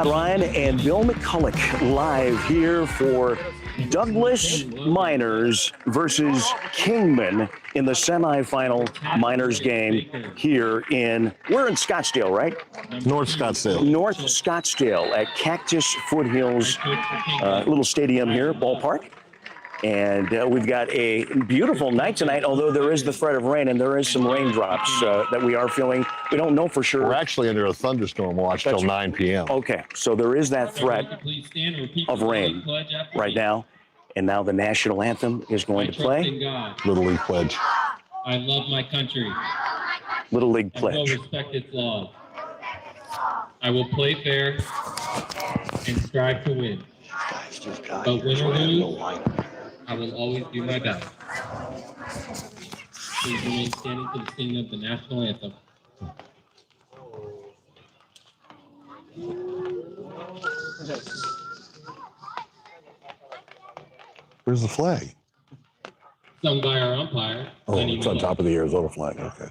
Ryan and Bill McCulloch live here for Douglas Miners versus Kingman in the semifinal Miners game here we're in Scottsdale, right? North Scottsdale. North Scottsdale at Cactus Foothills little stadium here, ballpark. And we've got a beautiful night tonight, although there is the threat of rain and there is some raindrops that we are feeling. We don't know for sure. We're actually under a thunderstorm watch till 9 p.m. Okay, so there is that threat of rain right now. And now the national anthem is going to play. Little League Pledge. I love my country. Little League Pledge. I will respect its laws. I will play fair and strive to win. But win or lose, I will always do my best. Please remain standing for the singing of the national anthem. Where's the flag? Sung by our umpire. Oh, it's on top of the Arizona flag. Okay.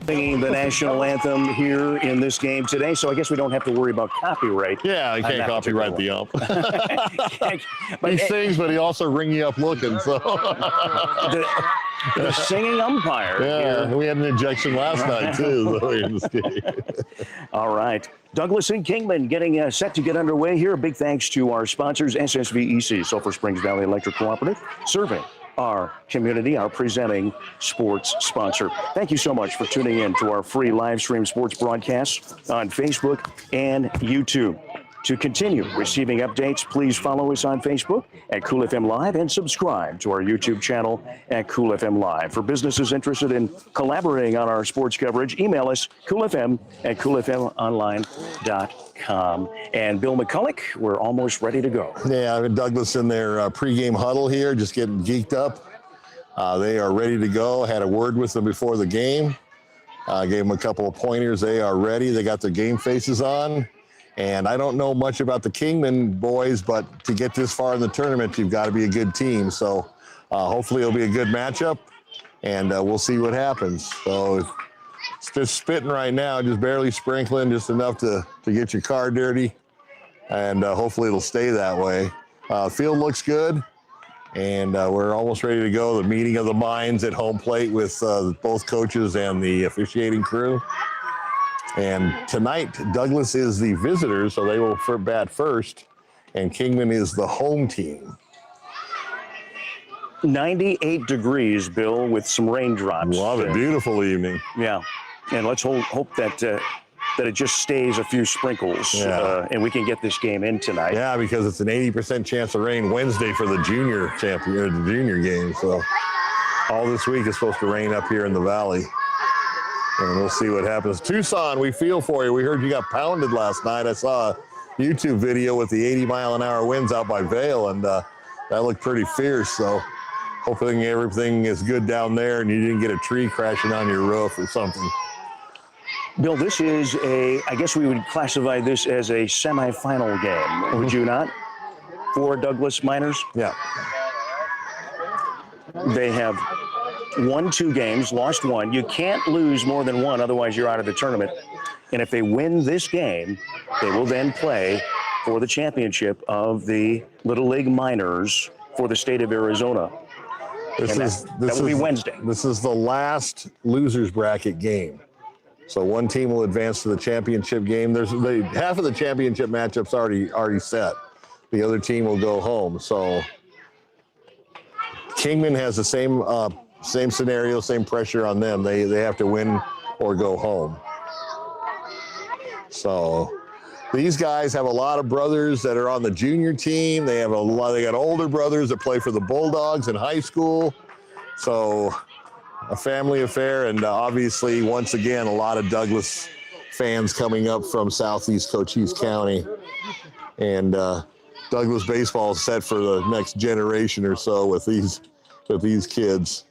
Singing the national anthem here in this game today, so I guess we don't have to worry about copyright. Yeah, I can't copyright the ump. But he sings, but he also ring you up looking. So the singing umpire. Yeah, here. we had an injection last night too. All right, Douglas and Kingman getting set to get underway here. A big thanks to our sponsors, SSVEC, Sulphur Springs Valley Electric Cooperative, serving our community, our presenting sports sponsor. Thank you so much for tuning in to our free live stream sports broadcasts on Facebook and YouTube. To continue receiving updates, please follow us on Facebook at Cool FM Live and subscribe to our YouTube channel at Cool FM Live. For businesses interested in collaborating on our sports coverage, email us coolfm@coolfmonline.com. And Bill McCulloch, we're almost ready to go. Yeah, Douglas in their pregame huddle here, just getting geeked up. They are ready to go. Had a word with them before the game. Gave them a couple of pointers. They are ready. They got their game faces on. And I don't know much about the Kingman boys, but to get this far in the tournament, you've got to be a good team. So hopefully it'll be a good matchup, and we'll see what happens. So it's just spitting right now, just barely sprinkling, just enough to get your car dirty, and hopefully it'll stay that way. Field looks good, and we're almost ready to go. The meeting of the minds at home plate with both coaches and the officiating crew. And tonight, Douglas is the visitor, so they will bat first, and Kingman is the home team. 98 degrees, Bill, with some raindrops. Love it. Beautiful evening. Yeah, and let's hope that it just stays a few sprinkles, and we can get this game in tonight. Yeah, because it's an 80% chance of rain Wednesday for the junior game. So all this week is supposed to rain up here in the valley. And we'll see what happens. Tucson, we feel for you. We heard you got pounded last night. I saw a YouTube video with the 80-mile-an-hour winds out by Vail, and that looked pretty fierce. So hoping everything is good down there and you didn't get a tree crashing on your roof or something. Bill, this is I guess we would classify this as a semifinal game, would you not? For Douglas Miners? Yeah. They have won 2 games, lost 1. You can't lose more than 1, otherwise you're out of the tournament. And if they win this game, they will then play for the championship of the Little League Minors for the state of Arizona. That will be Wednesday. This is the last losers bracket game. So one team will advance to the championship game. Half of the championship matchups already set. The other team will go home. So Kingman has the same scenario, same pressure on them. They have to win or go home. So these guys have a lot of brothers that are on the junior team. They got older brothers that play for the Bulldogs in high school. So a family affair, and obviously, once again, a lot of Douglas fans coming up from Southeast Cochise County. And Douglas baseball is set for the next generation or so with these kids.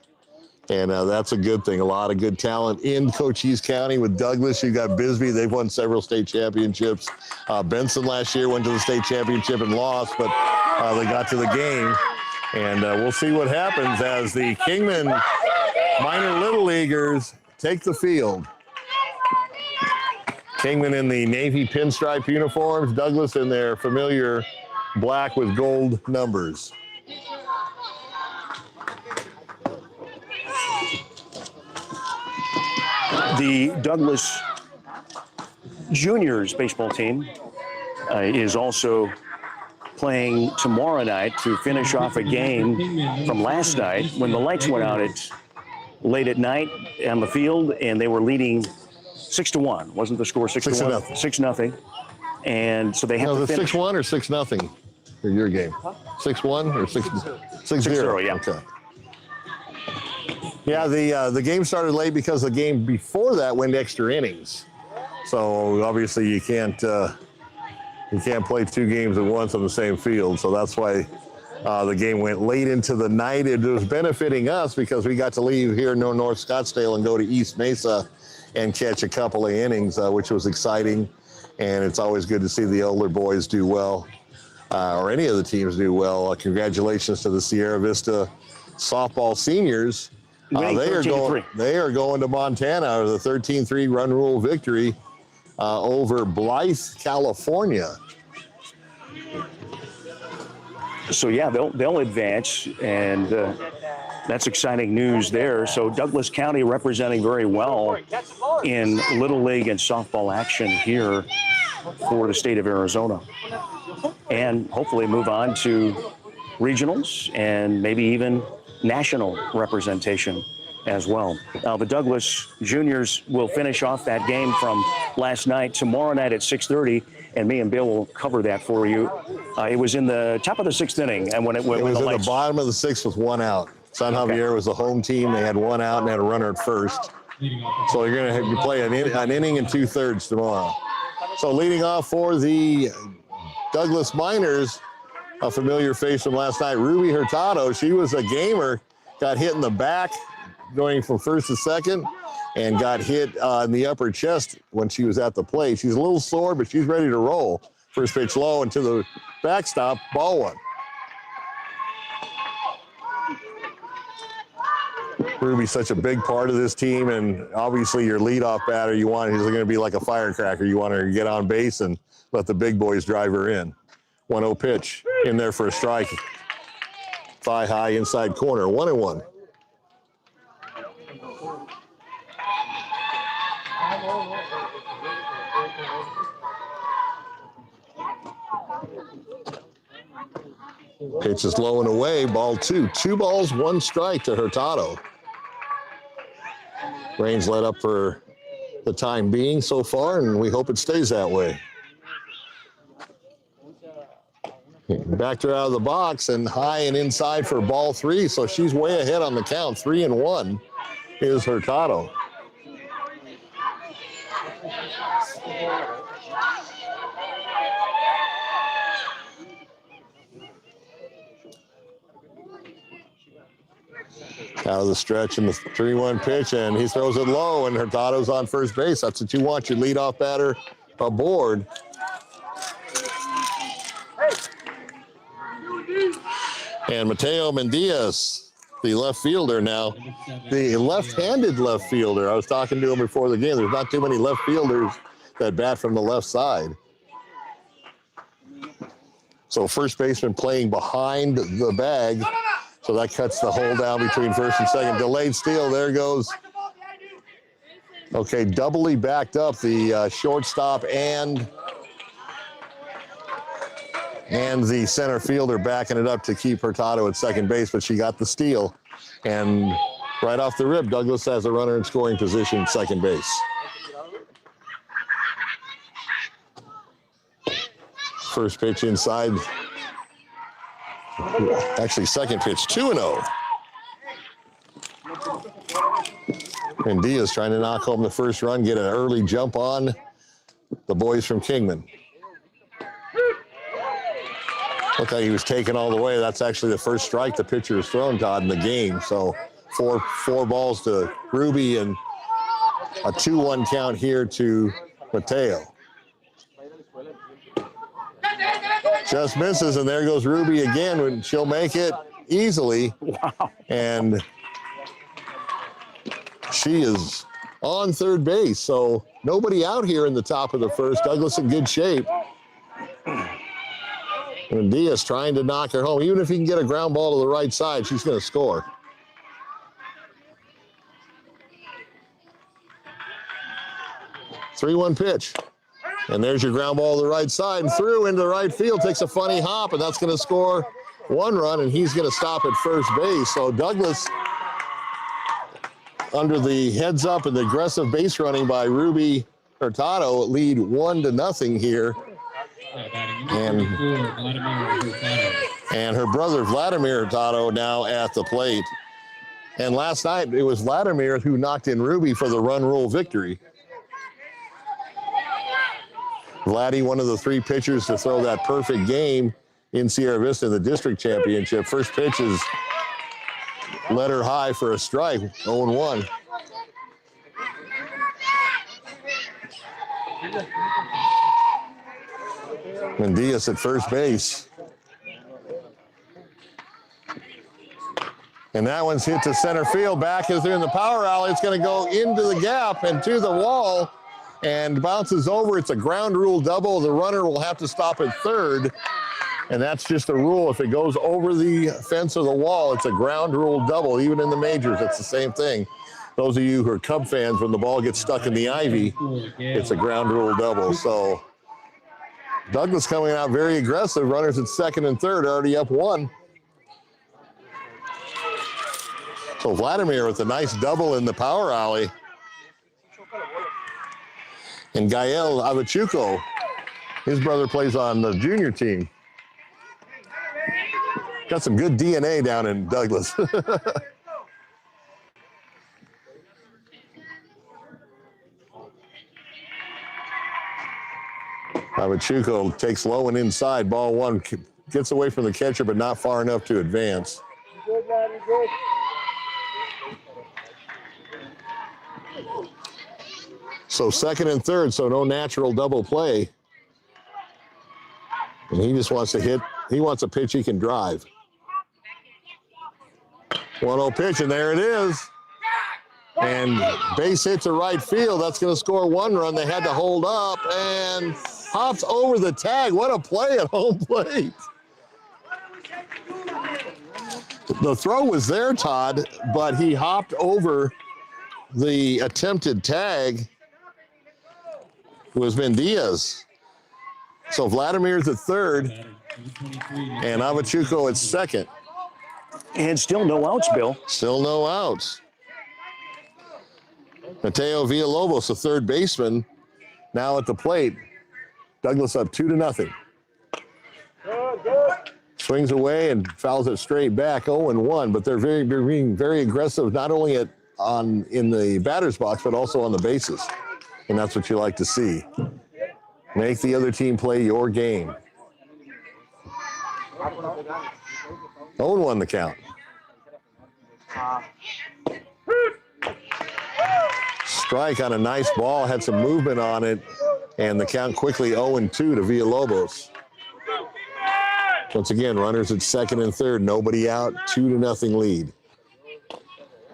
And that's a good thing. A lot of good talent in Cochise County with Douglas. You got Bisbee. They've won several state championships. Benson last year went to the state championship and lost, but they got to the game. And we'll see what happens as the Kingman minor Little Leaguers take the field. Kingman in the navy pinstripe uniforms. Douglas in their familiar black with gold numbers. The Douglas Juniors baseball team is also playing tomorrow night to finish off a game from last night when the lights went out late at night on the field, and they were leading 6-1. Wasn't the score 6-1? 6-0. And so they have to finish. 6-1 or 6-0 for your game? 6-1 or 6-0? Yeah. Okay. Yeah, the game started late because the game before that went extra innings. So obviously you can't play 2 games at once on the same field. So that's why the game went late into the night. It was benefiting us because we got to leave here in North Scottsdale and go to East Mesa and catch a couple of innings, which was exciting. And it's always good to see the older boys do well, or any of the teams do well. Congratulations to the Sierra Vista softball seniors. They are going to Montana with a 13-3 run rule victory over Blythe, California. So yeah, they'll advance, and that's exciting news there. So Douglas County representing very well in Little League and softball action here for the state of Arizona, and hopefully move on to regionals and maybe even national representation as well. Now, the Douglas Juniors will finish off that game from last night tomorrow night at 6:30, and me and Bill will cover that for you. It was in the top of the 6th inning, and when it was in the bottom of the 6th with 1 out. San Javier was the home team. They had 1 out and had a runner at first. So you're going to have to play an inning and 2/3 tomorrow. So leading off for the Douglas Miners, a familiar face from last night, Ruby Hurtado. She was a gamer, got hit in the back going from first to second, and got hit in the upper chest when she was at the plate. She's a little sore, but she's ready to roll. First pitch low into the backstop, ball 1. Ruby's such a big part of this team, and obviously your leadoff batter, he's going to be like a firecracker. You want her to get on base and let the big boys drive her in. 1-0 pitch in there for a strike. Thigh high inside corner, 1-1. Pitch is low and away, ball 2. 2 balls, 1 strike to Hurtado. Rain's let up for the time being so far, and we hope it stays that way. Backed her out of the box and high and inside for ball 3, so she's way ahead on the count. 3-1 is Hurtado. Out of the stretch in the 3-1 pitch, and he throws it low, and Hurtado's on first base. That's what you want, your leadoff batter aboard. And Mateo Mendias, the left fielder now, the left-handed left fielder. I was talking to him before the game. There's not too many left fielders that bat from the left side. So first baseman playing behind the bag. So that cuts the hole down between first and second. Delayed steal, there goes. Okay, doubly backed up the shortstop and the center fielder backing it up to keep Hurtado at second base, but she got the steal. And right off the rip, Douglas has a runner in scoring position at second base. First pitch inside. Actually, second pitch, 2-0. And Diaz trying to knock home the first run, get an early jump on the boys from Kingman. Looked like he was taken all the way. That's actually the first strike the pitcher has thrown, Todd, in the game. So four balls to Ruby and a 2-1 count here to Mateo. Just misses, and there goes Ruby again, when she'll make it easily. Wow. And she is on third base, so nobody out here in the top of the first. Douglas in good shape. And Diaz trying to knock her home. Even if he can get a ground ball to the right side, she's going to score. Three-one pitch. And there's your ground ball to the right side and through into the right field. Takes a funny hop, and that's going to score one run, and he's going to stop at first base. So Douglas, under the heads up and the aggressive base running by Ruby Hurtado, lead 1-0 here. And her brother Vladimir Hurtado now at the plate. And last night it was Vladimir who knocked in Ruby for the run rule victory. Vladdy, one of the three pitchers to throw that perfect game in Sierra Vista in the district championship. First pitch is led her high for a strike, 0-1. And Diaz at first base. And that one's hit to center field. Back is in the power alley. It's going to go into the gap and to the wall and bounces over. It's a ground rule double. The runner will have to stop at third. And that's just a rule. If it goes over the fence or the wall, it's a ground rule double. Even in the majors, it's the same thing. Those of you who are Cub fans, when the ball gets stuck in the ivy, it's a ground rule double. So Douglas coming out very aggressive. Runners at second and third, already up 1. So Vladimir with a nice double in the power alley. And Gael Avachuco, his brother plays on the junior team. Got some good DNA down in Douglas. Avachuco takes low and inside, ball 1, gets away from the catcher, but not far enough to advance. So second and third, so no natural double play. And he just wants to hit, he wants a pitch he can drive. 1-0 pitch, and there it is. And base hit to right field. That's going to score 1 run. They had to hold up and hops over the tag. What a play at home plate. The throw was there, Todd, but he hopped over the attempted tag. It was Mendiaz. So Vladimir's at third, and Avachuco at second. And still no outs, Bill. Still no outs. Mateo Villalobos, the third baseman, now at the plate. Douglas up 2-0. Swings away and fouls it straight back, 0-1. But they're being very aggressive, not only in the batter's box, but also on the bases. And that's what you like to see. Make the other team play your game. 0-1 the count. Strike on a nice ball, had some movement on it, and the count quickly 0-2 to Villalobos. Once again, runners at second and third, nobody out, 2-0 lead.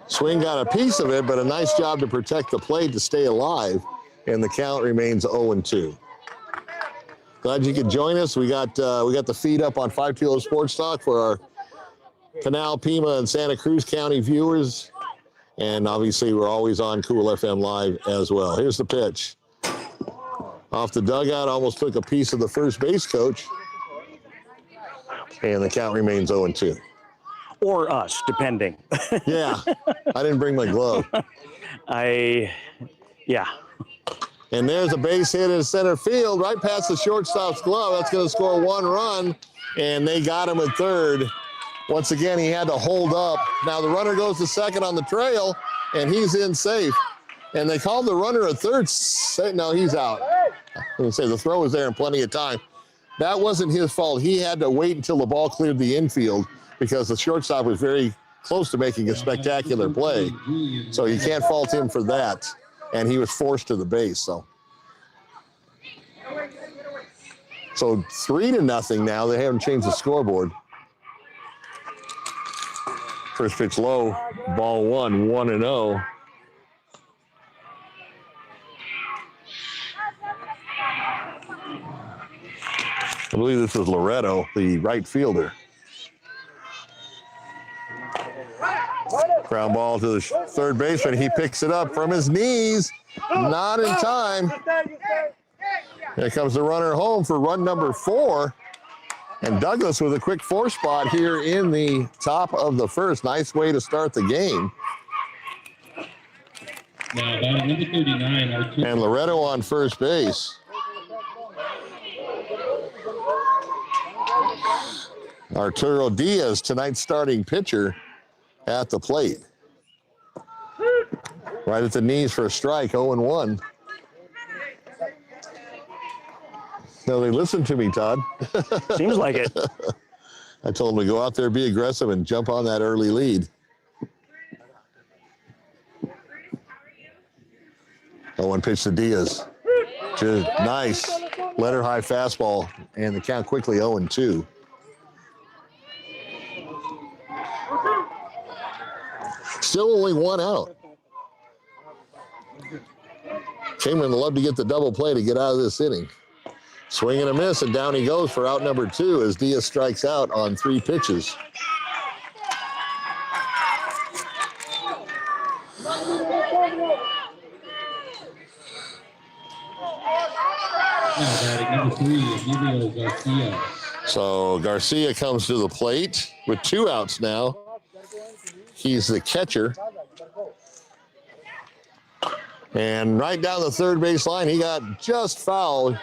Swing got a piece of it, but a nice job to protect the plate to stay alive, and the count remains 0-2. Glad you could join us. We got the feed up on 5 Kilo Sports Talk for our Pinal, Pima, and Santa Cruz County viewers. And obviously, we're always on Cool FM Live as well. Here's the pitch. Off the dugout, almost took a piece of the first base coach. And the count remains 0-2. Or us, depending. Yeah, I didn't bring my glove. Yeah. And there's a base hit in center field, right past the shortstop's glove. That's going to score 1 run, and they got him at third. Once again, he had to hold up. Now the runner goes to second on the trail, and he's in safe. And they called the runner at third. No, he's out. I was going to say the throw was there in plenty of time. That wasn't his fault. He had to wait until the ball cleared the infield because the shortstop was very close to making a spectacular play. So you can't fault him for that. And he was forced to the base. So 3-0 now. They haven't changed the scoreboard. First pitch low, ball 1, 1-0. I believe this is Loretto, the right fielder. Ground ball to the third baseman. He picks it up from his knees. Not in time. Here comes the runner home for run number 4. And Douglas with a quick 4 spot here in the top of the first. Nice way to start the game. Now, number 39, and Loretto on first base. Arturo Diaz, tonight's starting pitcher, at the plate. Right at the knees for a strike, 0-1. No, they listened to me, Todd. Seems like it. I told them to go out there, be aggressive, and jump on that early lead. 0-1 pitch to Diaz. Just nice. Letter high fastball, and the count quickly 0-2. Still only 1 out. Kingman would love to get the double play to get out of this inning. Swing and a miss, and down he goes for out number 2 as Diaz strikes out on 3 pitches. Number 3, Emilio Garcia. So Garcia comes to the plate with 2 outs now. He's the catcher. And right down the third base line, he got just fouled.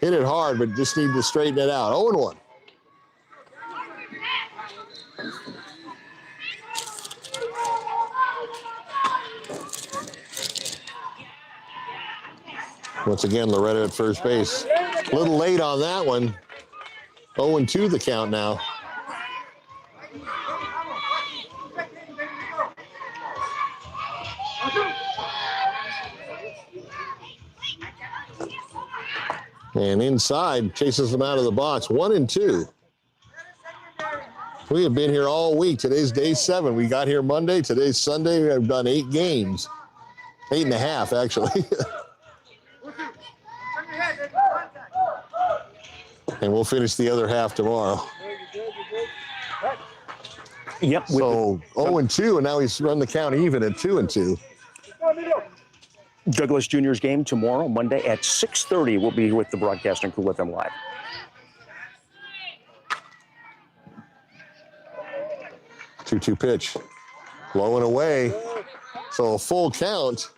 Hit it hard, but just need to straighten it out. 0-1. Once again, Loretto at first base. A little late on that one. 0-2 the count now. And inside, chases them out of the box. 1-2. We have been here all week. Today's day 7. We got here Monday. Today's Sunday. We have done 8 games. 8.5, actually. And we'll finish the other half tomorrow. Yep. So 0-2, and now he's run the count even at 2-2. Douglas Jr.'s game tomorrow, Monday at 6:30. We'll be with the broadcast on Cool FM Live. Two pitch. Low and away. So a full count.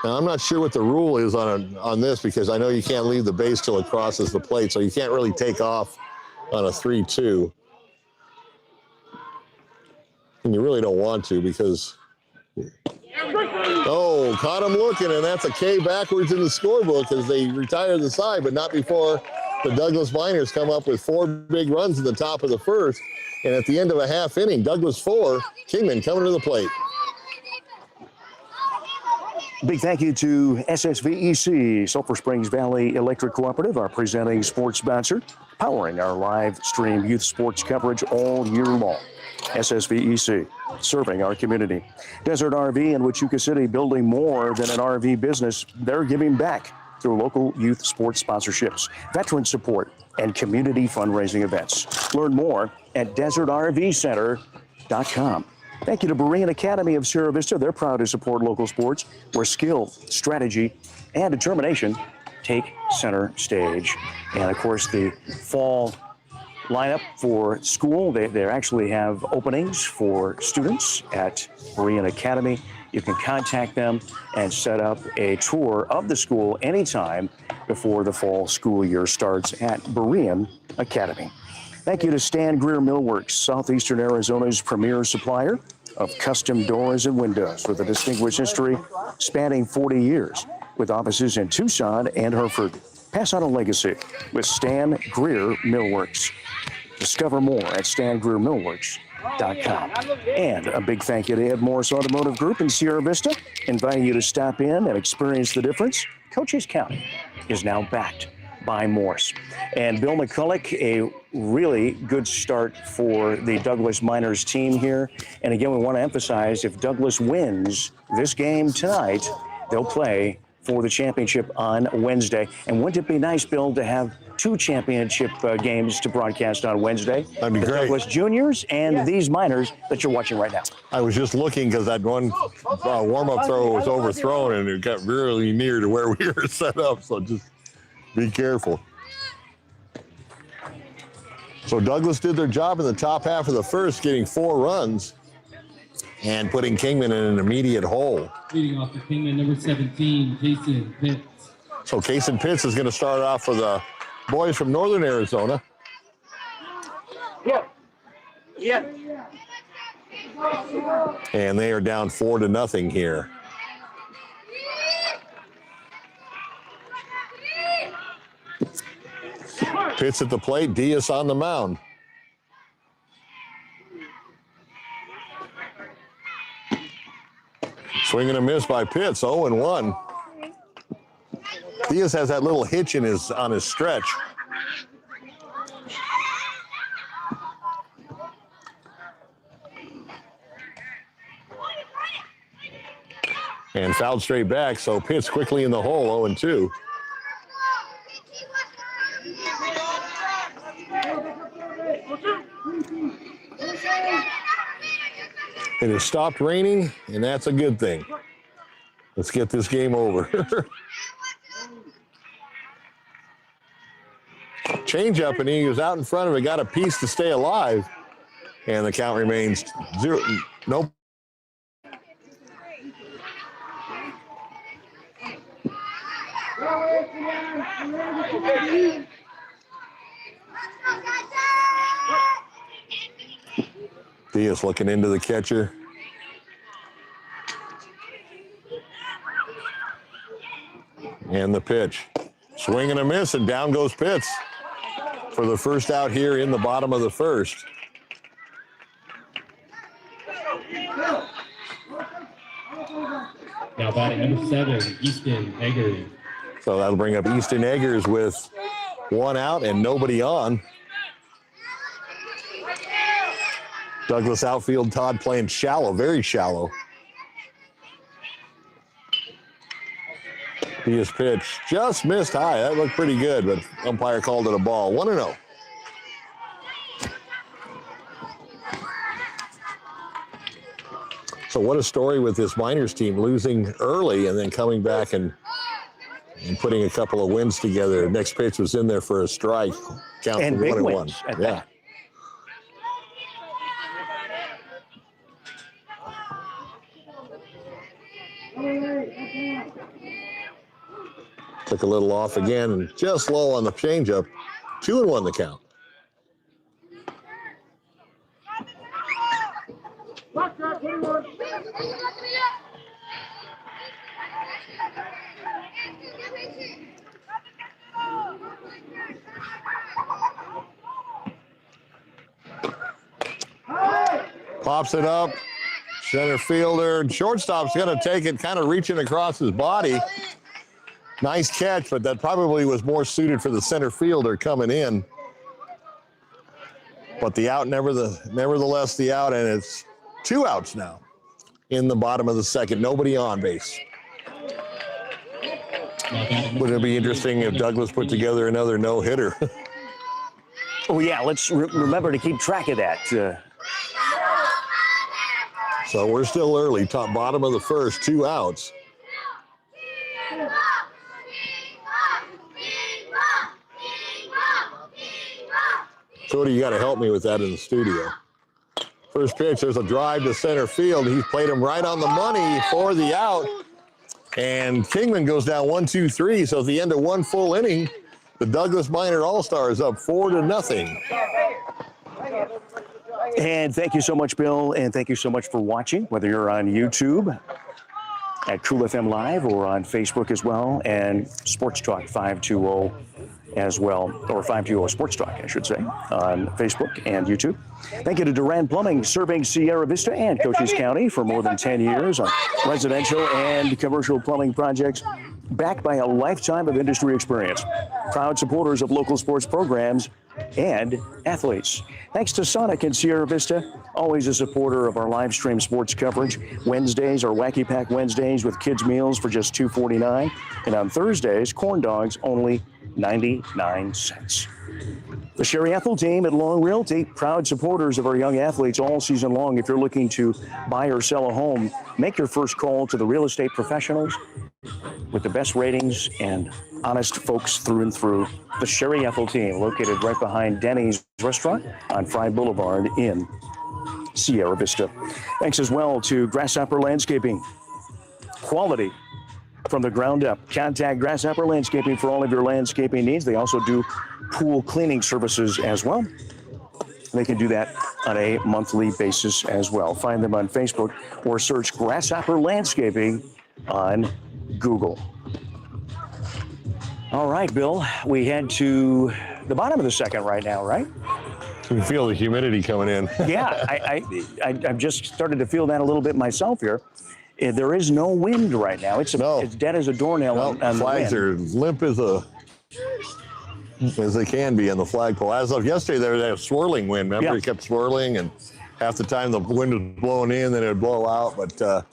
Now, I'm not sure what the rule is on this because I know you can't leave the base till it crosses the plate, so you can't really take off on a 3-2. And you really don't want to because... Oh, caught him looking, and that's a K backwards in the scorebook as they retire the side, but not before the Douglas Miners come up with 4 big runs in the top of the first. And at the end of a half inning, Douglas 4, Kingman coming to the plate. Big thank you to SSVEC, Sulphur Springs Valley Electric Cooperative, our presenting sports sponsor, powering our live stream youth sports coverage all year long. SSVEC, serving our community. Desert RV in Huachuca City, building more than an RV business. They're giving back through local youth sports sponsorships, veteran support, and community fundraising events. Learn more at desertrvcenter.com. Thank you to BEREAN Academy of Sierra Vista. They're proud to support local sports where skill, strategy, and determination take center stage. And of course, the fall lineup for school, they actually have openings for students at BEREAN Academy. You can contact them and set up a tour of the school anytime before the fall school year starts at BEREAN Academy. Thank you to Stan Greer Millworks, Southeastern Arizona's premier supplier of custom doors and windows with a distinguished history spanning 40 years with offices in Tucson and Hereford. Pass on a legacy with Stan Greer Millworks. Discover more at stangreermillworks.com. And a big thank you to MORSE Automotive Group in Sierra Vista, inviting you to stop in and experience the difference. Cochise County is now backed by MORSE. And Bill McCulloch, a really good start for the Douglas Miners team here. And again, we want to emphasize, if Douglas wins this game tonight, they'll play for the championship on Wednesday. And wouldn't it be nice, Bill, to have two championship games to broadcast on Wednesday? That'd be the great. Douglas Juniors and these Miners that you're watching right now. I was just looking because that one warm-up throw was overthrown and it got really near to where we were set up, so just be careful. So Douglas did their job in the top half of the first, getting 4 runs and putting Kingman in an immediate hole. Leading off the Kingman, number 17, Jason Pitts. So Kason Pitts is going to start off for the boys from Northern Arizona. Yeah. And they are down 4-0 here. Pitts at the plate, Diaz on the mound. Swing and a miss by Pitts, 0-1. Diaz has that little hitch in on his stretch. And fouled straight back, so Pitts quickly in the hole, 0-2. It has stopped raining, and that's a good thing. Let's get this game over. Change up, and he was out in front of it, got a piece to stay alive, and the count remains 0. Nope. Diaz looking into the catcher. And the pitch. Swing and a miss, and down goes Pitts for the first out here in the bottom of the first. Now batting number 7, Easton Eggers. So that'll bring up Easton Eggers with 1 out and nobody on. Douglas outfield, Todd playing shallow, very shallow. His pitch just missed high. That looked pretty good, but umpire called it a ball. 1-0. So what a story with this Miners team, losing early and then coming back and putting a couple of wins together. Next pitch was in there for a strike. Count And for big 1-1. wins at that. Took a little off again and just low on the changeup. 2-1 the count. Pops it up. Center fielder. Shortstop's going to take it, kind of reaching across his body. Nice catch, but that probably was more suited for the center fielder coming in. But the out, nevertheless, the out, and it's 2 outs now in the bottom of the second. Nobody on base. Would it be interesting if Douglas put together another no-hitter? Oh, yeah, let's remember to keep track of that. So we're still early, bottom of the first, 2 outs. Cody, you got to help me with that in the studio. First pitch, there's a drive to center field. He's played him right on the money for the out. And Kingman goes down 1-2-3. So at the end of 1 full inning, the Douglas Minor All-Stars up 4-0. And thank you so much, Bill, and thank you so much for watching, whether you're on YouTube at Cool FM Live or on Facebook as well, and Sports Talk 520 as well, or 520 Sports Talk, I should say, on Facebook and YouTube. Thank you to Duran Plumbing, serving Sierra Vista and Cochise County for more than 10 years on residential and commercial plumbing projects, backed by a lifetime of industry experience. Proud supporters of local sports programs and athletes. Thanks to Sonic in Sierra Vista, always a supporter of our live stream sports coverage. Wednesdays are Wacky Pack Wednesdays with kids' meals for just $2.49. And on Thursdays, corn dogs only 99 cents. The Sherry Ethel team at Long Realty, proud supporters of our young athletes all season long. If you're looking to buy or sell a home, make your first call to the real estate professionals with the best ratings and honest folks through and through. The Sherry Ethel team, located right behind Denny's restaurant on Fry Boulevard in Sierra Vista. Thanks as well to Grasshopper Landscaping. Quality from the ground up. Contact Grasshopper Landscaping for all of your landscaping needs. They also do pool cleaning services as well. They can do that on a monthly basis as well. Find them on Facebook or search Grasshopper Landscaping on Google. All right, Bill, we head to the bottom of the second right now, right? You can feel the humidity coming in. Yeah, I've just started to feel that a little bit myself here. There is no wind right now. It's dead as a doornail. No, on flags the are limp as they can be on the flagpole. As of yesterday, there was a swirling wind. Remember, it kept swirling, and half the time the wind was blowing in, then it would blow out. But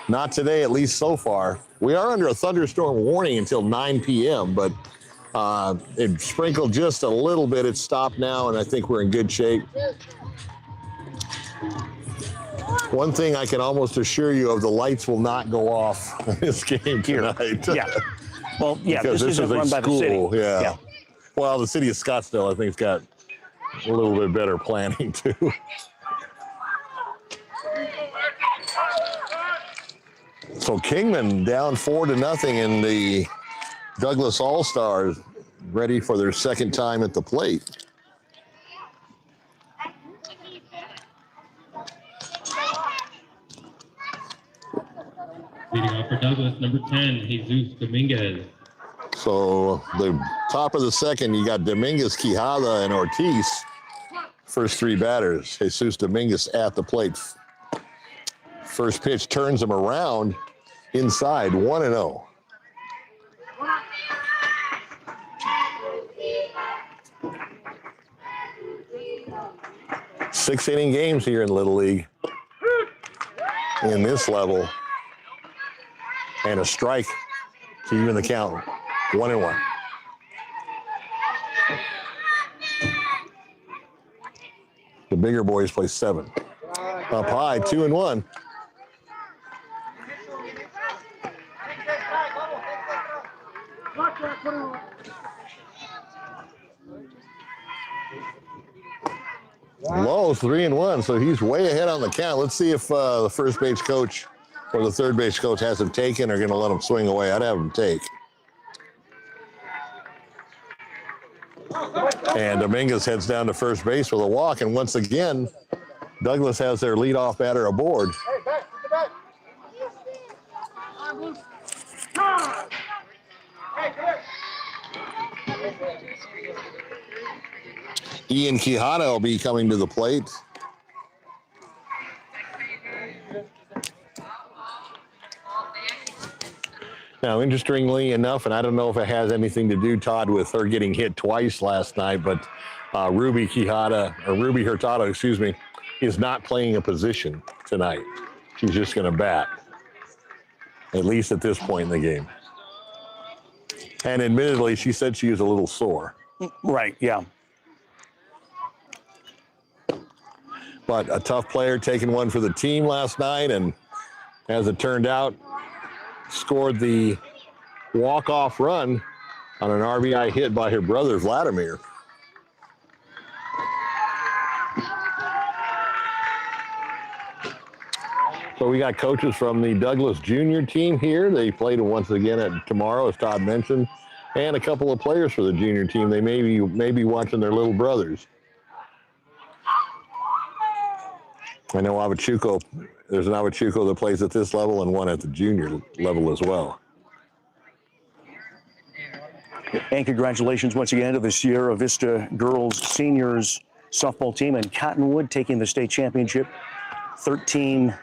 not today, at least so far. We are under a thunderstorm warning until 9 p.m., but it sprinkled just a little bit. It's stopped now, and I think we're in good shape. One thing I can almost assure you of, the lights will not go off in this game tonight. Yeah. Well, yeah, because this isn't run by the city. Yeah. Well, the city of Scottsdale, I think, has got a little bit better planning, too. So Kingman down 4-0 in the Douglas All-Stars, ready for their second time at the plate. Leading off for Douglas, number 10, Jesus Dominguez. So the top of the second, you got Dominguez, Quijada, and Ortiz. First 3 batters. Jesus Dominguez at the plate. First pitch turns him around inside, 1-0. Six-inning games here in Little League in this level. And a strike to even the count. 1-1. The bigger boys play 7. Up high, 2-1. Low, 3-1, so he's way ahead on the count. Let's see if the first base coach or the third base coach has him taken or going to let him swing away. I'd have him take. And Dominguez heads down to first base with a walk, and once again, Douglas has their leadoff batter aboard. Ian Quijada will be coming to the plate. Now, interestingly enough, and I don't know if it has anything to do, Todd, with her getting hit twice last night, but Ruby Hurtado, excuse me, is not playing a position tonight. She's just going to bat, at least at this point in the game. And admittedly, she said she was a little sore. Right, yeah. But a tough player taking one for the team last night, and as it turned out, scored the walk-off run on an RBI hit by her brother, Vladimir. So we got coaches from the Douglas Junior team here. They played once again tomorrow, as Todd mentioned, and a couple of players for the junior team. They may be watching their little brothers. I know Avachuco, there's an Avachuco that plays at this level and one at the junior level as well. And congratulations once again to the Sierra Vista girls seniors softball team and Cottonwood taking the state championship 13-2,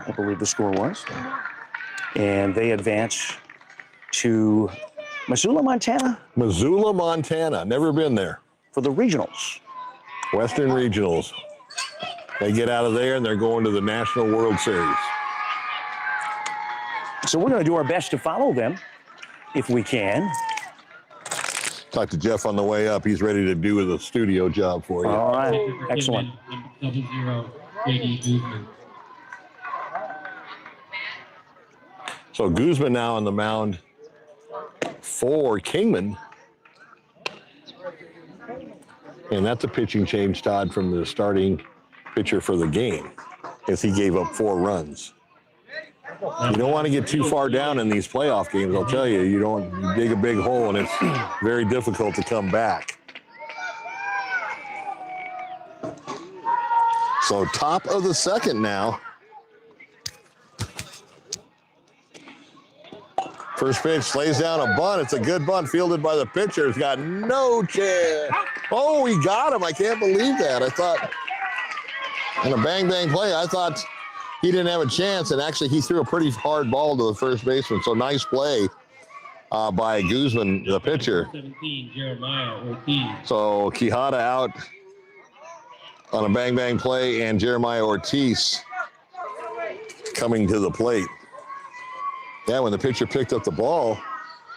I believe the score was. And they advance to Missoula, Montana? Missoula, Montana. Never been there. For the regionals. Western Regionals. They get out of there and they're going to the National World Series. So we're going to do our best to follow them if we can. Talk to Jeff on the way up. He's ready to do the studio job for you. All right. Excellent. Kingman, 00, JD Guzman. So Guzman now on the mound for Kingman. And that's a pitching change, Todd, from the starting pitcher for the game, as he gave up 4 runs. You don't want to get too far down in these playoff games, I'll tell you. You dig a big hole, and it's very difficult to come back. So top of the second now. First pitch lays down a bunt. It's a good bunt fielded by the pitcher. He's got no chance. Oh, he got him. I can't believe that. I thought, in a bang-bang play, I thought he didn't have a chance, and actually he threw a pretty hard ball to the first baseman. So nice play by Guzman, the pitcher. 17, Jeremiah Ortiz. So Quijada out on a bang-bang play, and Jeremiah Ortiz coming to the plate. Yeah, when the pitcher picked up the ball,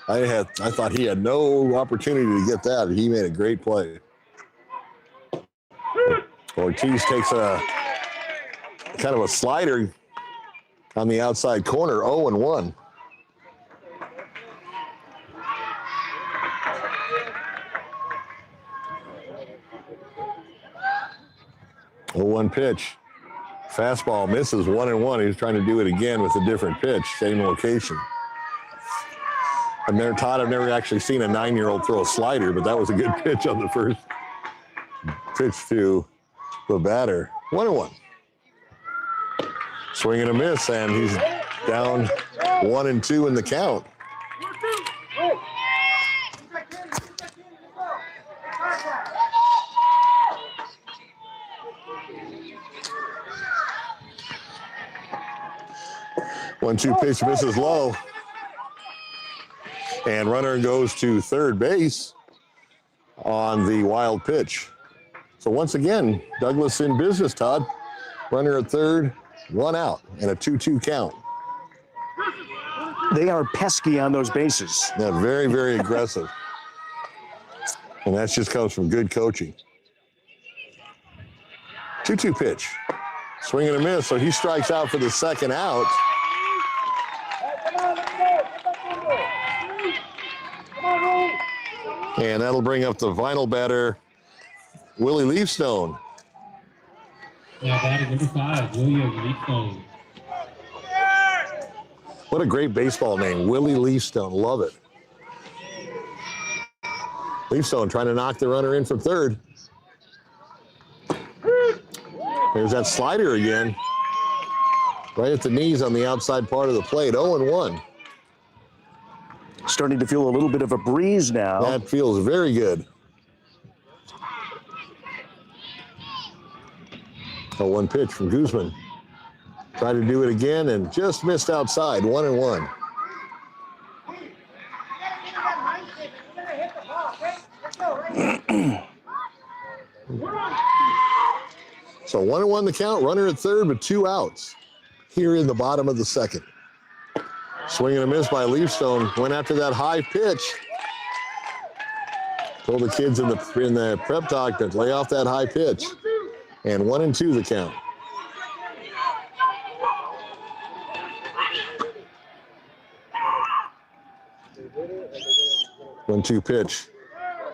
I thought he had no opportunity to get that. He made a great play. Ortiz takes a kind of a slider on the outside corner, 0-1. Oh, 1 pitch. Fastball misses, 1-1. He was trying to do it again with a different pitch, same location. I've never actually seen a 9-year-old throw a slider, but that was a good pitch on the first pitch to the batter. 1-1. Swing and a miss, and he's down 1-2 in the count. One-two pitch misses low. And runner goes to third base on the wild pitch. So once again, Douglas in business, Todd. Runner at third, 1 out, and a 2-2 count. They are pesky on those bases. Yeah, very, very aggressive. And that just comes from good coaching. 2-2 pitch. Swing and a miss, so he strikes out for the second out. And that'll bring up the final batter, Willie Leafstone. Now batting number 5, William Leafstone. What a great baseball name, Willie Leafstone. Love it. Leafstone trying to knock the runner in from third. There's that slider again. Right at the knees on the outside part of the plate, 0-1. Starting to feel a little bit of a breeze now. That feels very good. A 1 pitch from Guzman. Tried to do it again and just missed outside. 1-1. So 1-1 the count, runner at third with 2 outs here in the bottom of the second. Swing and a miss by Leafstone. Went after that high pitch. Told the kids in the prep talk to lay off that high pitch. And 1-2 the count. One-two pitch.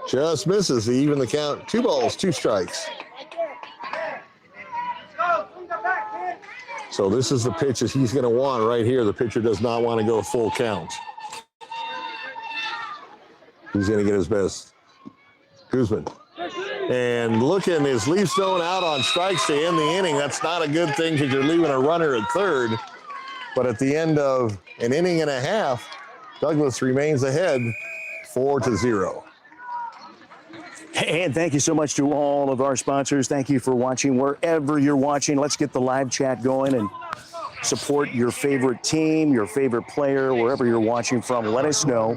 Just misses to even the count. 2 balls, 2 strikes. So this is the pitch that he's going to want right here. The pitcher does not want to go full count. He's going to get his best. Guzman. And looking, is Leafstone out on strikes to end the inning. That's not a good thing because you're leaving a runner at third. But at the end of an inning and a half, Douglas remains ahead 4-0. And thank you so much to all of our sponsors. Thank you for watching wherever you're watching. Let's get the live chat going and support your favorite team, your favorite player, wherever you're watching from. Let us know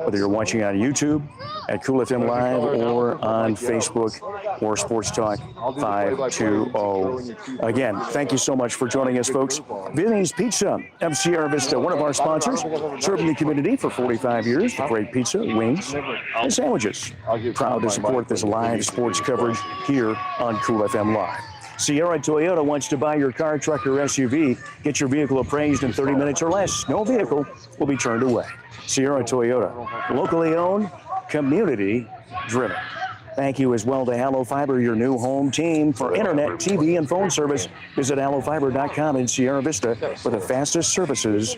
whether you're watching on YouTube at Cool FM Live or on Facebook or Sports Talk 520. Again, thank you so much for joining us, folks. Vinny's Pizza of Sierra Vista, one of our sponsors, serving the community for 45 years with great pizza, wings, and sandwiches. Proud to support this live sports coverage here on Cool FM Live. Sierra Toyota wants to buy your car, truck, or SUV. Get your vehicle appraised in 30 minutes or less. No vehicle will be turned away. Sierra Toyota, locally owned, community driven. Thank you as well to Allo Fiber, your new home team for internet, TV, and phone service. Visit allofiber.com in Sierra Vista for the fastest services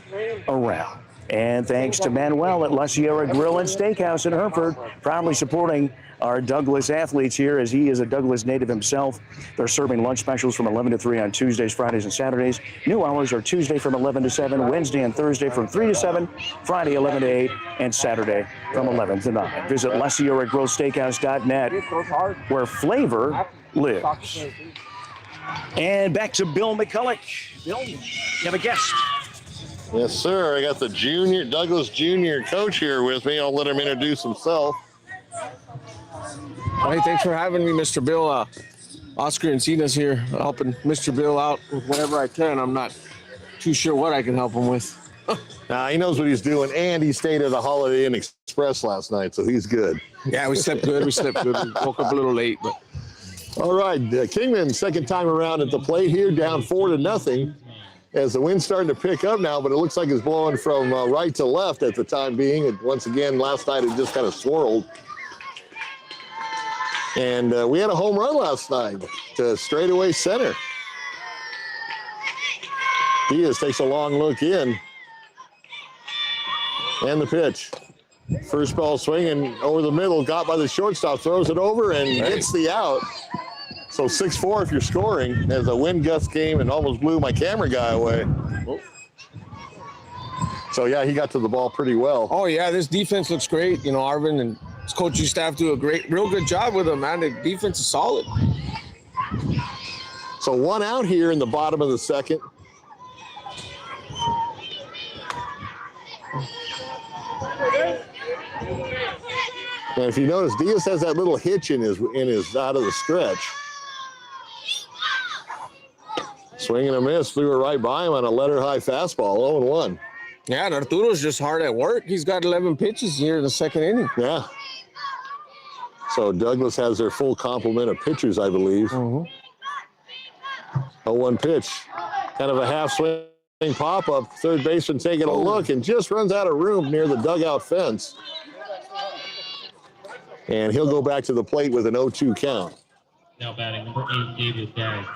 around. And thanks to Manuel at La Sierra Grill and Steakhouse in Hereford, proudly supporting our Douglas athletes here, as he is a Douglas native himself. They're serving lunch specials from 11 to 3 on Tuesdays, Fridays, and Saturdays. New hours are Tuesday from 11 to 7, Wednesday and Thursday from 3 to 7, Friday 11 to 8, and Saturday from 11 to 9. Visit LaSierraGrillSteakhouse.net, where flavor lives. And back to Bill McCulloch. Bill, you have a guest. Yes, sir. I got the Douglas Junior coach here with me. I'll let him introduce himself. Hey, thanks for having me, Mr. Bill. Oscar Encina's here, helping Mr. Bill out with whatever I can. I'm not too sure what I can help him with. Now, he knows what he's doing, and he stayed at a Holiday Inn Express last night, so he's good. Yeah, we slept good. We woke up a little late, but. All right, Kingman, second time around at the plate here, down 4-0. As the wind's starting to pick up now, but it looks like it's blowing from right to left at the time being. And once again, last night it just kind of swirled. And we had a home run last night to straightaway center. Diaz takes a long look in. And the pitch. First ball swinging over the middle, got by the shortstop, throws it over and gets the out. So 6-4 if you're scoring, as a wind gust came and almost blew my camera guy away. So, yeah, he got to the ball pretty well. Oh, yeah, this defense looks great. You know, Arvin and his coaching staff do a real good job with him, man. The defense is solid. So 1 out here in the bottom of the second. And if you notice, Diaz has that little hitch in his out of the stretch. Swing and a miss, threw it right by him on a letter-high fastball, 0-1. Yeah, and Arturo's just hard at work. He's got 11 pitches here in the second inning. Yeah. So Douglas has their full complement of pitchers, I believe. 0-1 pitch. Kind of a half-swing pop-up. Third baseman taking a look and just runs out of room near the dugout fence. And he'll go back to the plate with an 0-2 count. Now batting number 8, David Dagg.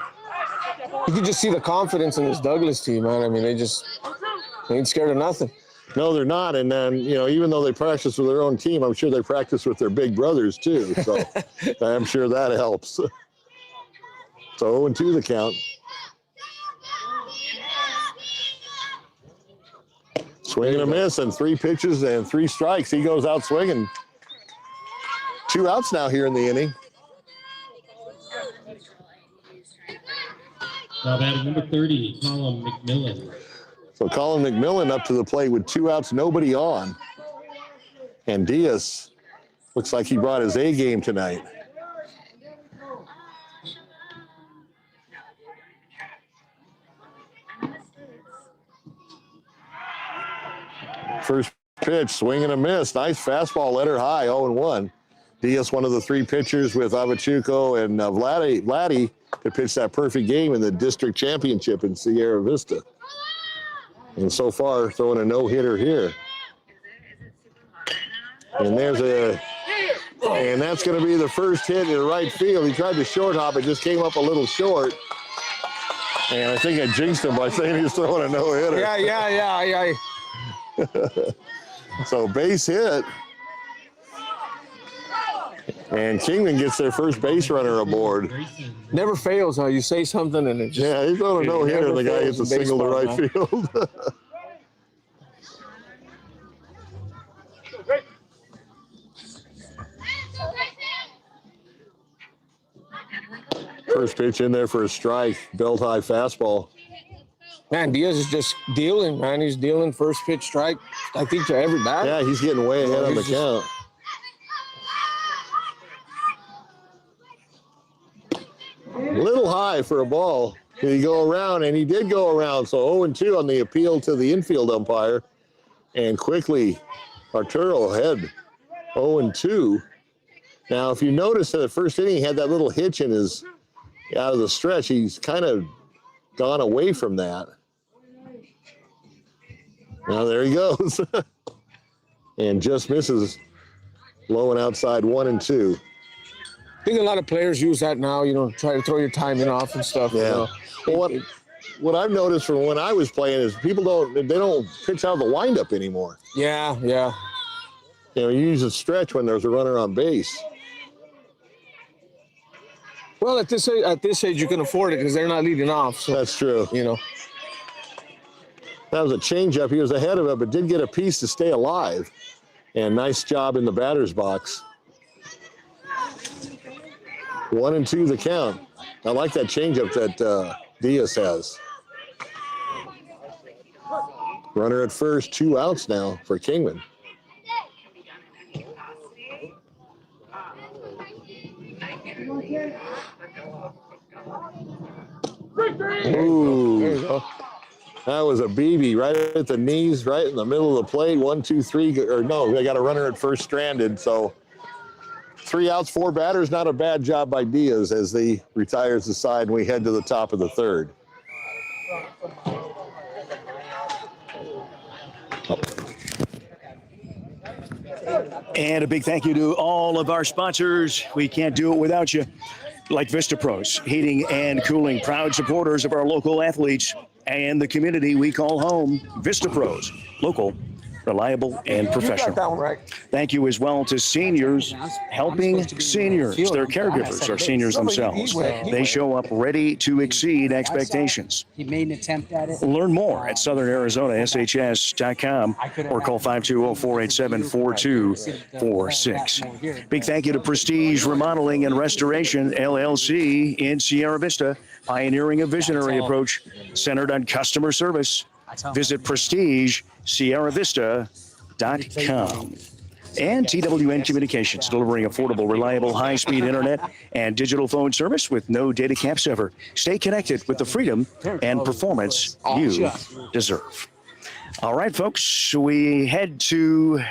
You can just see the confidence in this Douglas team, man. I mean, they ain't scared of nothing. No, they're not. And then, you know, even though they practice with their own team, I'm sure they practice with their big brothers too. So I'm sure that helps. So 0-2 the count. Swing and a miss and 3 pitches and 3 strikes. He goes out swinging. 2 outs now here in the inning. Now batter number 30, Colin McMillan. So Colin McMillan up to the plate with 2 outs, nobody on. And Diaz looks like he brought his A game tonight. First pitch, swing and a miss. Nice fastball, let her high, 0-1. Diaz, one of the 3 pitchers with Avachuco and Vladdy to pitch that perfect game in the district championship in Sierra Vista. And so far, throwing a no-hitter here. And and that's going to be the first hit in right field. He tried to short hop, it just came up a little short. And I think I jinxed him by saying he was throwing a no-hitter. Yeah. So base hit. And Kingman gets their first base runner aboard. Never fails, huh? You say something and it just... Yeah, he's throwing a no-hitter and the guy gets a single to right field. First pitch in there for a strike, belt high fastball. Man, Diaz is just dealing, man. He's dealing first pitch strike, I think, to every batter. Yeah, he's getting way ahead on the count. A little high for a ball. Did he go around? And he did go around. So 0-2 on the appeal to the infield umpire. And quickly, Arturo ahead, 0-2. Now, if you notice that the first inning, he had that little hitch in his, out of the stretch. He's kind of gone away from that. Now there he goes. And just misses, low and outside, 1-2. I think a lot of players use that now, try to throw your timing off and stuff. Yeah. Well, what I've noticed from when I was playing is people don't pitch out of the windup anymore. Yeah. You use a stretch when there's a runner on base. Well, at this age, you can afford it because they're not leading off. So, that's true. That was a changeup. He was ahead of it, but did get a piece to stay alive. And nice job in the batter's box. 1-2 the count. I like that changeup that Diaz has. Runner at first, 2 outs now for Kingman. Ooh, there you go. That was a BB right at the knees, right in the middle of the plate. 1, 2, 3, or no, they got a runner at first stranded. So 3 outs, 4 batters, not a bad job by Diaz as he retires the side and we head to the top of the third. And a big thank you to all of our sponsors. We can't do it without you. Like Vista Pros, heating and cooling, proud supporters of our local athletes and the community we call home. Vista Pros, local, reliable, and professional. You got that one right. Thank you as well to seniors, helping seniors. Their caregivers are seniors themselves. They show up ready to exceed expectations. He made an attempt at it. Learn more at southernarizonaSHS.com or call 520-487-4246. Big thank you to Prestige Remodeling and Restoration, LLC in Sierra Vista, pioneering a visionary approach centered on customer service. Visit PrestigeSierraVista.com. And TWN Communications, delivering affordable, reliable, high-speed internet and digital phone service with no data caps ever. Stay connected with the freedom and performance you deserve. All right, folks, we head to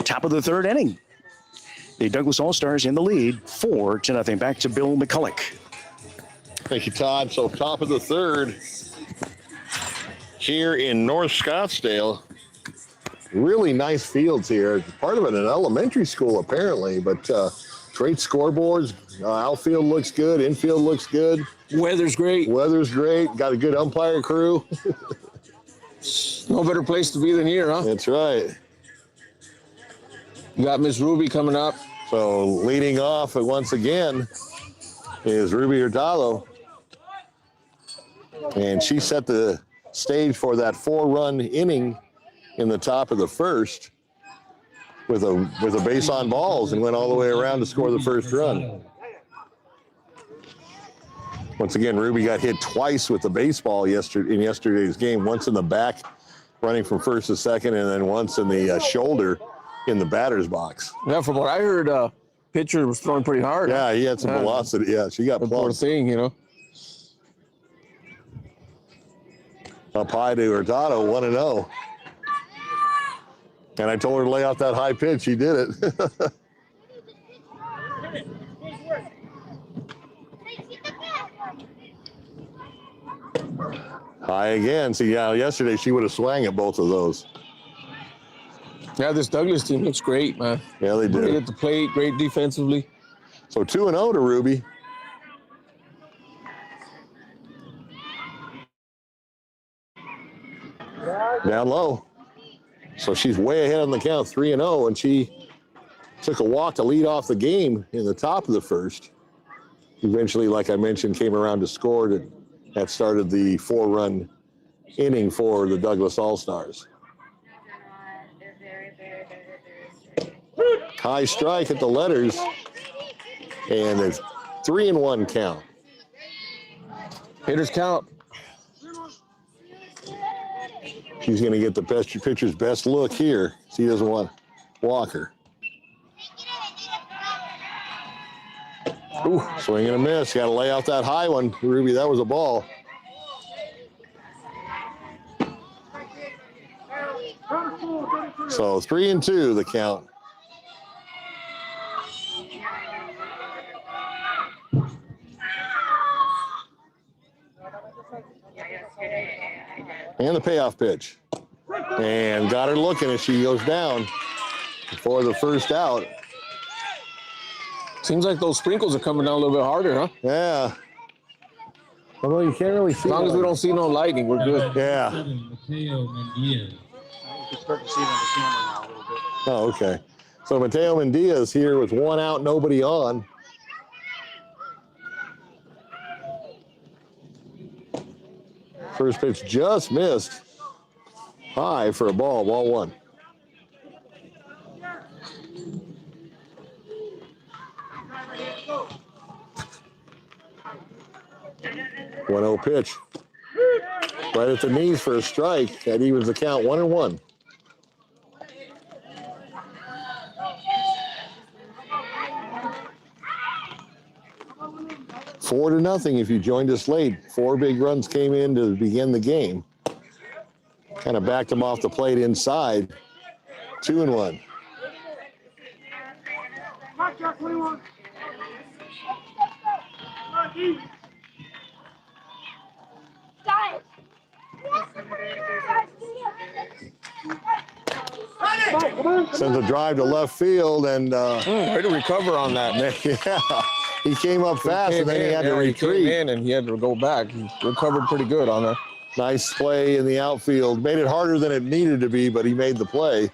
top of the third inning. The Douglas All-Stars in the lead, 4-0. Back to Bill McCulloch. Thank you, Todd. So top of the third here in North Scottsdale. Really nice fields here. Part of it an elementary school, apparently, but great scoreboards. Outfield looks good. Infield looks good. Weather's great. Weather's great. Got a good umpire crew. No better place to be than here, huh? That's right. You got Miss Ruby coming up. So leading off once again is Ruby Hurtado. And she set the stage for that 4-run inning in the top of the first with a base on balls and went all the way around to score the first run. Once again, Ruby got hit twice with the baseball in yesterday's game. Once in the back, running from first to second, and then once in the shoulder in the batter's box. Yeah, from what I heard, pitcher was throwing pretty hard. Yeah, he had some velocity. Yeah, she got Poor plugged. thing, you know. Up high to Hurtado, 1-0. And I told her to lay out that high pitch. She did it. High again. See, yeah, yesterday she would have swung at both of those. Yeah, this Douglas team looks great, man. Yeah, they do. Great at the plate, great defensively. So 2-0 to Ruby. Down low. So she's way ahead on the count, 3-0, and she took a walk to lead off the game in the top of the first. Eventually, like I mentioned, came around to score. That started the 4-run inning for the Douglas All-Stars. High strike at the letters, and it's 3-1 count. Hitters count. She's going to get the pitcher's best look here. She doesn't want Walker. Ooh, swing and a miss. Got to lay out that high one, Ruby. That was a ball. So 3-2 the count. And the payoff pitch. And got her looking as she goes down for the first out. Seems like those sprinkles are coming down a little bit harder, huh? Yeah. Although you can't really see. As long as we don't see no lightning, we're good. Yeah. Mateo Mendiaz. You can start to see it on the camera now a little bit. Oh, okay. So Mateo Mendiaz here with 1 out, nobody on. First pitch just missed. High for a ball, ball 1. One 0 pitch. Right at the knees for a strike. That evens the count, 1-1. Four to nothing if you joined us late. 4 big runs came in to begin the game. Kind of backed them off the plate inside. 2-1. Sends a drive to left field, and Way to recover on that. yeah, he came up fast, and then he had to retreat. He came in and he had to go back. He recovered pretty good on that. Nice play in the outfield. Made it harder than it needed to be, but he made the play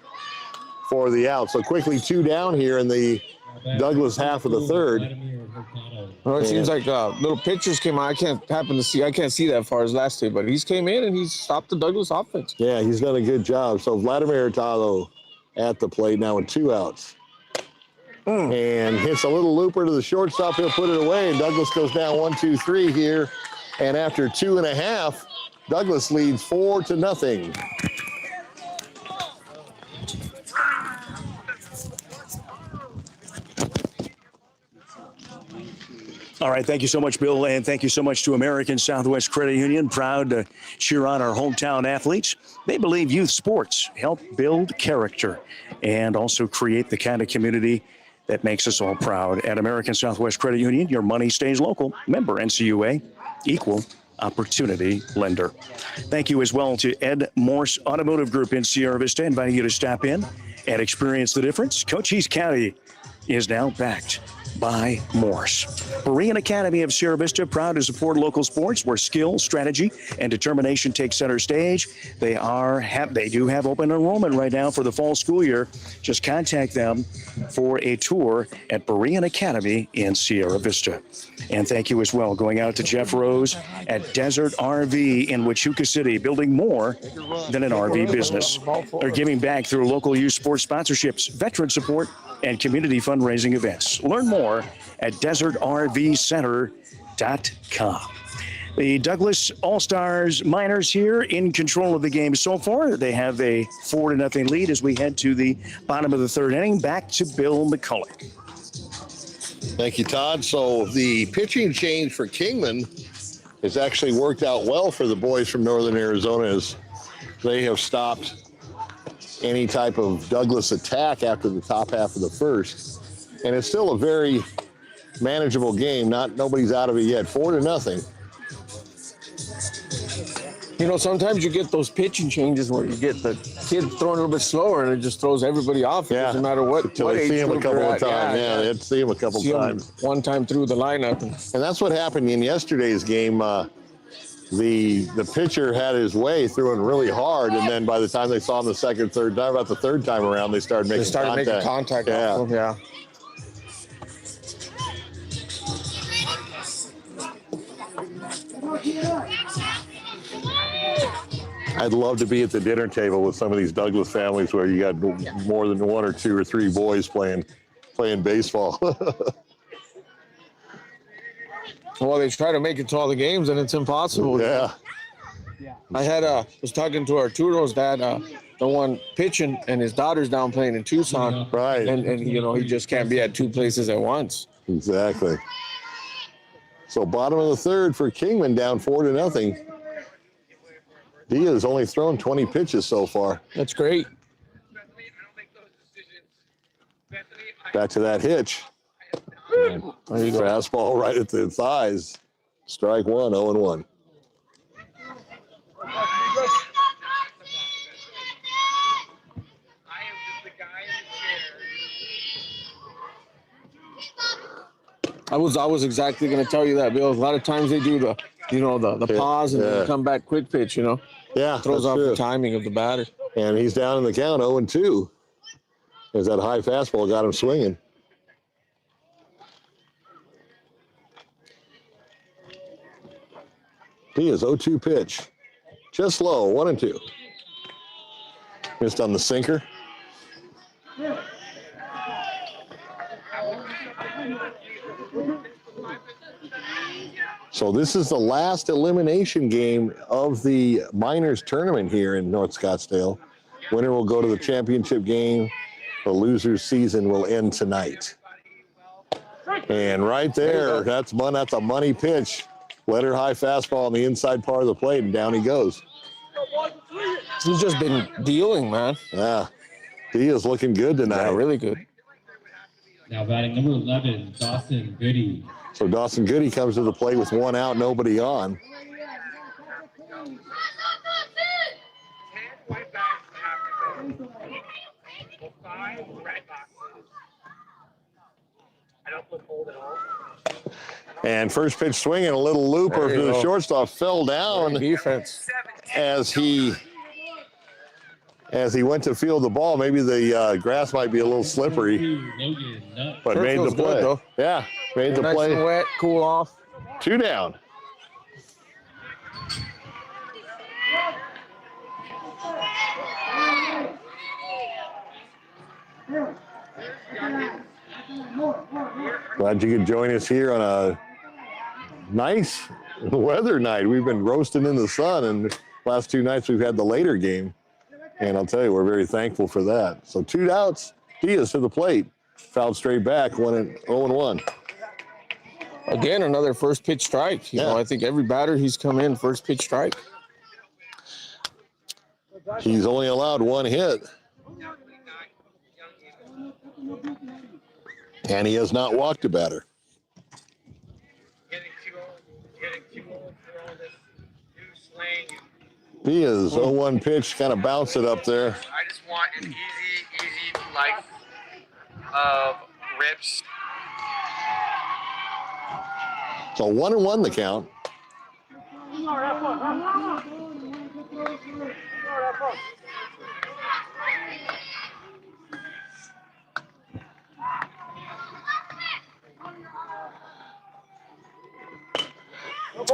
for the out. So quickly 2 down here in the Douglas half of the third. Well, it seems like little pitchers came out. I can't see that far as last day, but he's came in and he's stopped the Douglas offense. Yeah, he's done a good job. So Vladimir Hurtado at the plate now with 2 outs. And hits a little looper to the shortstop. He'll put it away, and Douglas goes down 1-2-3 here. And after 2.5, Douglas leads 4-0. All right, thank you so much, Bill, and thank you so much to American Southwest Credit Union. Proud to cheer on our hometown athletes. They believe youth sports help build character and also create the kind of community that makes us all proud. At American Southwest Credit Union, your money stays local. Member NCUA, equal opportunity lender. Thank you as well to Ed Morse Automotive Group in Sierra Vista, inviting you to stop in and experience the difference. Cochise County is now backed by Morse. BEREAN Academy of Sierra Vista, proud to support local sports where skill, strategy, and determination take center stage. They do have open enrollment right now for the fall school year. Just contact them for a tour at BEREAN Academy in Sierra Vista. And thank you as well going out to Jeff Rose at Desert RV in Huachuca City, building more than an RV business. They're giving back through local youth sports sponsorships, veteran support, and community fundraising events. Learn more at desertrvcenter.com. The Douglas All-Stars Miners here in control of the game so far. They have a 4-0 lead as we head to the bottom of the third inning. Back to Bill McCulloch. Thank you, Todd. So the pitching change for Kingman has actually worked out well for the boys from Northern Arizona, as they have stopped any type of Douglas attack after the top half of the first. And it's still a very manageable game. Nobody's out of it yet. 4-0. You know, sometimes you get those pitching changes where you get the kid throwing a little bit slower and it just throws everybody off. It doesn't matter what Until they age see him a group couple they're of at. times. Yeah, they had to see him a couple times. One time through the lineup. And that's what happened in yesterday's game. The pitcher had his way, throwing really hard, and then by the time they saw him the second, third time, about the third time around, they started making contact. Yeah. Off them, yeah. I'd love to be at the dinner table with some of these Douglas families where you got more than 1 or 2 or 3 boys playing baseball. Well, they try to make it to all the games, and it's impossible. Yeah. I was talking to Arturo's dad, the one pitching, and his daughter's down playing in Tucson. Right. And you know, he just can't be at 2 places at once. Exactly. So bottom of the third for Kingman, down 4-0. Diaz only thrown 20 pitches so far. That's great. Back to that hitch. There you go. Fastball right at the thighs. Strike one, 0-1. I was exactly going to tell you that, Bill. A lot of times they do the pause and then come back quick pitch, you know. Yeah, throws off the timing of the batter. And he's down in the count, 0-2. As that high fastball got him swinging. Diaz, 0-2 pitch. Just low, 1-2. Missed on the sinker. So this is the last elimination game of the Miners tournament here in North Scottsdale. Winner will go to the championship game. The loser's season will end tonight. And right there, that's a money pitch. Letter high fastball on the inside part of the plate, and down he goes. He's just been dealing, man. Yeah, he is looking good tonight. Yeah, really good. Now batting number 11, Dawson Goody. So Dawson Goody comes to the plate with 1 out, nobody on. And first pitch swinging, a little looper to the shortstop, fell down. Defense. As he went to field the ball. Maybe the grass might be a little slippery, but made the play. Good, yeah, made the nice play. And wet, cool off. 2 down. Glad you could join us here on a nice weather night. We've been roasting in the sun, and the last 2 nights we've had the later game. And I'll tell you, we're very thankful for that. So 2 outs, Diaz to the plate. Fouled straight back, 0-1. Again, another first pitch strike. You know, I think every batter he's come in, first pitch strike. He's only allowed 1 hit. And he has not walked a batter. Diaz, 0-1 pitch, kind of bounce it up there. I just want an easy life of rips. So 1-1 the count.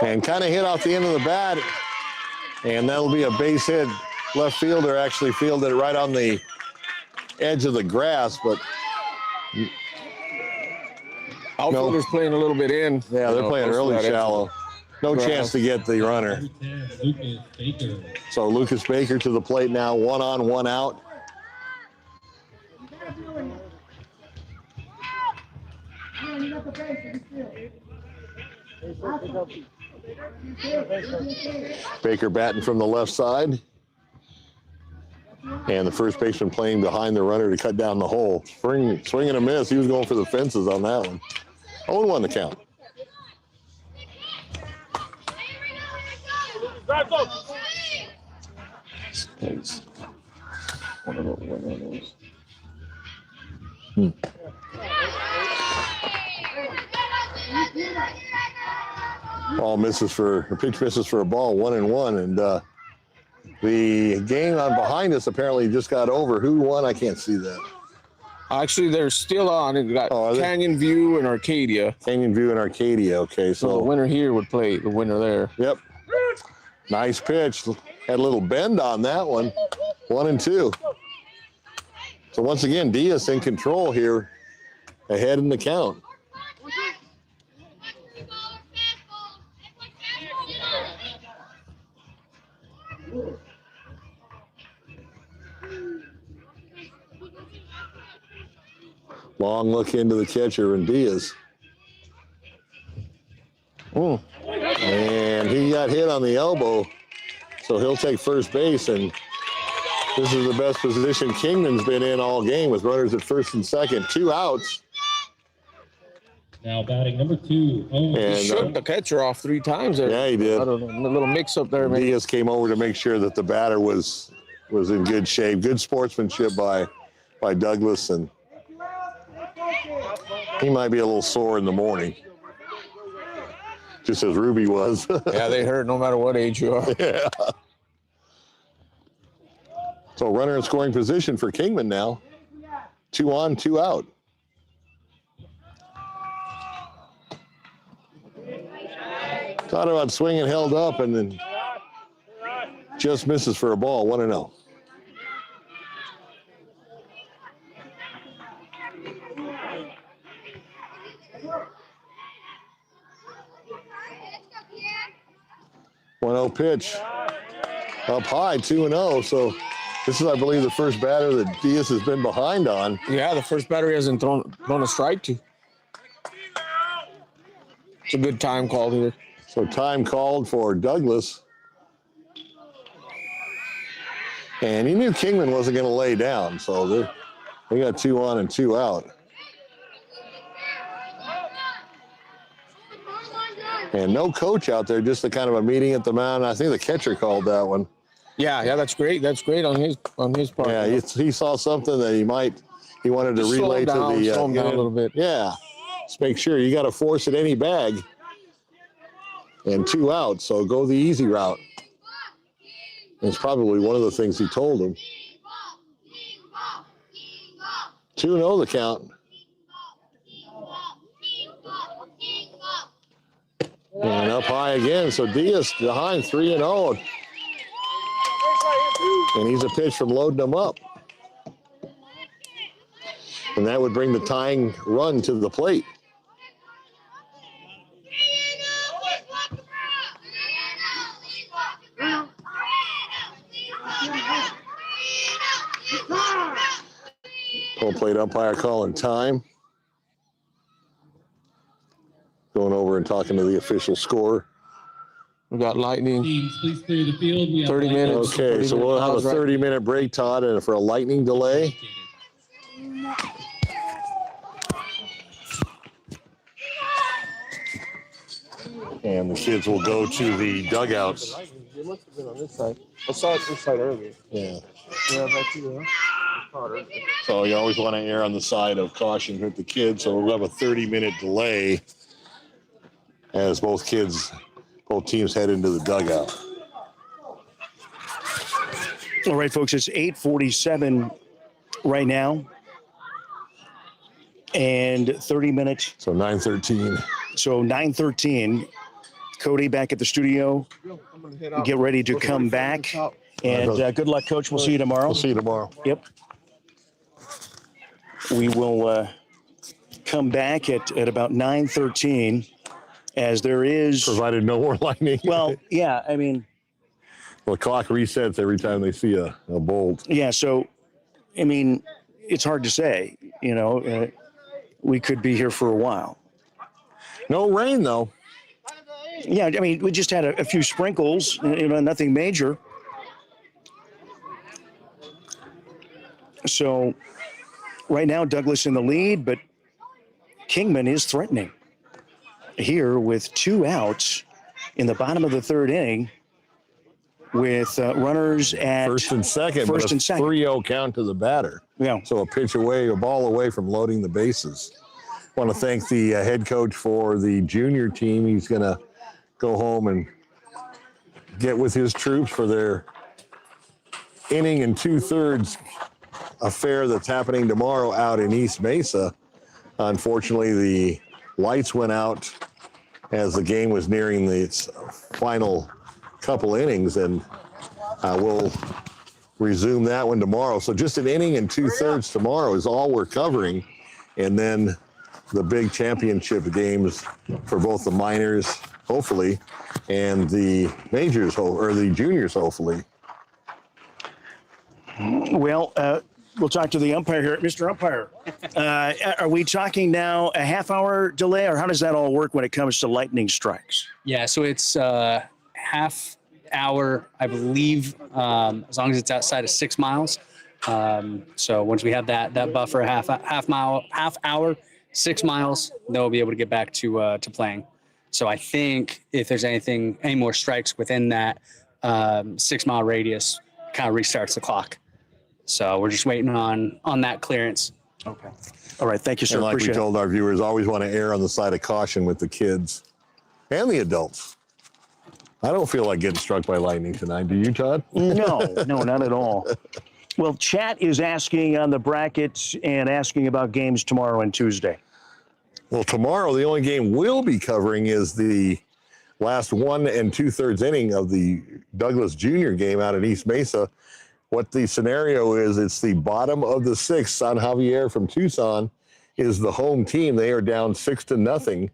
And kind of hit off the end of the bat. And that'll be a base hit. Left fielder actually fielded it right on the edge of the grass, but Outfielder's playing a little bit in. Yeah, they're playing close to really that edge. shallow. No chance to get the runner. Number 10, Lucas Baker. So Lucas Baker to the plate now, 1 on, 1 out. Baker batting from the left side. And the first baseman playing behind the runner to cut down the hole. Swing and a miss. He was going for the fences on that one. 0-1 the count. Pitch misses for a ball, 1-1. And the game on behind us apparently just got over. Who won? I can't see that. Actually, they're still on. It got Oh, are they? Canyon View and Arcadia. Canyon View and Arcadia. Okay, So the so winner here would play the winner there. yep. Nice pitch. Had a little bend on that one. 1-2. So once again, Diaz in control here, ahead in the count. Long look into the catcher and Diaz. And he got hit on the elbow, so he'll take first base. And this is the best position Kingman's been in all game with runners at first and second. 2 outs. Now batting number 2. Oh, And, He shook the catcher off 3 times there. Yeah, he did. I don't know. A little mix up there, maybe. Diaz came over to make sure that the batter was in good shape. Good sportsmanship by Douglas, and he might be a little sore in the morning, just as Ruby was. Yeah, they hurt no matter what age you are. Yeah. So runner in scoring position for Kingman now. 2 on, 2 out. Thought about swinging, held up, and then just misses for a ball. 1-0. Pitch up high, 2-0. So this is, I believe, the first batter that Diaz has been behind on. Yeah, the first batter he hasn't thrown a strike to. It's a good time called here. So time called for Douglas. And he knew Kingman wasn't going to lay down, so they got 2 on and 2 out. And no coach out there, just a kind of a meeting at the mound. I think the catcher called that one. Yeah, that's great. That's great on his part. Yeah, he saw something that he wanted to Just relay slow him down a little bit. Yeah, just make sure you got to force at any bag. And 2 out, so go the easy route. It's probably one of the things he told him. 2-0 the count. And up high again, so Diaz behind 3-0. And he's a pitch from loading them up. And that would bring the tying run to the plate. Home plate umpire calling time. Going over and talking to the official score. We got lightning. Teams, please clear the field. We have 30 lightning. minutes. Okay, so we'll have a Pause right- 30-minute break, Todd, and for a lightning delay. And the kids will go to the dugouts. It must have been on this side. I saw it this side earlier. Yeah. Yeah, back here, huh? So you always want to err on the side of caution with the kids. So we'll have a 30-minute delay as both teams head into the dugout. All right, folks, it's 8:47 right now. And 30 minutes. So 9:13. So 9:13. Cody back at the studio. Get ready to come back. And good luck, Coach. We'll see you tomorrow. We'll see you tomorrow. Yep. We will come back at about 9:13, as there is. Provided no more lightning. Well, yeah, I mean, the clock resets every time they see a bolt. yeah, so, I mean, it's hard to say, you know. We could be here for a while. No rain, though. Yeah, I mean, we just had a few sprinkles, you know, nothing major. So right now, Douglas in the lead, but Kingman is threatening here with 2 outs in the bottom of the 3rd inning with runners at first and second, First but and a second. 3-0 count to the batter. Yeah. So a ball away from loading the bases. Want to thank the head coach for the junior team. He's going to go home and get with his troops for their inning and 2/3 affair that's happening tomorrow out in East Mesa. Unfortunately, the lights went out as the game was nearing its final couple innings, and we'll resume that one tomorrow. So just an inning and 2/3 tomorrow is all we're covering, and then the big championship games for both the minors, hopefully, and the majors, or the juniors, hopefully. Well, we'll talk to the umpire here. Mr. Umpire, are we talking now a half-hour delay, or how does that all work when it comes to lightning strikes? Yeah, so it's half hour, I believe, as long as it's outside of 6 miles. So once we have that buffer, half hour, 6 miles, then we'll be able to get back to playing. So I think if there's any more strikes within that 6 mile radius, kind of restarts the clock. So we're just waiting on that clearance. Okay. All right. Thank you, sir. And like we Appreciate told our viewers, always want to err on the side of caution with the kids and the adults. I don't feel like getting struck by lightning tonight. Do you, Todd? No, not at all. Well, chat is asking on the brackets and asking about games tomorrow and Tuesday. Well, tomorrow, the only game we'll be covering is the last 1 2/3 inning of the Douglas Junior game out at East Mesa. What the scenario is, it's the bottom of the 6th. San Javier from Tucson is the home team. They are down 6-0,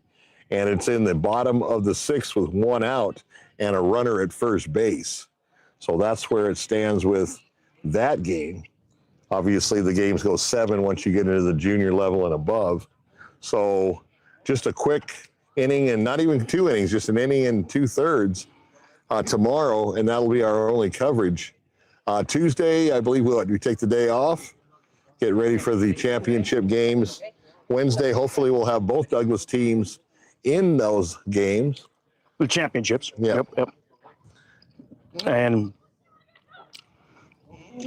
and it's in the bottom of the 6th with 1 out and a runner at first base. So that's where it stands with that game. Obviously, the games go 7 once you get into the junior level and above. So just a quick inning, and not even 2 innings, just an inning and 2/3 tomorrow, and that'll be our only coverage. Tuesday, I believe we take the day off, get ready for the championship games. Wednesday, hopefully we'll have both Douglas teams in those games. The championships. Yeah. Yep. And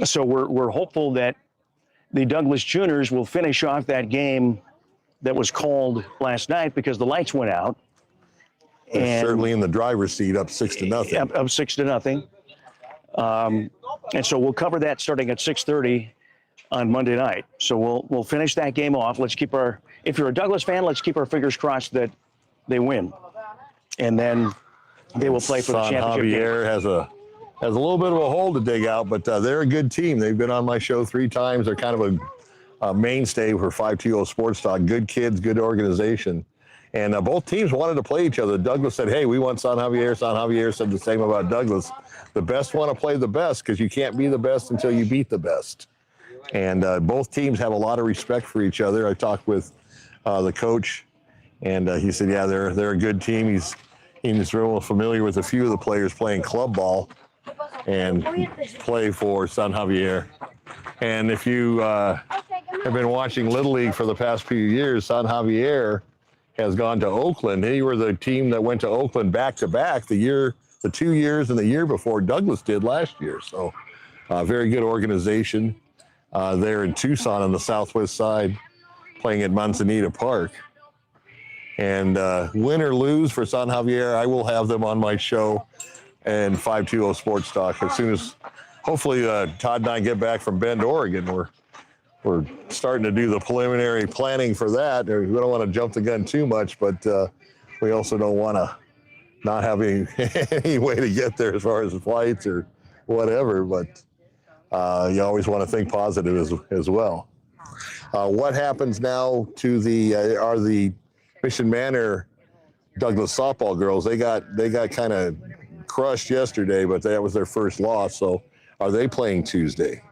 so we're hopeful that the Douglas Juniors will finish off that game that was called last night because the lights went out. They're certainly in the driver's seat, up 6-0. Up 6-0. And so we'll cover that starting at 6:30 on Monday night. So we'll finish that game off. If you're a Douglas fan, let's keep our fingers crossed that they win. And then they will play for the San championship game. Javier has a little bit of a hole to dig out, but they're a good team. They've been on my show 3 times. They're kind of a mainstay for 520 Sports Talk. Good kids, good organization. And both teams wanted to play each other. Douglas said, hey, we want San Javier. San Javier said the same about Douglas. The best want to play the best because you can't be the best until you beat the best. And both teams have a lot of respect for each other. I talked with the coach, and he said, yeah, they're a good team. He's real familiar with a few of the players playing club ball and play for San Javier. And if you have been watching Little League for the past few years, San Javier has gone to Oakland. They were the team that went to Oakland back-to-back the 2 years and the year before Douglas did last year. So very good organization there in Tucson on the southwest side, playing at Manzanita Park. And win or lose for San Javier, I will have them on my show and 520 Sports Talk as soon as, hopefully, Todd and I get back from Bend, Oregon. We're starting to do the preliminary planning for that. We don't want to jump the gun too much, but we also don't want to not have any way to get there as far as flights or whatever. But you always want to think positive as well. What happens now to the Mission Manor Douglas softball girls? They got kind of crushed yesterday, but that was their first loss. So are they playing Tuesday?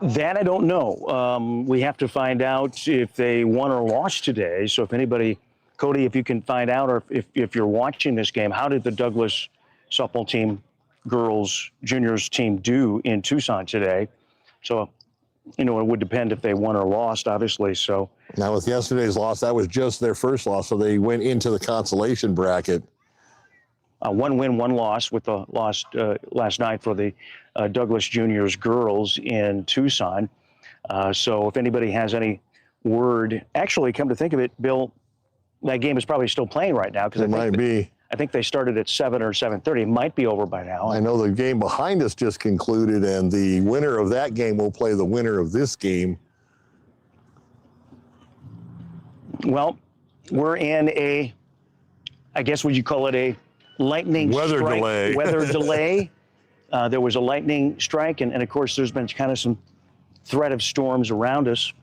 That I don't know. We have to find out if they won or lost today. So if anybody, Cody, if you can find out, or if you're watching this game, how did the Douglas softball team, girls, juniors team do in Tucson today? So, it would depend if they won or lost, obviously. So now with yesterday's loss, that was just their first loss. So they went into the consolation bracket. One win, one loss, with the loss last night for the Douglas Juniors girls in Tucson. So if anybody has any word, actually, come to think of it, Bill, that game is probably still playing right now, because I think they started at 7 or 7:30. It might be over by now. I know the game behind us just concluded, and the winner of that game will play the winner of this game. Well, we're in a, I guess, would you call it a lightning weather strike? delay. Weather delay. There was a lightning strike, and of course, there's been kind of some threat of storms around us.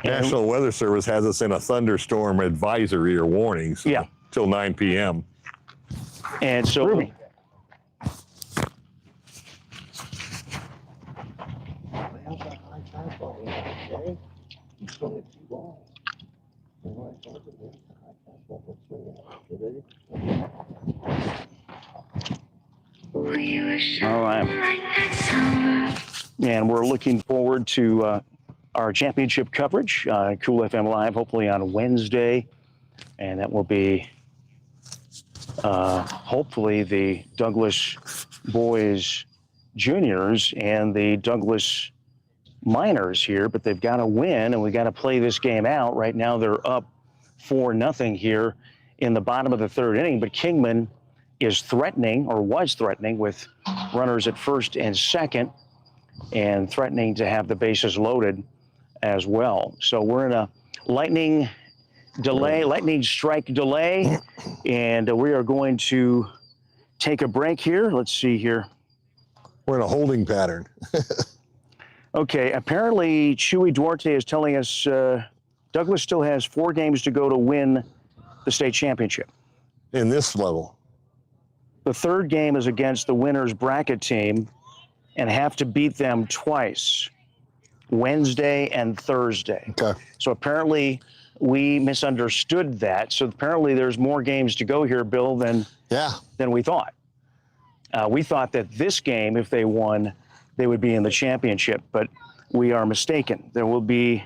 National Weather Service has us in a thunderstorm advisory or warning. So Yeah. Till 9 p.m. And so, all right. And we're looking forward to our championship coverage, Cool FM Live, hopefully on Wednesday. And that will be hopefully the Douglas boys juniors and the Douglas minors here, but they've got to win, and we got to play this game out. Right now they're up 4-0 here in the bottom of the third inning, but Kingman is threatening, or was threatening, with runners at first and second, and threatening to have the bases loaded as well. So we're in a lightning strike delay, and we are going to take a break here. Let's see here. We're in a holding pattern. Okay, apparently Chewy Duarte is telling us Douglas still has 4 games to go to win the state championship. In this level. The third game is against the winner's bracket team, and have to beat them twice, Wednesday and Thursday. Okay. So apparently we misunderstood that. So apparently there's more games to go here, Bill, than we thought. We thought that this game, if they won, they would be in the championship, but we are mistaken. There will be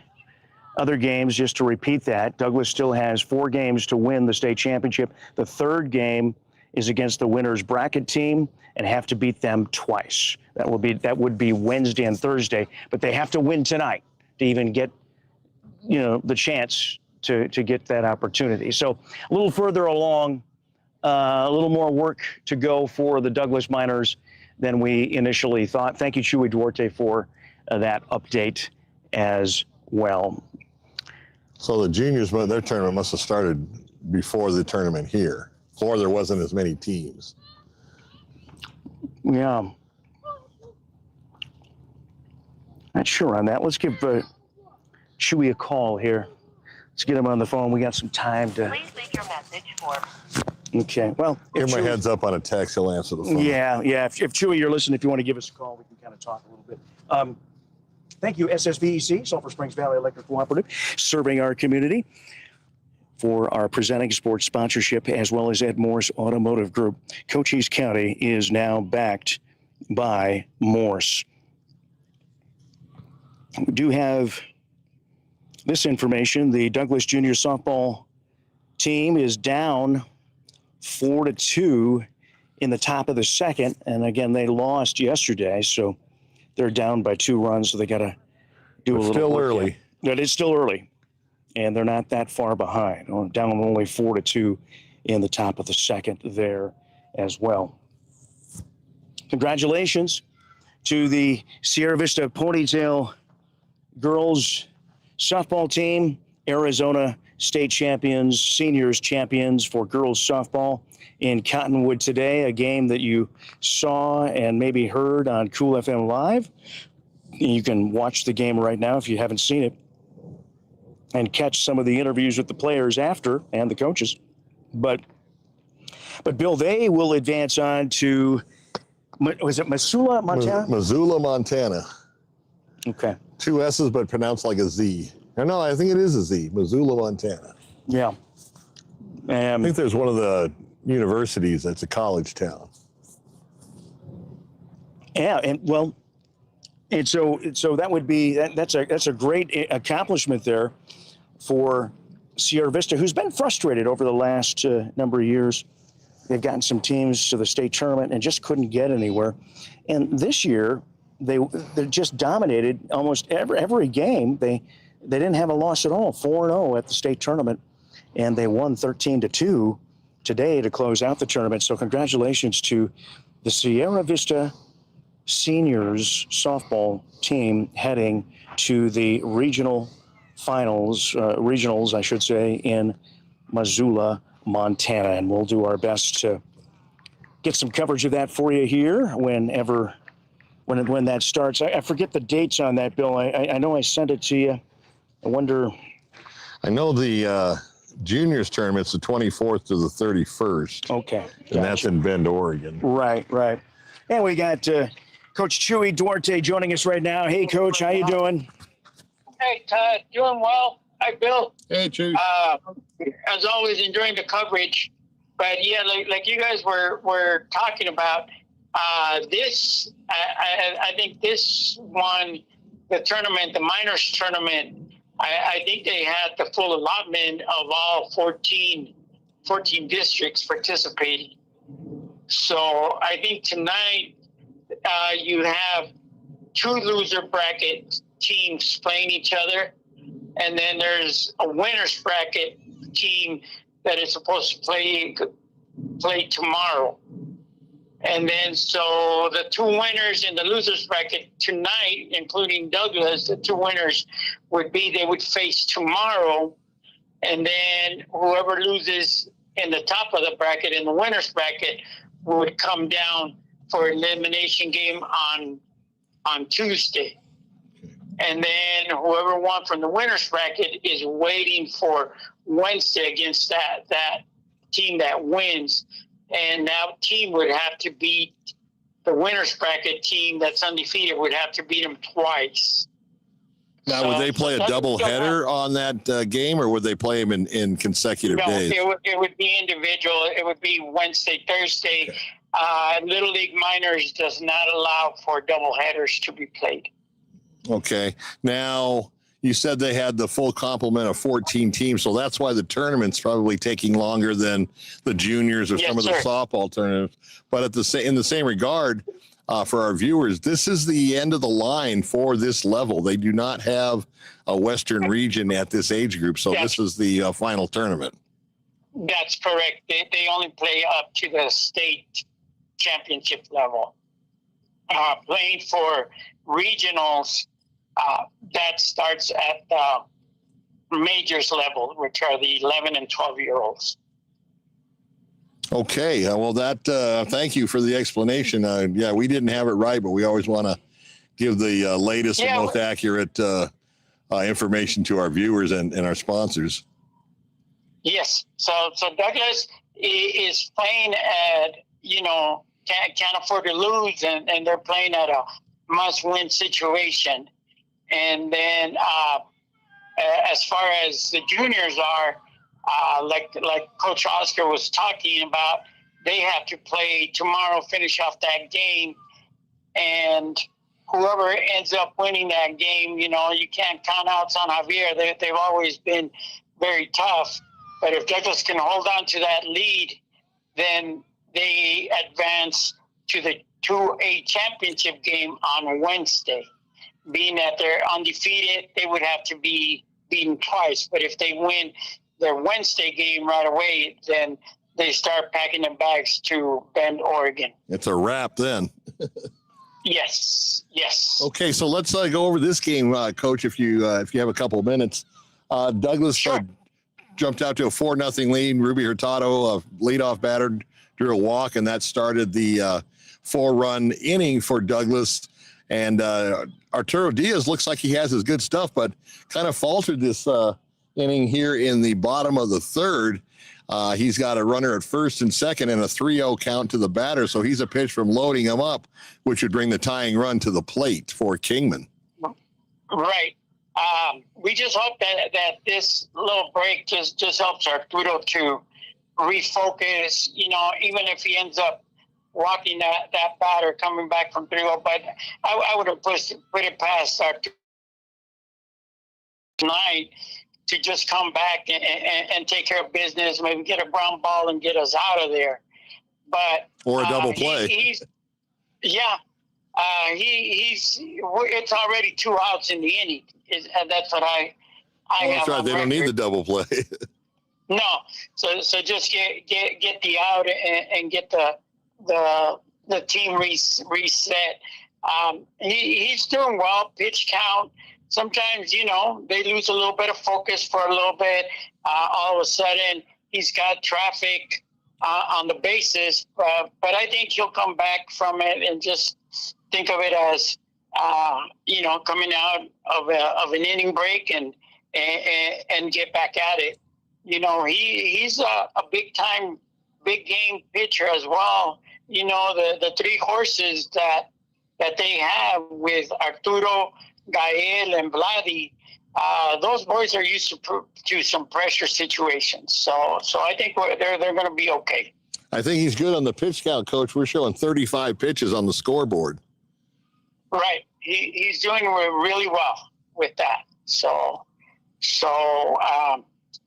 other games. Just to repeat that, Douglas still has 4 games to win the state championship. The third game is against the winner's bracket team, and have to beat them twice. That would be Wednesday and Thursday, but they have to win tonight to even get, the chance to get that opportunity. So a little further along, a little more work to go for the Douglas Miners than we initially thought. Thank you, Chewy Duarte, for that update as well. So the juniors, their tournament must have started before the tournament here, or there wasn't as many teams. Yeah. Not sure on that. Let's give Chewy a call here. Let's get him on the phone. We got some time to. Please leave your message for. Okay. Well, Give my heads up on a text. He'll answer the phone. Yeah. If Chewy, you're listening, if you want to give us a call, we can kind of talk a little bit. Thank you, SSVEC, Sulphur Springs Valley Electric Cooperative, serving our community, for our presenting sports sponsorship, as well as at MORSE Automotive Group. Cochise County is now backed by MORSE. We do have this information. The Douglas Junior Softball team is down 4-2 in the top of the second. And again, they lost yesterday, so they're down by 2 runs, so they got to do a little still work early. yet. But it's still early, and they're not that far behind. Down only 4-2 in the top of the second there as well. Congratulations to the Sierra Vista Ponytail girls softball team, Arizona state champions, seniors champions for girls softball in Cottonwood today, a game that you saw and maybe heard on Cool FM Live. You can watch the game right now if you haven't seen it and catch some of the interviews with the players after and the coaches. But Bill, they will advance on to, was it Missoula, Montana? Missoula, Montana. Okay. 2 S's, but pronounced like a Z. No, I think it is a Z. Missoula, Montana. Yeah. I think there's one of the universities that's a college town. Yeah, and so that would be that's a great accomplishment there for Sierra Vista, who's been frustrated over the last number of years. They've gotten some teams to the state tournament and just couldn't get anywhere. And this year, they just dominated almost every game. They didn't have a loss at all, 4-0 at the state tournament, and they won 13-2 today to close out the tournament. So congratulations to the Sierra Vista seniors softball team heading to the regionals, I should say, in Missoula, Montana. And we'll do our best to get some coverage of that for you here when that starts. I forget the dates on that, Bill. I know I sent it to you. I wonder. I know the juniors tournament's the 24th to the 31st. Okay. And that's in Bend, Oregon. Right. And we got Coach Chewy Duarte joining us right now. Hey, Coach, how you doing? Hey, Todd, doing well. Hi, Bill. Hey, Chewy. As always, enjoying the coverage. But yeah, like you guys were talking about, this, I think this one, the tournament, the minors tournament, I think they had the full allotment of all 14 districts participating. So I think tonight you have 2 loser bracket teams playing each other, and then there's a winner's bracket team that is supposed to play tomorrow. And then so the 2 winners in the losers bracket tonight, including Douglas, the 2 winners they would face tomorrow. And then whoever loses in the top of the bracket, in the winners bracket, would come down for elimination game on Tuesday. And then whoever won from the winners bracket is waiting for Wednesday against that team that wins. And that team would have to beat the winners bracket team that's undefeated, would have to beat them twice. Now, would they play a double header on that game, or would they play them in consecutive days? It would be individual. It would be Wednesday, Thursday. Okay. Little League Minors does not allow for double headers to be played. Okay. Now, you said they had the full complement of 14 teams, so that's why the tournament's probably taking longer than the juniors or some of the softball tournaments. But in the same regard, for our viewers, this is the end of the line for this level. They do not have a Western region at this age group, so this is the final tournament. That's correct. They only play up to the state championship level. Playing for regionals, that starts at the majors level, which are the 11 and 12-year-olds. Okay. Well, thank you for the explanation. Yeah, we didn't have it right, but we always want to give the latest and most accurate information to our viewers and our sponsors. Yes. So Douglas is playing at, can't afford to lose, and they're playing at a must-win situation. And then as far as the juniors are, like Coach Oscar was talking about, they have to play tomorrow, finish off that game, and whoever ends up winning that game, you can't count out San Javier. They've always been very tough, but if Douglas can hold on to that lead, then they advance to the 2A championship game on Wednesday. Being that they're undefeated, they would have to be beaten twice, but if they win their Wednesday game right away, then they start packing their bags to Bend, Oregon. It's a wrap then. Yes. Okay, so let's go over this game, Coach, if you have a couple of minutes. Douglas jumped out to a 4-0 lead. Ruby Hurtado, leadoff batter, drew a walk, and that started the 4-run inning for Douglas. And Arturo Diaz looks like he has his good stuff, but kind of faltered this inning here in the bottom of the third. He's got a runner at first and second and a 3-0 count to the batter. So he's a pitch from loading him up, which would bring the tying run to the plate for Kingman. Right. We just hope that this little break just helps Arturo to refocus, you know, even if he ends up walking that batter coming back from 3-0. But I would have put it past Arturo tonight to just come back and take care of business, maybe get a ground ball and get us out of there. But or a double play. It's already 2 outs in the inning. That's what I have. That's right. They don't need the double play. No. So just get the out and get the team reset. He's doing well. Pitch count. Sometimes, you know, they lose a little bit of focus for a little bit. All of a sudden, he's got traffic on the bases. But I think he'll come back from it and just think of it as, you know, coming out of an inning break and get back at it. You know, he's a big game pitcher as well. You know, the 3 horses that they have with Arturo, Gael, and Vladi, those boys are used to some pressure situations. So I think they're going to be okay. I think he's good on the pitch count, Coach. We're showing 35 pitches on the scoreboard. Right. He's doing really well with that. So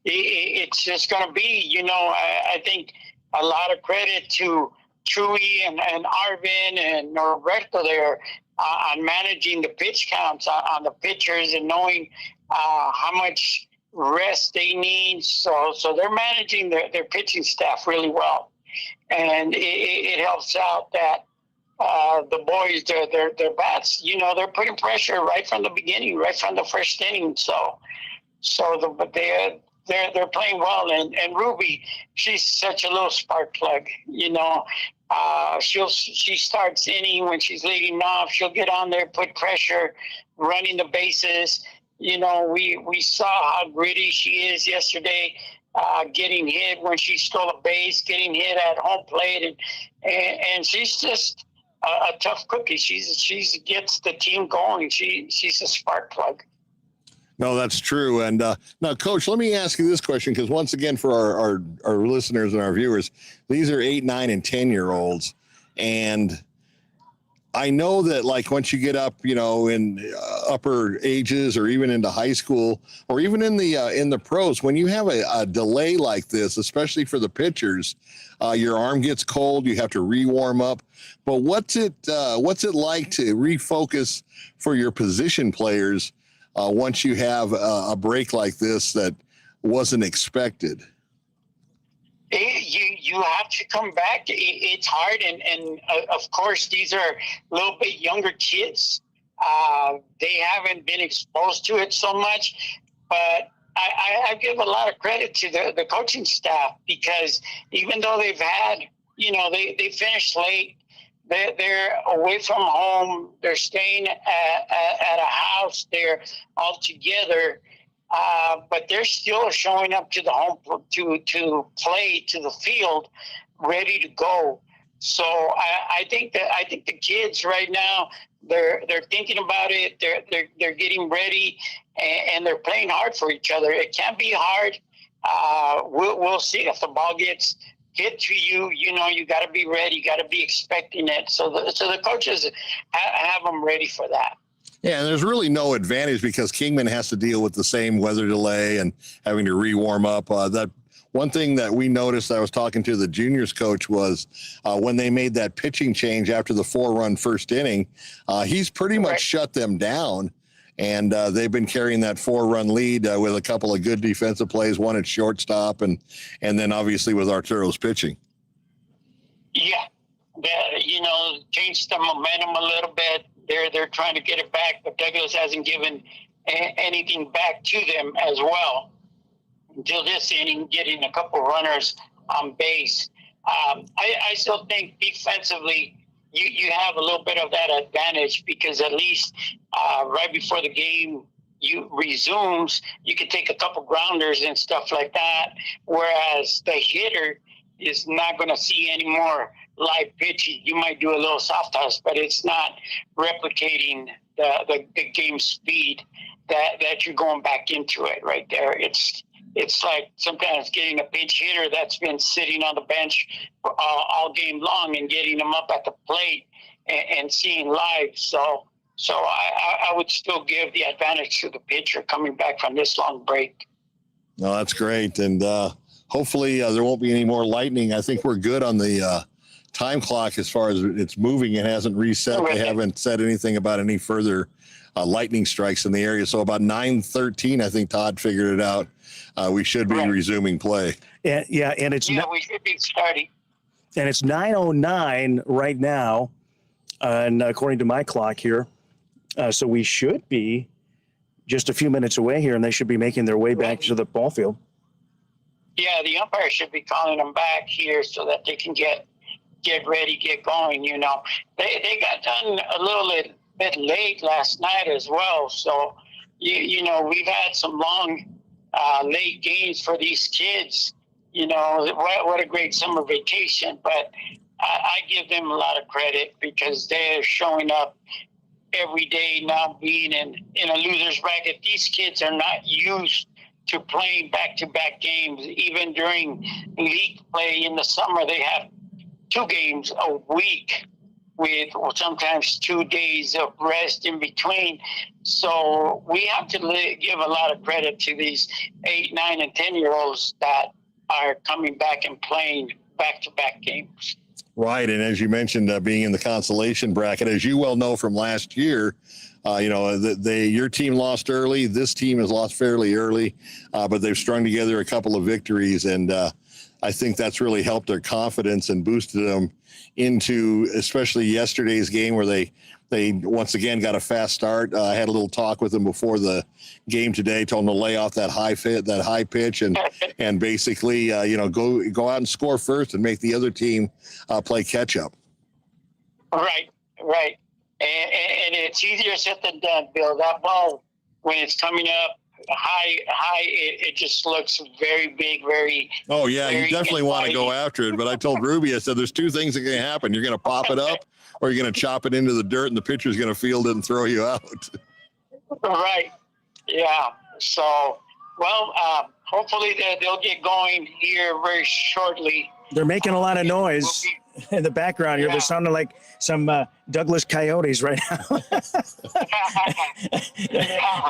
it's just going to be, you know, I think a lot of credit to Chewy and Arvin and Norberto there on managing the pitch counts on the pitchers and knowing how much rest they need. So they're managing their pitching staff really well. And it helps out that the boys, their bats, you know, they're putting pressure right from the beginning, right from the first inning. But they're playing well. And Ruby, she's such a little spark plug, you know. She starts inning when she's leading off. She'll get on there, put pressure, running the bases. You know, we saw how gritty she is yesterday, getting hit when she stole a base, getting hit at home plate, and she's just a tough cookie. She gets the team going. She's a spark plug. No, that's true. And now, Coach, let me ask you this question, because once again, for our listeners and our viewers, these are 8, 9, and 10-year-olds. And I know that, like, once you get up, you know, in upper ages or even into high school or even in the pros, when you have a delay like this, especially for the pitchers, your arm gets cold. You have to re-warm up. But what's it like to refocus for your position players once you have a break like this that wasn't expected? You have to come back. It's hard, and of course, these are a little bit younger kids. They haven't been exposed to it so much, but I give a lot of credit to the coaching staff, because even though they've had, you know, they finished late, they're away from home, they're staying at a house, they're all together. But they're still showing up to the home to play, to the field, ready to go. So I think the kids right now, they're thinking about it. They're getting ready, and they're playing hard for each other. It can be hard. We'll see if the ball gets hit to you. You know, you got to be ready. You got to be expecting it. So the coaches have them ready for that. Yeah, and there's really no advantage, because Kingman has to deal with the same weather delay and having to re-warm up. That one thing that we noticed, I was talking to the juniors coach, was when they made that pitching change after the 4-run first inning, he's pretty much shut them down. And they've been carrying that 4-run lead with a couple of good defensive plays, one at shortstop, and then obviously with Arturo's pitching. Yeah, you know, changed the momentum a little bit. They're trying to get it back, but Douglas hasn't given anything back to them as well until this inning, getting a couple runners on base. I still think defensively you have a little bit of that advantage because at least right before the game resumes, you can take a couple grounders and stuff like that. Whereas the hitter is not going to see any more live pitching. You might do a little soft toss, but it's not replicating the game speed that you're going back into it right there. It's like sometimes getting a pinch hitter that's been sitting on the bench all game long and getting them up at the plate and seeing live. So I would still give the advantage to the pitcher coming back from this long break. No, that's great. And hopefully there won't be any more lightning. I think we're good on the time clock as far as it's moving. It hasn't reset. They haven't said anything about any further lightning strikes in the area. So about 9:13, I think Todd figured it out. We should be resuming play. And it's we should be starting. And it's 9:09 right now, and according to my clock here, so we should be just a few minutes away here, and they should be making their way back to the ball field. Yeah, the umpire should be calling them back here so that they can get ready, get going. You know, they got done a little bit late last night as well. So you know, we've had some long late games for these kids. You know, what a great summer vacation. But I give them a lot of credit because they're showing up every day now being in a loser's bracket. These kids are not used to playing back-to-back games. Even during league play in the summer, they have 2 games a week with sometimes 2 days of rest in between. So we have to give a lot of credit to these 8, 9, and 10-year-olds that are coming back and playing back-to-back games. Right, and as you mentioned, being in the consolation bracket, as you well know from last year, you know, your team lost early. This team has lost fairly early, but they've strung together a couple of victories, and I think that's really helped their confidence and boosted them into, especially yesterday's game where they once again got a fast start. I had a little talk with them before the game today, told them to lay off that high pitch and basically, you know, go out and score first and make the other team play catch up. Right. And it's easier said than done, Bill. That ball, when it's coming up high, it just looks very big, very. Oh yeah, you definitely want to go after it. But I told Ruby, I said, there's 2 things that can happen. You're going to pop it up, or you're going to chop it into the dirt, and the pitcher's going to field it and throw you out. Right. Yeah. So, well, hopefully they'll get going here very shortly. They're making a lot of noise in the background here. They're sounding like some Douglas coyotes right now.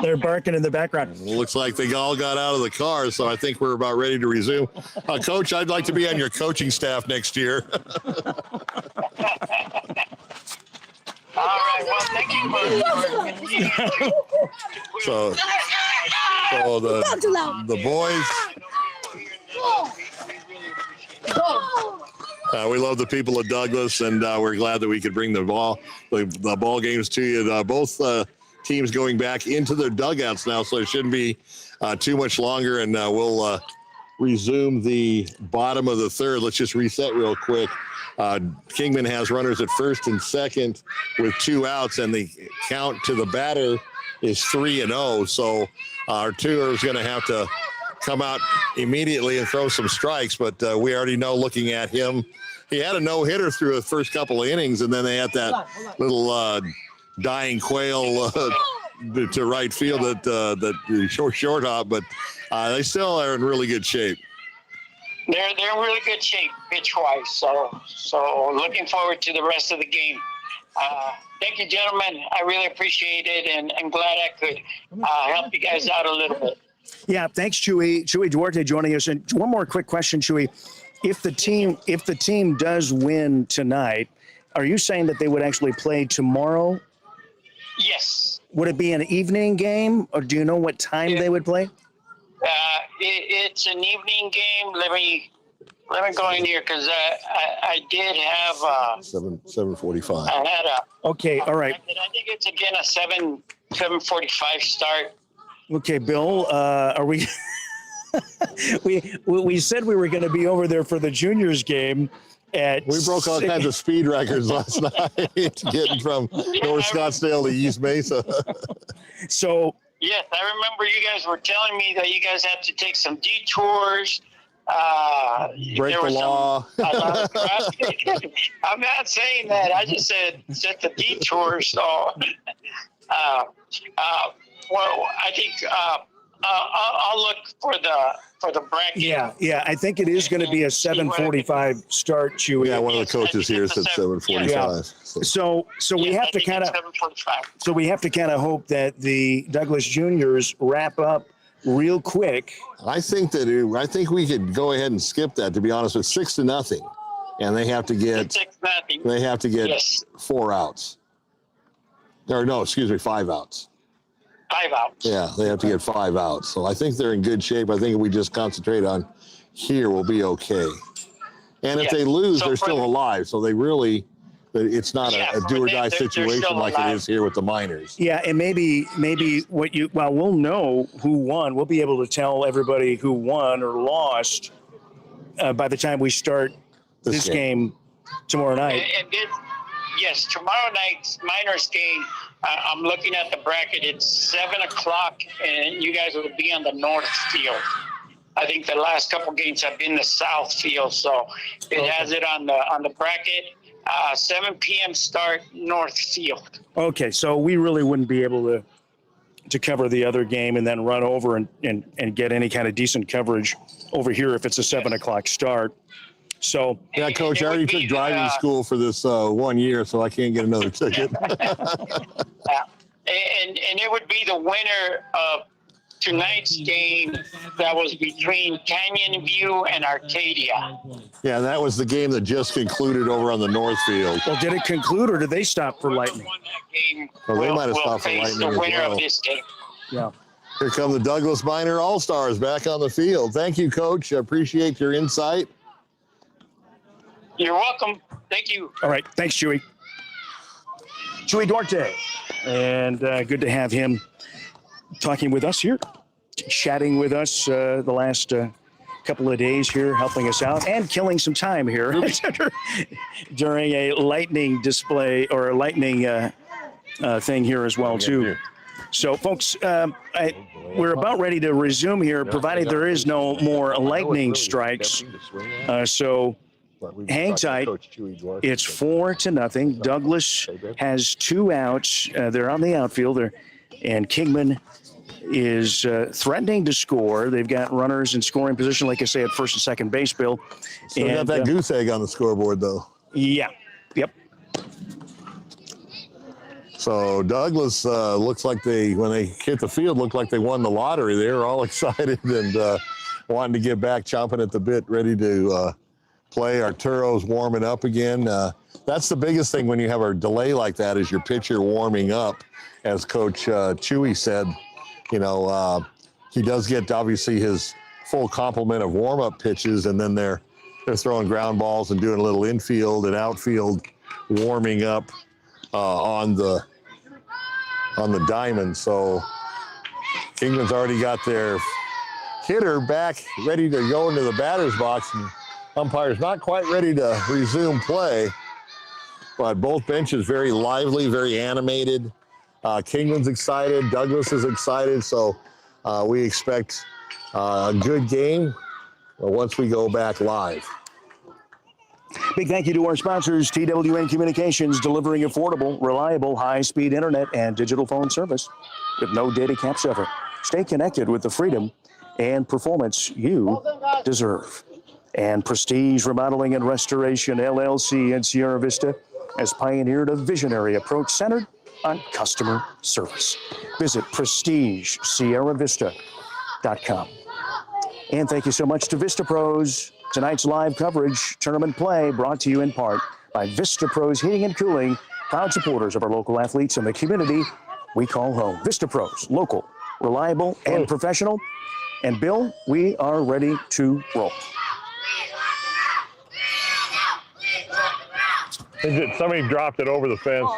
They're barking in the background. It looks like they all got out of the car, so I think we're about ready to resume. Coach, I'd like to be on your coaching staff next year. All right. Well, thank you. So the boys. We love the people of Douglas, and we're glad that we could bring the ball games to you. Both teams going back into their dugouts now, so it shouldn't be too much longer, and we'll resume the bottom of the third. Let's just reset real quick. Kingman has runners at first and second with 2 outs, and the count to the batter is 3-0. So our tour is going to have to come out immediately and throw some strikes, but we already know, looking at him, he had a no-hitter through the first couple of innings, and then they had that little dying quail to right field that short hop, but they still are in really good shape. They're in really good shape pitch-wise, so looking forward to the rest of the game. Thank you, gentlemen. I really appreciate it, and I'm glad I could help you guys out a little bit. Yeah, thanks, Chewy. Chewy Duarte joining us. And one more quick question, Chewy. If the team does win tonight, are you saying that they would actually play tomorrow? Yes. Would it be an evening game, or do you know what time they would play? It's an evening game. Let me go in here because I did have 7:45. I had Okay, all right. I think it's again a 7:45 start. Okay, Bill, are we? we said we were going to be over there for the juniors game, We broke all kinds of speed records last night getting from North Scottsdale to East Mesa. So Yes, I remember you guys were telling me that you guys had to take some detours. Break the law. I'm not saying that. I just said the detours. So, well, I think I'll look for the bracket. yeah, I think it is going to be a 7:45 start, Chewy. Yeah, one of the coaches here said 7:45. Yeah. So we have to kind of 7:45. So we have to kind of hope that the Douglas Juniors wrap up real quick. I think we could go ahead and skip that. To be honest, with 6-0, and they have to get 6-0. they have to get Yes. 4 outs. Or no, excuse me, 5 outs. 5 outs. Yeah, they have to get 5 outs. So I think they're in good shape. I think if we just concentrate on here, we'll be okay. And if they lose, So they're for still the- alive. So they really, it's not Yeah, a for do or them, die they're situation still like it alive. is here with the minors. Yeah, and maybe we'll know who won. We'll be able to tell everybody who won or lost by the time we start this game tomorrow night. And yes, tomorrow night's minors game. I'm looking at the bracket. It's 7:00, and you guys will be on the north field. I think the last couple games have been the south field, so it has it on the bracket. 7 p.m. start, north field. Okay, so we really wouldn't be able to cover the other game and then run over and get any kind of decent coverage over here if it's a 7:00 start. So Yeah, Coach, I It would already be took driving school for this 1 year, so I can't get another ticket. And it would be the winner of tonight's game that was between Canyon View and Arcadia. Yeah, that was the game that just concluded over on the north field. well, did it conclude or did they stop for lightning? Won that game. Well, they will- might have will stopped for face lightning as the winner well. of this game. Yeah. Here come the Douglas Minor All-Stars back on the field. Thank you, Coach. I appreciate your insight. You're welcome. Thank you. All right. Thanks, Chewy. Chewy Duarte. And good to have him talking with us here, chatting with us the last couple of days here, helping us out and killing some time here during a lightning display or a lightning thing here as well, too. So, folks, we're about ready to resume here, provided there is no more lightning strikes. So hang tight. It's 4-0. Douglas has 2 outs. They're on the outfield, and Kingman is threatening to score. They've got runners in scoring position, like I say, at first and second base, Bill. Still got that goose egg on the scoreboard, though. Yeah. Yep. So Douglas looks like when they hit the field, looked like they won the lottery. They were all excited and wanting to get back, chomping at the bit, ready to play. Arturo's warming up again. That's the biggest thing when you have a delay like that is your pitcher warming up. As Coach Chewy said, he does get obviously his full complement of warm-up pitches, and then they're throwing ground balls and doing a little infield and outfield warming up on the diamond. So Kingman's already got their hitter back ready to go into the batter's box, and umpire's not quite ready to resume play, but both benches very lively, very animated. Kingman's excited, Douglas is excited, so we expect a good game once we go back live. Big thank you to our sponsors, TWN Communications, delivering affordable, reliable, high-speed internet and digital phone service with no data caps ever. Stay connected with the freedom and performance you deserve. And Prestige Remodeling and Restoration, LLC in Sierra Vista has pioneered a visionary approach centered on customer service. Visit PrestigeSierraVista.com. And thank you so much to Vista Pros. Tonight's live coverage, tournament play, brought to you in part by Vista Pros Heating and Cooling, proud supporters of our local athletes and the community we call home. Vista Pros, local, reliable, and professional. And Bill, we are ready to roll. Somebody dropped it over the fence.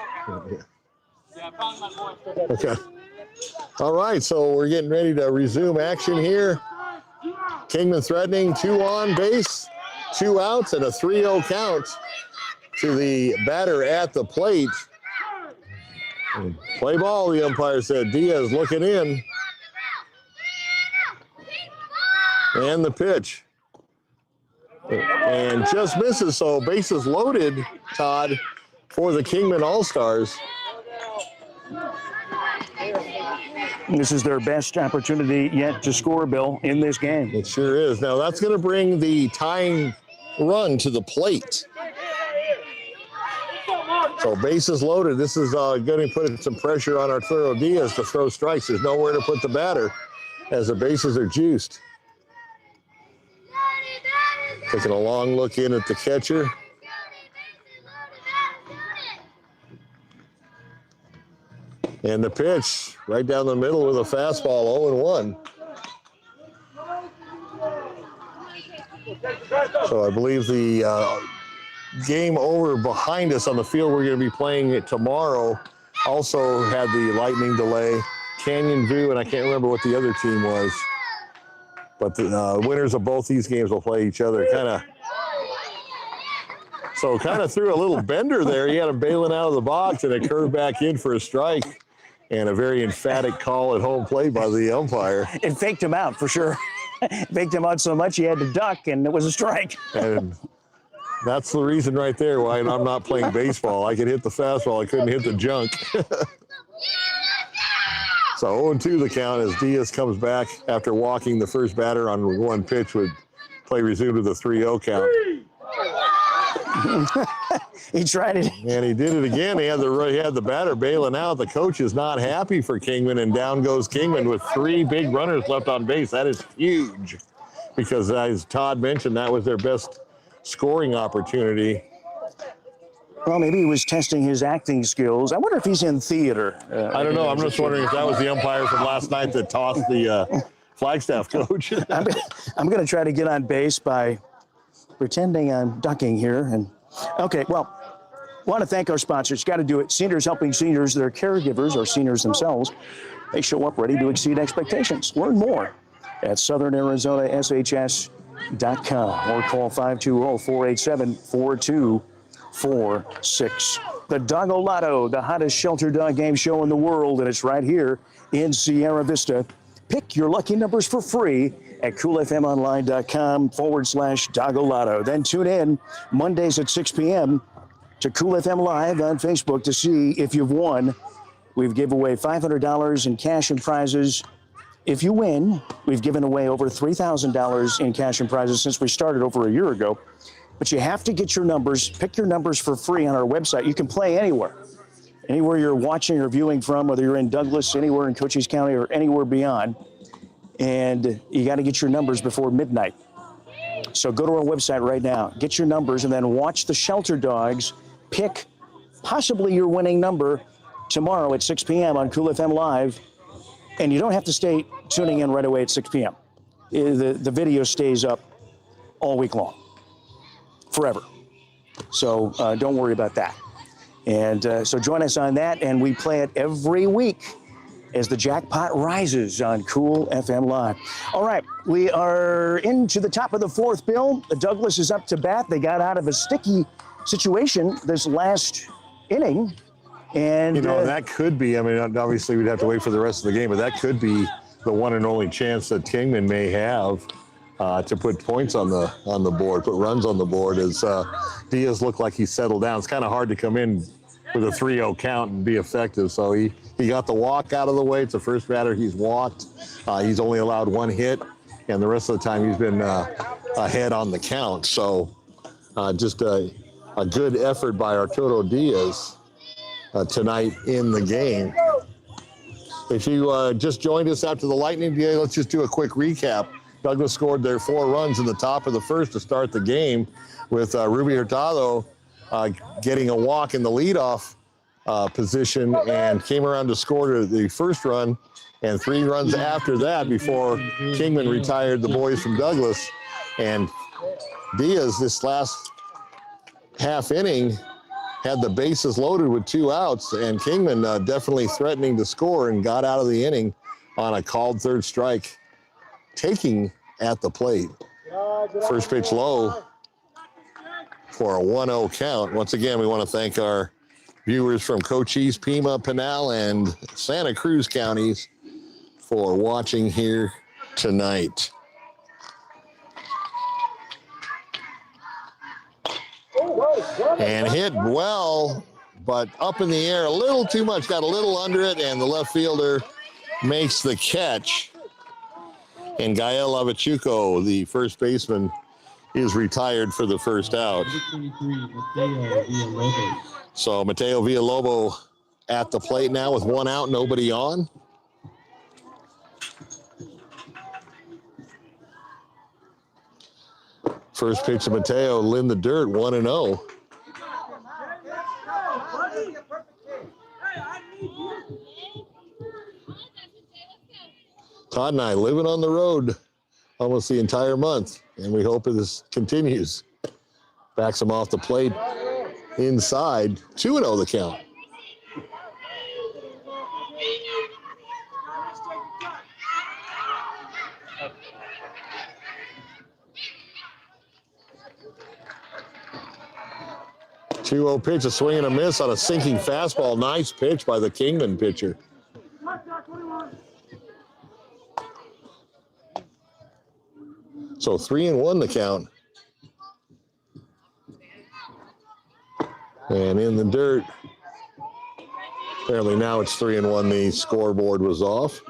Okay. All right, so we're getting ready to resume action here. Kingman threatening, 2 on base. 2 outs and a 3-0 count to the batter at the plate. Play ball, the umpire said. Diaz looking in. And the pitch. And just misses, so bases loaded, Todd, for the Kingman All-Stars. This is their best opportunity yet to score, Bill, in this game. It sure is. Now that's going to bring the tying run to the plate. So bases loaded. This is going to put some pressure on Arturo Diaz to throw strikes. There's nowhere to put the batter as the bases are juiced. Taking a long look in at the catcher. And the pitch right down the middle with a fastball, 0-1. So I believe the game over behind us on the field we're going to be playing it tomorrow also had the lightning delay. Canyon View, and I can't remember what the other team was. But the winners of both these games will play each other. Kind of threw a little bender there. He had him bailing out of the box, and it curved back in for a strike. And a very emphatic call at home plate by the umpire. It faked him out for sure. Faked him out so much he had to duck, and it was a strike. And that's the reason right there why I'm not playing baseball. I could hit the fastball. I couldn't hit the junk. So 0-2 the count as Diaz comes back after walking the first batter on one pitch with play resumed with a 3-0 count. He tried it. And he did it again. He had the batter bailing out. The coach is not happy for Kingman, and down goes Kingman with 3 big runners left on base. That is huge because, as Todd mentioned, that was their best scoring opportunity. Well, maybe he was testing his acting skills. I wonder if he's in theater. I don't know. I'm just wondering if that was the umpire from last night that tossed the Flagstaff coach. I'm going to try to get on base by pretending I'm ducking here. And okay, well, want to thank our sponsors. Got to do it. Seniors helping seniors, their caregivers, or seniors themselves. They show up ready to exceed expectations. Learn more at southernarizonaSHS.com or call 520-487-4246. The Doggo Lotto, the hottest shelter dog game show in the world, and it's right here in Sierra Vista. Pick your lucky numbers for free at coolfmonline.com/Doggo Lotto. Then tune in Mondays at 6 p.m. to Cool FM Live on Facebook to see if you've won. We've given away $500 in cash and prizes. If you win, we've given away over $3,000 in cash and prizes since we started over a year ago. But you have to get your numbers, pick your numbers for free on our website. You can play anywhere you're watching or viewing from, whether you're in Douglas, anywhere in Cochise County, or anywhere beyond. And you got to get your numbers before midnight. So go to our website right now, get your numbers, and then watch the shelter dogs pick possibly your winning number tomorrow at 6 p.m. on Cool FM Live. And you don't have to stay tuning in right away at 6 p.m. The video stays up all week long, forever. So don't worry about that. And so join us on that, and we play it every week as the jackpot rises on Cool FM Live. All right, we are into the top of the fourth, Bill. Douglas is up to bat. They got out of a sticky situation this last inning. And that could be, I mean, obviously we'd have to wait for the rest of the game, but that could be the one and only chance that Kingman may have to put points on the board, put runs on the board, as Diaz looked like he settled down. It's kind of hard to come in with a 3-0 count and be effective. So he got the walk out of the way. It's the first batter he's walked. He's only allowed 1 hit, and the rest of the time he's been ahead on the count. So just a good effort by Arturo Diaz tonight in the game. If you just joined us after the Lightning game, let's just do a quick recap. Douglas scored their 4 runs in the top of the first to start the game, with Ruby Hurtado getting a walk in the leadoff position, and came around to score the first run, and 3 runs after that before Kingman retired the boys from Douglas. And Diaz, this last half inning, had the bases loaded with 2 outs, and Kingman definitely threatening to score, and got out of the inning on a called third strike, taking at the plate. First pitch low, for a 1-0 count. Once again, we want to thank our viewers from Cochise, Pima, Pinal, and Santa Cruz counties for watching here tonight. And hit well, but up in the air a little too much, got a little under it, and the left fielder makes the catch. And Gael Lavachuco, the first baseman, is retired for the first out. So Mateo Villalobos at the plate now with 1 out, nobody on. First pitch of Mateo, in the dirt, 1-0. Todd and I living on the road almost the entire month, and we hope this continues. Backs him off the plate inside, 2-0 the count. Two-0 pitch, a swing and a miss on a sinking fastball. Nice pitch by the Kingman pitcher. So 3-1 the count. And in the dirt. Apparently now it's 3-1. The scoreboard was off.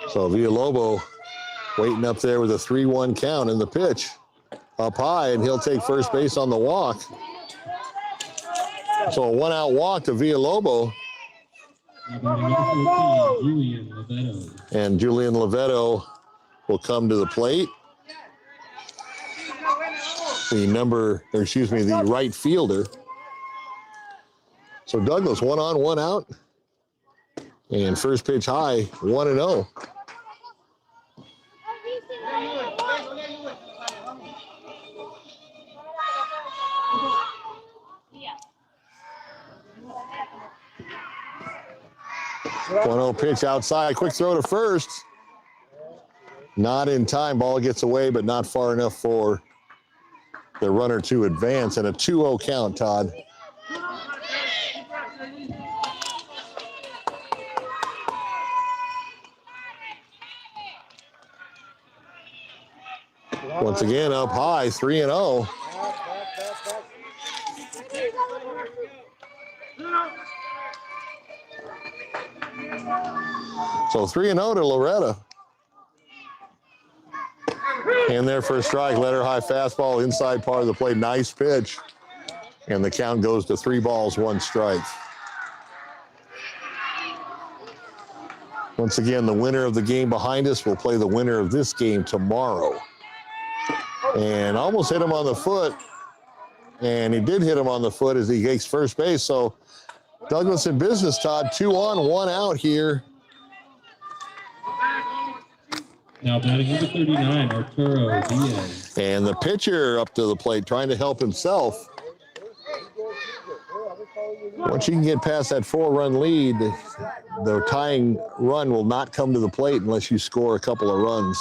So Villalobos waiting up there with a 3-1 count in the pitch. Up high, and he'll take first base on the walk. So a 1-out walk to Villalobos. And Julian Lovetto will come to the plate. The right fielder. So Douglas, 1 on, 1 out. And first pitch high, 1-0. Pitch outside, quick throw to first. Not in time, ball gets away, but not far enough for the runner to advance, and a 2-0 count, Todd. Once again, up high, 3-0. So 3-0 to Loretta. And there for a strike, let her high fastball inside part of the plate. Nice pitch. And the count goes to 3 balls, 1 strike. Once again, the winner of the game behind us will play the winner of this game tomorrow. And almost hit him on the foot. And he did hit him on the foot as he takes first base. So Douglas in business, Todd. 2 on, 1 out here. Now batting number 39, Arturo Diaz. And the pitcher up to the plate trying to help himself. Once you can get past that 4-run lead, the tying run will not come to the plate unless you score a couple of runs.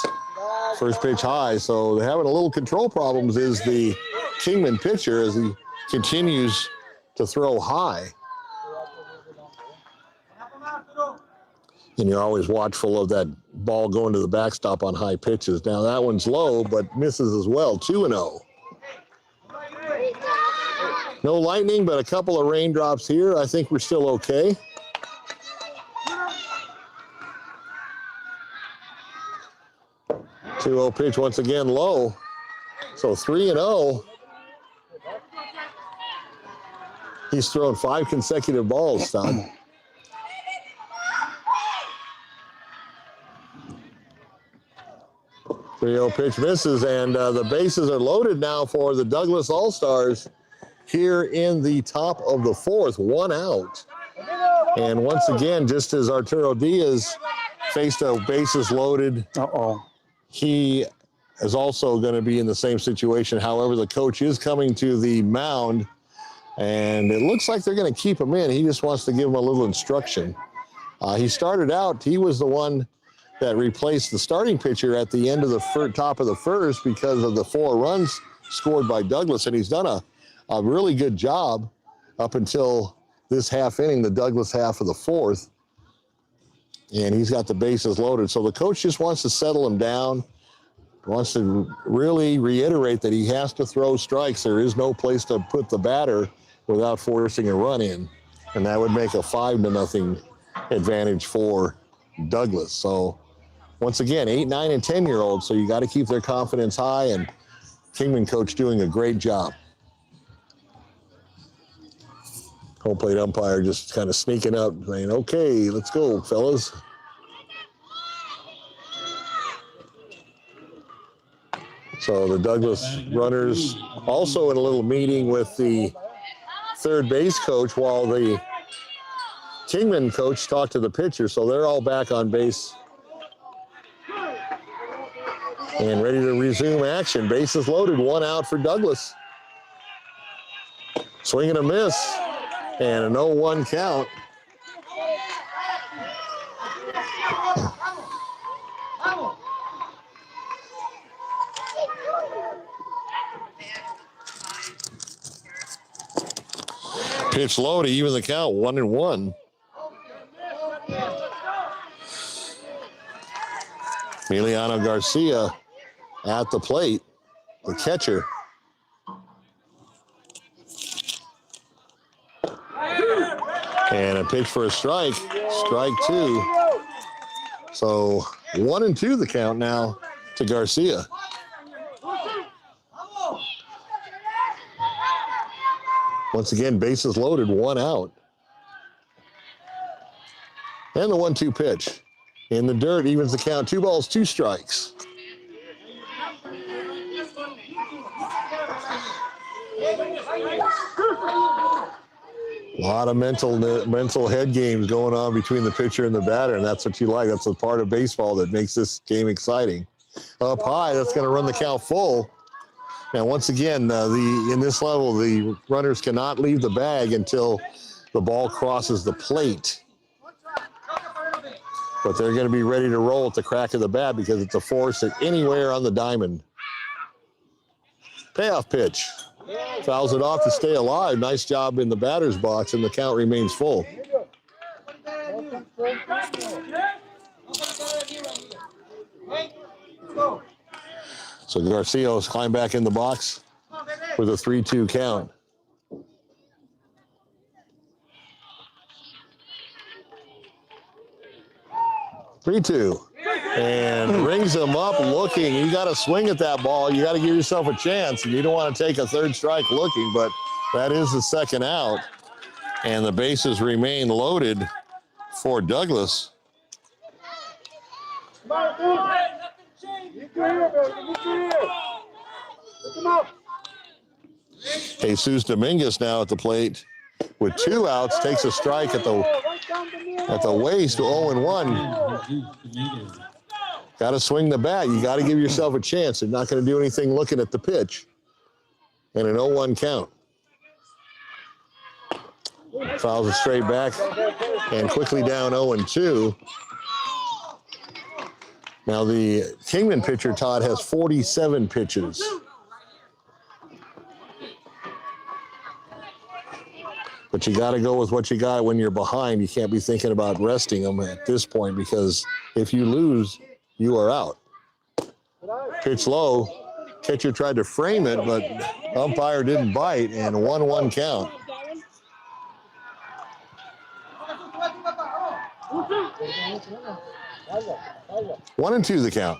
First pitch high, so they're having a little control problems is the Kingman pitcher as he continues to throw high. And you're always watchful of that ball going to the backstop on high pitches. Now that one's low, but misses as well, 2-0. No lightning, but a couple of raindrops here. I think we're still okay. Two-0 pitch once again low. So 3-0. He's thrown 5 consecutive balls, Todd. Three-0 pitch misses, and the bases are loaded now for the Douglas All-Stars here in the top of the 4th, 1 out. And once again, just as Arturo Diaz faced a bases loaded, he is also going to be in the same situation. However, the coach is coming to the mound, and it looks like they're going to keep him in. He just wants to give him a little instruction. He started out, he was the one that replaced the starting pitcher at the end of the top of the first because of the 4 runs scored by Douglas, and he's done a really good job up until this half inning, the Douglas half of the 4th, and he's got the bases loaded. So the coach just wants to settle him down, wants to really reiterate that he has to throw strikes. There is no place to put the batter without forcing a run in, and that would make a 5-0 advantage for Douglas. So once again, 8, 9, and 10-year-olds, so you got to keep their confidence high, and Kingman coach doing a great job. Home plate umpire just kind of sneaking up, saying, okay, let's go, fellas. So the Douglas runners also in a little meeting with the third base coach while the Kingman coach talked to the pitcher. So they're all back on base and ready to resume action. Bases loaded, 1 out for Douglas. Swing and a miss, and an 0-1 count. Pitch low to even the count, 1-1. Emiliano Garcia at the plate, the catcher. And a pitch for a strike, strike 2. So 1-2 the count now to Garcia. Once again, bases loaded, 1 out. And the 1-2 pitch. In the dirt, evens the count, 2 balls, 2 strikes. A lot of mental head games going on between the pitcher and the batter, and that's what you like. That's a part of baseball that makes this game exciting. Up high, that's going to run the count full. Now, once again, in this level, the runners cannot leave the bag until the ball crosses the plate. But they're going to be ready to roll at the crack of the bat because it's a force at anywhere on the diamond. Payoff pitch. Fouls it off to stay alive. Nice job in the batter's box, and the count remains full. So Garcia's climbed back in the box with a 3-2 count. And rings him up looking. You got to swing at that ball. You got to give yourself a chance. And you don't want to take a 3rd strike looking, but that is the 2nd out. And the bases remain loaded for Douglas. Jesus Dominguez now at the plate with 2 outs, takes a strike at the waist to 0-1. Got to swing the bat. You got to give yourself a chance. They're not going to do anything looking at the pitch. And an 0-1 count. Fouls it straight back and quickly down 0-2. Now the Kingman pitcher, Todd, has 47 pitches. But you got to go with what you got when you're behind. You can't be thinking about resting them at this point because if you lose, you are out. Pitch low. Catcher tried to frame it, but umpire didn't bite, and 1-1 count. One and 2 the count.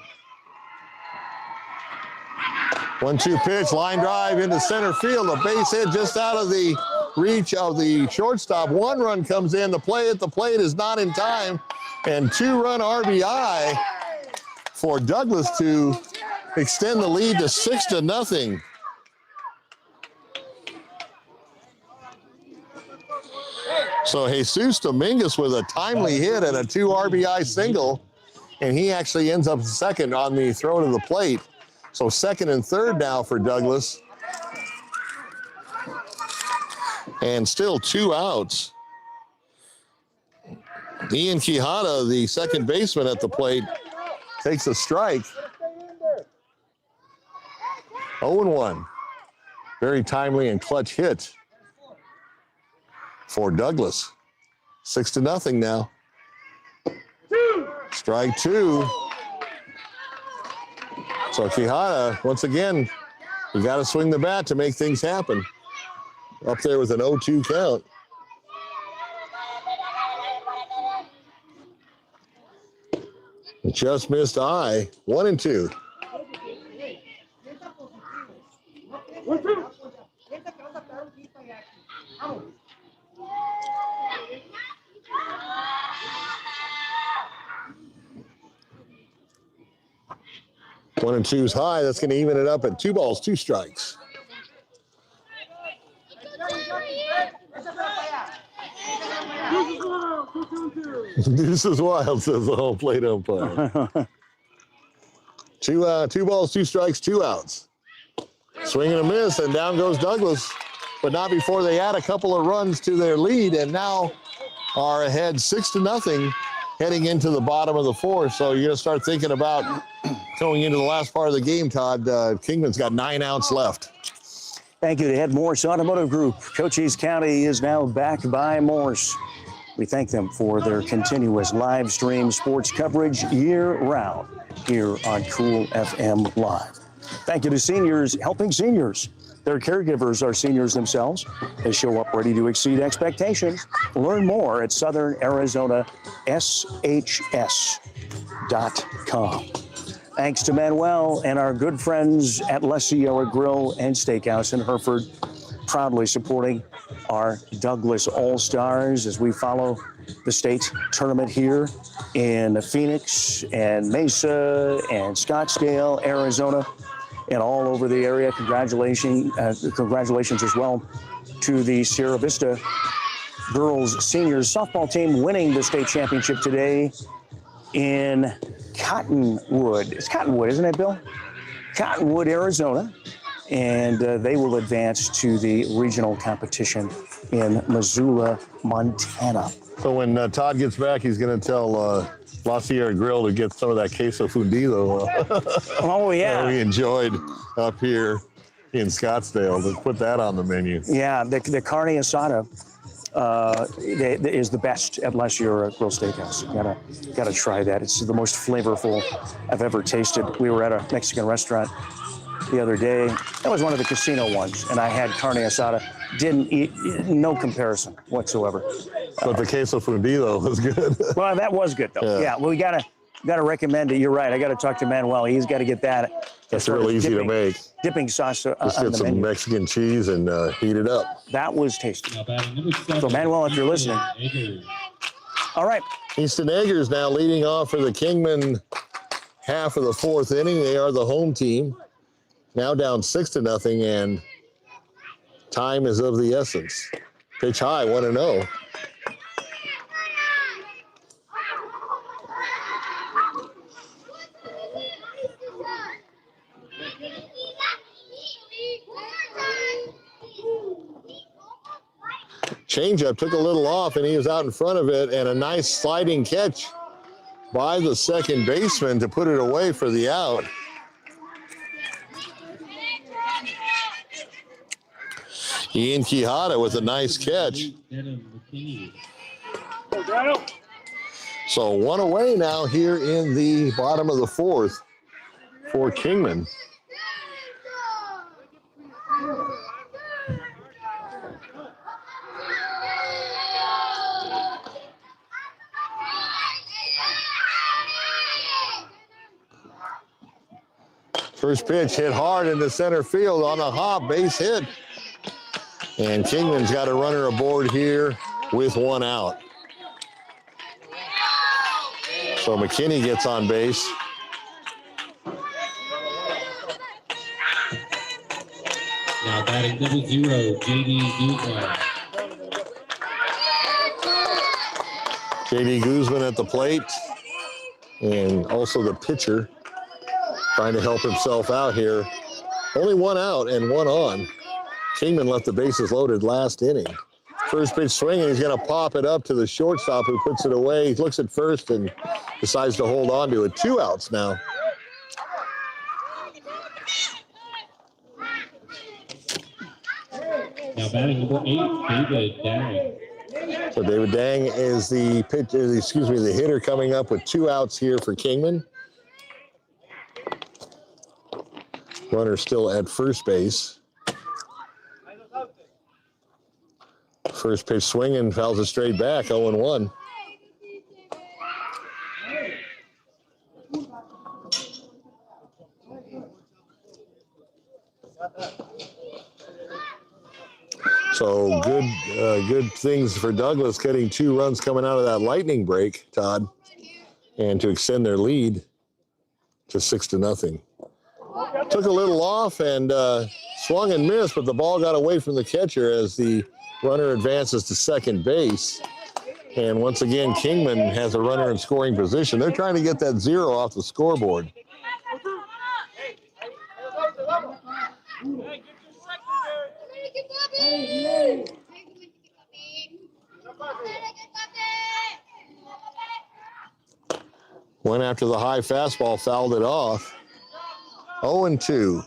1-2 pitch, line drive into center field. A base hit just out of the reach of the shortstop. 1 run comes in. The play at the plate is not in time. And 2-run RBI for Douglas to extend the lead to 6-0. So Jesus Dominguez with a timely hit and a 2 RBI single. And he actually ends up second on the throw to the plate. So 2nd and 3rd now for Douglas. And still 2 outs. Ian Quijada, the second baseman at the plate, takes a strike. 0-1. Very timely and clutch hit for Douglas. 6-0 now. Strike 2. So Quijada, once again, you got to swing the bat to make things happen. Up there with an 0-2 count. Just missed eye. 1-2. One and two's high. That's going to even it up at 2 balls, 2 strikes. This is wild, says the home plate umpire. 2 balls, 2 strikes, 2 outs. Swing and a miss, and down goes Douglas, but not before they add a couple of runs to their lead, and now are ahead 6-0 heading into the bottom of the 4th. So you're going to start thinking about going into the last part of the game, Todd. Kingman's got 9 outs left. Thank you to head MORSE Automotive Group. Cochise County is now backed by MORSE. We thank them for their continuous live stream sports coverage year-round here on Cool FM Live. Thank you to seniors helping seniors. Their caregivers are seniors themselves. They show up ready to exceed expectations. Learn more at southernarizonaSHS.com. Thanks to Manuel and our good friends at La Sierra Grill and Steakhouse in Hereford, proudly supporting our Douglas All-Stars as we follow the state tournament here in Phoenix and Mesa and Scottsdale, Arizona, and all over the area. Congratulations as well to the Sierra Vista girls seniors softball team winning the state championship today in Cottonwood. It's Cottonwood, isn't it, Bill? Cottonwood, Arizona. And they will advance to the regional competition in Missoula, Montana. So when Todd gets back, he's going to tell La Sierra Grill to get some of that queso fundido Oh, yeah. that we enjoyed up here in Scottsdale. Let's put that on the menu. Yeah, the carne asada is the best at La Sierra Grill Steakhouse. You gotta try that. It's the most flavorful I've ever tasted. We were at a Mexican restaurant the other day. That was one of the casino ones, and I had carne asada. Didn't eat, no comparison whatsoever. But the queso fundido was good. Well, that was good though. Yeah, well, we gotta recommend it. You're right. I gotta talk to Manuel. He's got to get that. It's real easy to make. Dipping sauce Just on get the some menu. Mexican cheese and heat it up. That was tasty. So Manuel, if you're listening. All right. Easton Eggers now leading off for the Kingman half of the 4th inning. They are the home team. Now down 6-0, and time is of the essence. Pitch high, 1-0. Changeup took a little off, and he was out in front of it, and a nice sliding catch by the second baseman to put it away for the out. Ian Quijada with a nice catch. So 1 away now here in the bottom of the 4th for Kingman. First pitch hit hard into center field on a hop, base hit. And Kingman's got a runner aboard here with 1 out. So McKinney gets on base. Now batting number 0, J.D. Guzman. J.D. Guzman at the plate. And also the pitcher trying to help himself out here. Only 1 out and 1 on. Kingman left the bases loaded last inning. First pitch swinging, he's going to pop it up to the shortstop who puts it away. He looks at first and decides to hold on to it. 2 outs now. Now batting number 8, David Dang. So David Dang is the the hitter coming up with 2 outs here for Kingman. Runner still at first base. First pitch swinging, fouls it straight back, 0-1. So good things for Douglas, getting 2 runs coming out of that lightning break, Todd, and to extend their lead to 6-0. Took a little off and swung and missed, but the ball got away from the catcher as the runner advances to second base. And once again, Kingman has a runner in scoring position. They're trying to get that 0 off the scoreboard. Went after the high fastball, fouled it off. 0-2.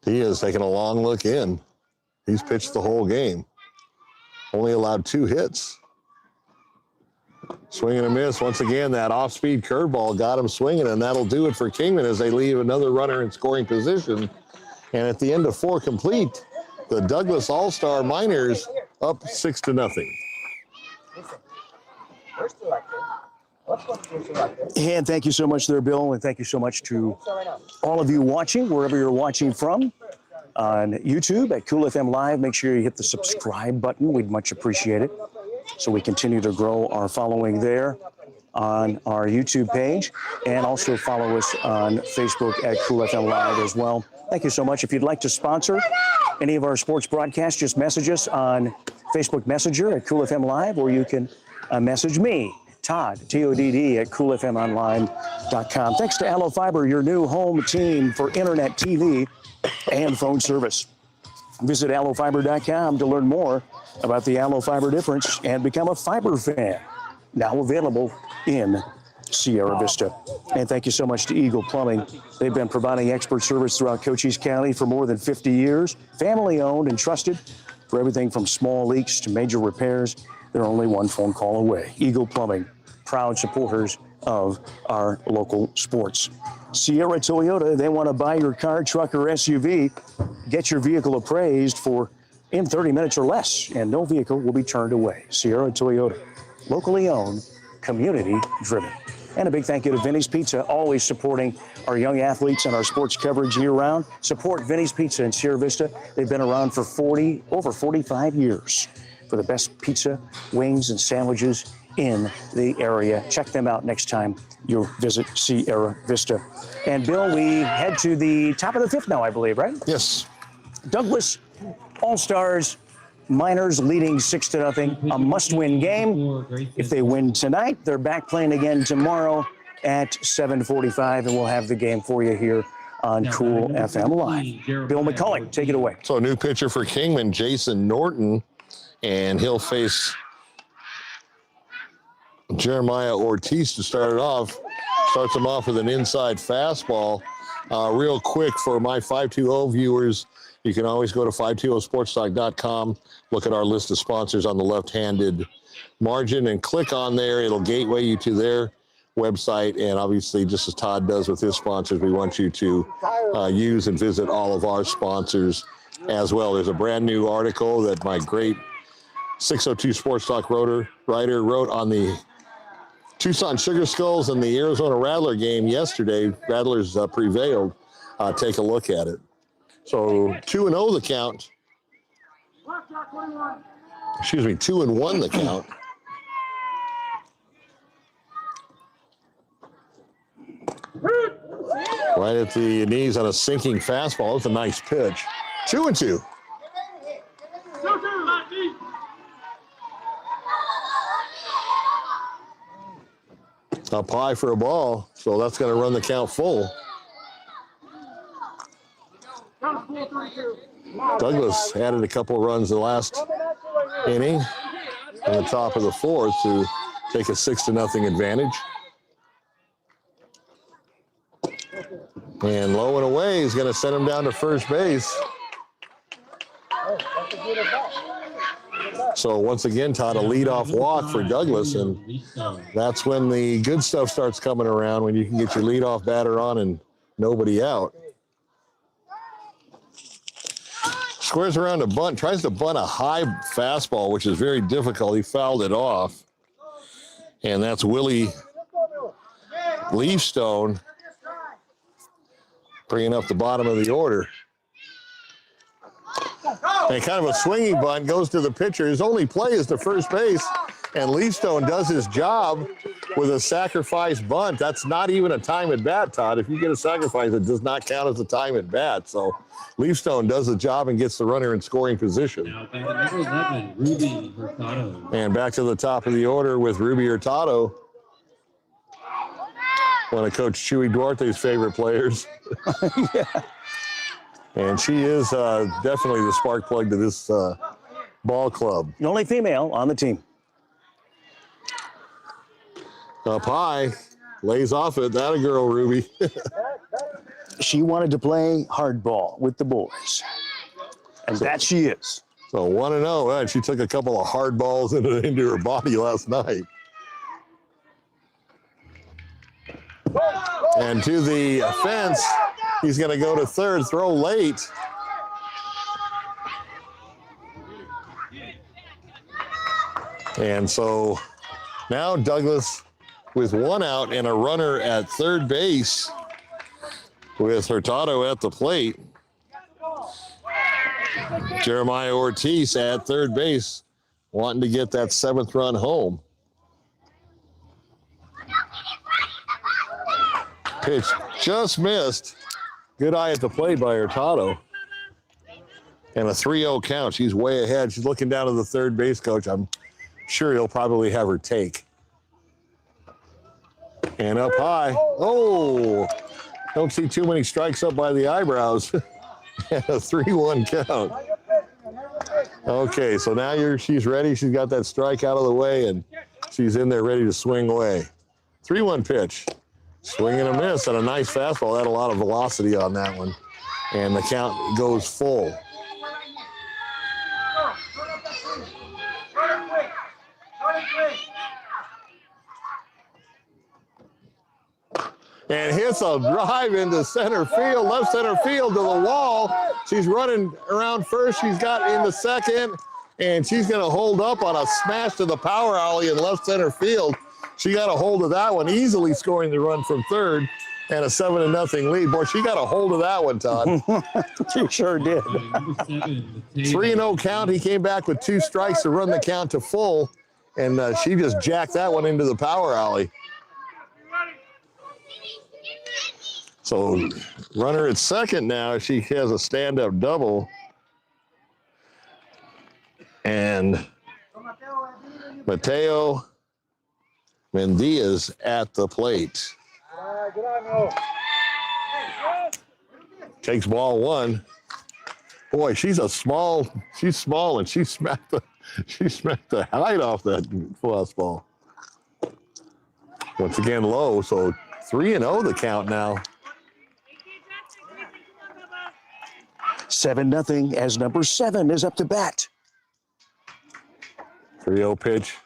Diaz taking a long look in. He's pitched the whole game. Only allowed 2 hits. Swing and a miss. Once again, that off-speed curveball got him swinging, and that'll do it for Kingman as they leave another runner in scoring position. And at the end of 4 complete, the Douglas All-Star Miners up 6-0. And thank you so much there, Bill, and thank you so much to all of you watching, wherever you're watching from, on YouTube at Cool FM Live. Make sure you hit the subscribe button. We'd much appreciate it, so we continue to grow our following there on our YouTube page, and also follow us on Facebook at Cool FM Live as well. Thank you so much. If you'd like to sponsor any of our sports broadcasts, just message us on Facebook Messenger at Cool FM Live, or you can message me, Todd, T-O-D-D, at coolfmonline.com. Thanks to Allo Fiber, your new home team for internet, TV, and phone service. Visit allofiber.com to learn more about the Allo Fiber difference and become a fiber fan. Now available in Sierra Vista. And thank you so much to Eagle Plumbing. They've been providing expert service throughout Cochise County for more than 50 years. Family owned and trusted for everything from small leaks to major repairs. They're only one phone call away. Eagle Plumbing, proud supporters of our local sports. Sierra Toyota, they want to buy your car, truck, or SUV. Get your vehicle appraised in 30 minutes or less, and no vehicle will be turned away. Sierra Toyota, locally owned, community driven. And a big thank you to Vinny's Pizza, always supporting our young athletes and our sports coverage year round. Support Vinny's Pizza in Sierra Vista. They've been around for over 45 years for the best pizza, wings, and sandwiches in the area. Check them out next time you visit Sierra Vista. And Bill, we head to the top of the 5th now, I believe, right? Yes. Douglas All-Stars Miners leading 6-0, a must-win game. If they win tonight, they're back playing again tomorrow at 7:45, and we'll have the game for you here on Cool FM Live. Bill McCulloch, take it away. So a new pitcher for Kingman, Jason Norton, and he'll face Jeremiah Ortiz to start it off. Starts him off with an inside fastball. Real quick for my 520 viewers, you can always go to 520sportstalk.com, look at our list of sponsors on the left-handed margin, and click on there. It'll gateway you to their website. And obviously, just as Todd does with his sponsors, we want you to use and visit all of our sponsors as well. There's a brand new article that my great 602 Sports Talk writer wrote on the Tucson Sugar Skulls and the Arizona Rattler game yesterday. Rattlers prevailed. Take a look at it. So 2-0 the count. 2-1 the count. Right at the knees on a sinking fastball. It's a nice pitch. 2-2. Up high for a ball, so that's going to run the count full. Douglas added a couple of runs the last inning in the top of the fourth to take a 6-0 advantage. And low and away is going to send him down to first base. So once again, Todd, a leadoff walk for Douglas, and that's when the good stuff starts coming around, when you can get your leadoff batter on and nobody out. Squares around a bunt, tries to bunt a high fastball, which is very difficult. He fouled it off. And that's Willie Leafstone bringing up the bottom of the order. And kind of a swinging bunt goes to the pitcher. His only play is to first base, and Leafstone does his job with a sacrifice bunt. That's not even a time at bat, Todd. If you get a sacrifice, it does not count as a time at bat. So Leafstone does the job and gets the runner in scoring position. Now, number 11, Ruby Hurtado. And back to the top of the order with Ruby Hurtado, one of Coach Chewy Duarte's favorite players. Yeah. And she is definitely the spark plug to this ball club. The only female on the team. Up high, lays off it. That a girl, Ruby. She wanted to play hardball with the boys. And that she is. So 1-0, and she took a couple of hard balls into her body last night. And to the fence, he's going to go to third, throw late. And so now Douglas with one out and a runner at third base with Hurtado at the plate. Jeremiah Ortiz at third base, wanting to get that 7th run home. Pitch just missed. Good eye at the plate by Hurtado. And a 3-0 count. She's way ahead. She's looking down to the third base coach. I'm sure he'll probably have her take. And up high. Oh, don't see too many strikes up by the eyebrows. And a 3-1 count. Okay, so now she's ready. She's got that strike out of the way, and she's in there ready to swing away. 3-1 pitch. Swing and a miss, and a nice fastball. Had a lot of velocity on that one. And the count goes full. And hits a drive into center field, left center field to the wall. She's running around first. She's got in the second, and she's going to hold up on a smash to the power alley in left center field. She got a hold of that one, easily scoring the run from third, and a 7-0 lead. Boy, she got a hold of that one, Todd. She sure did. 3-0 count. He came back with 2 strikes to run the count to full, and she just jacked that one into the power alley. So runner at second now. She has a stand-up double. And Mateo Mendiaz at the plate. Takes ball 1. Boy, she's small, and she smacked the height off that fastball. Once again low, so 3-0 the count now. 7-0 as number 7 is up to bat. 3-0 pitch.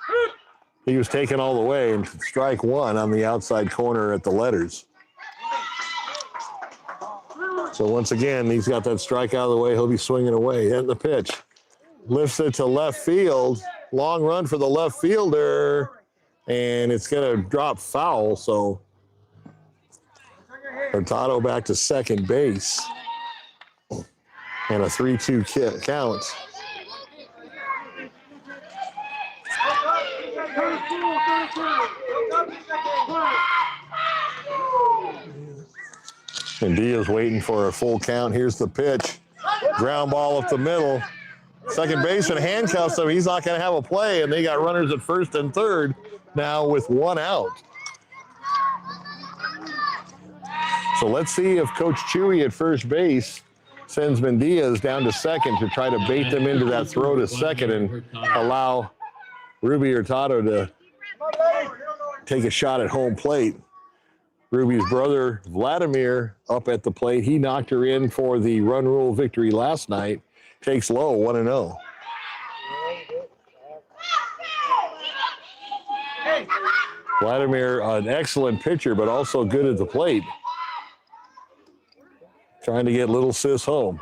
He was taken all the way, and strike 1 on the outside corner at the letters. So once again, he's got that strike out of the way. He'll be swinging away. Hitting the pitch. Lifts it to left field. Long run for the left fielder, and it's going to drop foul. So Hurtado back to second base. And a 3-2 count. And Diaz waiting for a full count. Here's the pitch. Ground ball up the middle. Second baseman handcuffs him. He's not going to have a play, and they got runners at first and third now with 1 out. So let's see if Coach Chewy at first base sends Mendiaz down to second to try to bait them into that throw to second and allow Ruby Hurtado to take a shot at home plate. Ruby's brother, Vladimir, up at the plate. He knocked her in for the run rule victory last night. Takes low, 1-0. Vladimir, an excellent pitcher, but also good at the plate. Trying to get little sis home.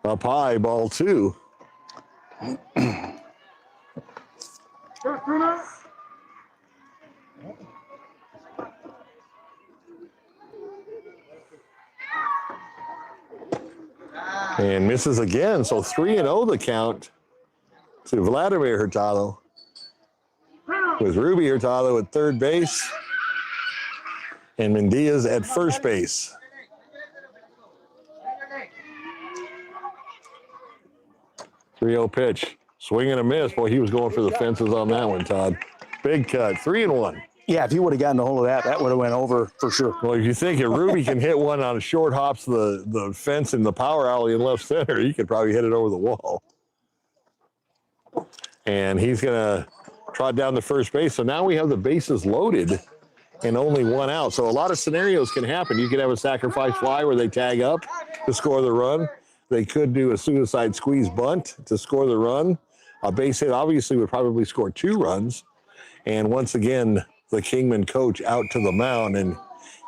Up high, ball 2. And misses again, so 3-0 the count to Vladimir Hurtado. With Ruby Hurtado at third base and Mendiaz at first base. .3-0 pitch. Swing and a miss. Boy, he was going for the fences on that one, Todd. Big cut. 3-1. Yeah, if he would have gotten a hold of that, that would have went over for sure. Well, if you think if Ruby can hit one on a short hops the fence in the power alley in left center, he could probably hit it over the wall. And he's going to trot down to first base. So now we have the bases loaded and only one out. So a lot of scenarios can happen. You could have a sacrifice fly where they tag up to score the run. They could do a suicide squeeze bunt to score the run. A base hit obviously would probably score 2 runs. And once again, the Kingman coach out to the mound, and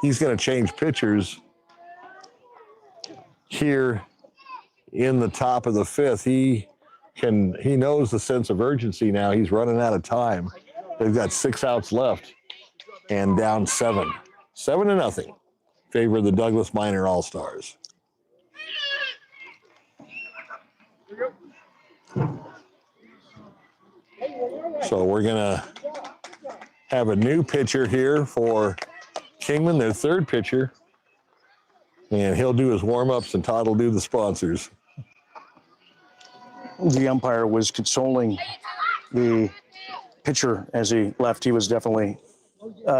he's going to change pitchers here in the top of the 5th. He knows the sense of urgency now. He's running out of time. They've got 6 outs left and down 7. 7-0. Favor of the Douglas Minor All-Stars. So we're going to have a new pitcher here for Kingman, their third pitcher. And he'll do his warm-ups and Todd will do the sponsors. The umpire was consoling the pitcher as he left. He was definitely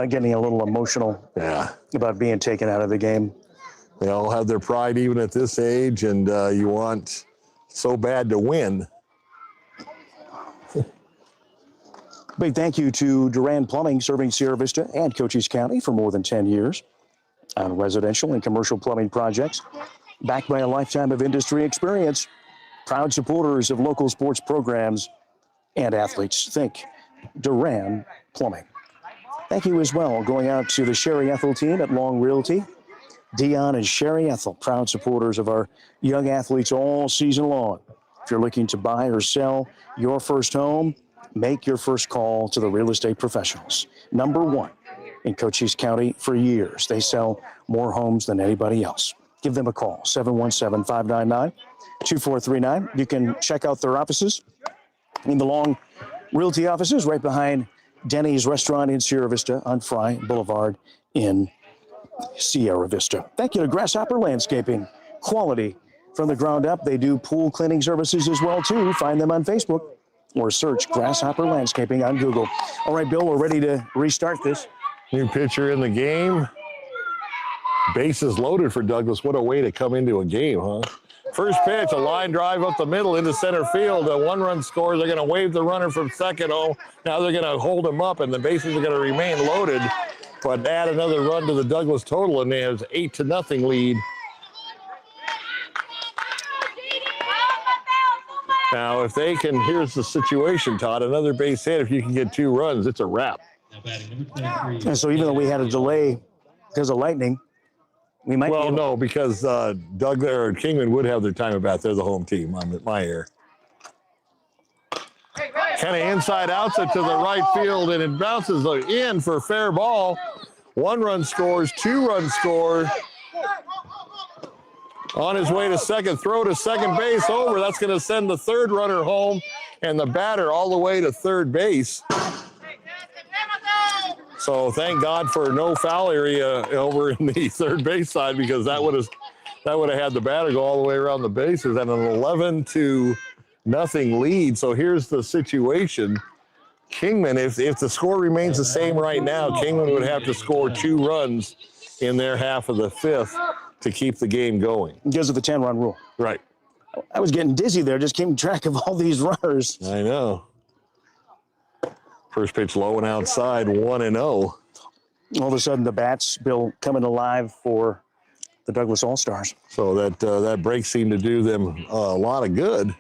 getting a little emotional about being taken out of the game. They all have their pride even at this age, and you want so bad to win. Big thank you to Duran Plumbing, serving Sierra Vista and Cochise County for more than 10 years on residential and commercial plumbing projects. Backed by a lifetime of industry experience, proud supporters of local sports programs and athletes. Think Duran Plumbing. Thank you as well going out to the Sherry Ethel team at Long Realty. Dion and Sherry Ethel, proud supporters of our young athletes all season long. If you're looking to buy or sell your first home, make your first call to the real estate professionals. Number 1 in Cochise County for years. They sell more homes than anybody else. Give them a call, 717-599-2439. You can check out their offices in the Long Realty offices right behind Denny's Restaurant in Sierra Vista on Fry Boulevard in Sierra Vista. Thank you to Grasshopper Landscaping. Quality from the ground up. They do pool cleaning services as well, too. Find them on Facebook or search Grasshopper Landscaping on Google. All right, Bill, we're ready to restart this. New pitcher in the game. Bases loaded for Douglas. What a way to come into a game, huh? First pitch, a line drive up the middle into center field. A 1-run score. They're going to wave the runner from second. Oh, now they're going to hold him up, and the bases are going to remain loaded, but add another run to the Douglas total, and they have an 8-0 lead. Now, if they can, here's the situation, Todd. Another base hit. If you can get 2 runs, it's a wrap. And so even though we had a delay because of lightning, we might. Well, no, because Kingman would have their time at bat. They're the home team. I'm at my ear. Kind of inside outs it to the right field, and it bounces in for fair ball. 1-run scores, 2-run score. On his way to second, throw to second base, over. That's going to send the third runner home and the batter all the way to third base. So thank God for no foul area over in the third base side, because that would have had the batter go all the way around the bases, and an 11-0 lead. So here's the situation. Kingman, if the score remains the same right now, Kingman would have to score 2 runs in their half of the fifth to keep the game going. Because of the 10-run rule. Right. I was getting dizzy there, just keeping track of all these runners. I know. First pitch low and outside, 1-0. All of a sudden, the bats, Bill, coming alive for the Douglas All-Stars. So that break seemed to do them a lot of good.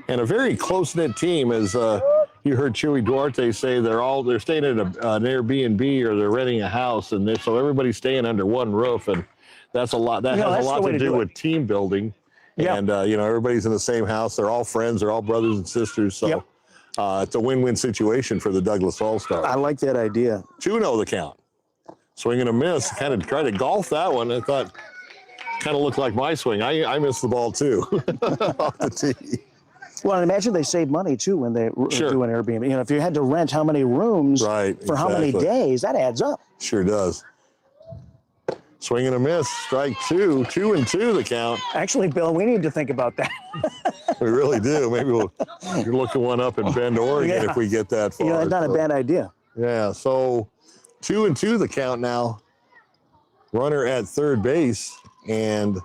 And a very close-knit team, as you heard Chewy Duarte say, they're staying at an Airbnb or they're renting a house, and so everybody's staying under one roof, and that's a lot. That has a lot to do with team building. Yeah. And everybody's in the same house. They're all friends. They're all brothers and sisters. So it's a win-win situation for the Douglas All-Stars. I like that idea. 2-0 the count. Swing and a miss. Kind of tried to golf that one. I thought kind of looked like my swing. I missed the ball too off the tee. Well, I imagine they save money too when they do an Airbnb. If you had to rent how many rooms for how many days, that adds up. Sure does. Swing and a miss, strike 2, 2-2 the count. Actually, Bill, we need to think about that. We really do. Maybe we'll look at one up in Bend, Oregon if we get that far. That's not a bad idea. Yeah, so 2-2 the count now. Runner at third base, and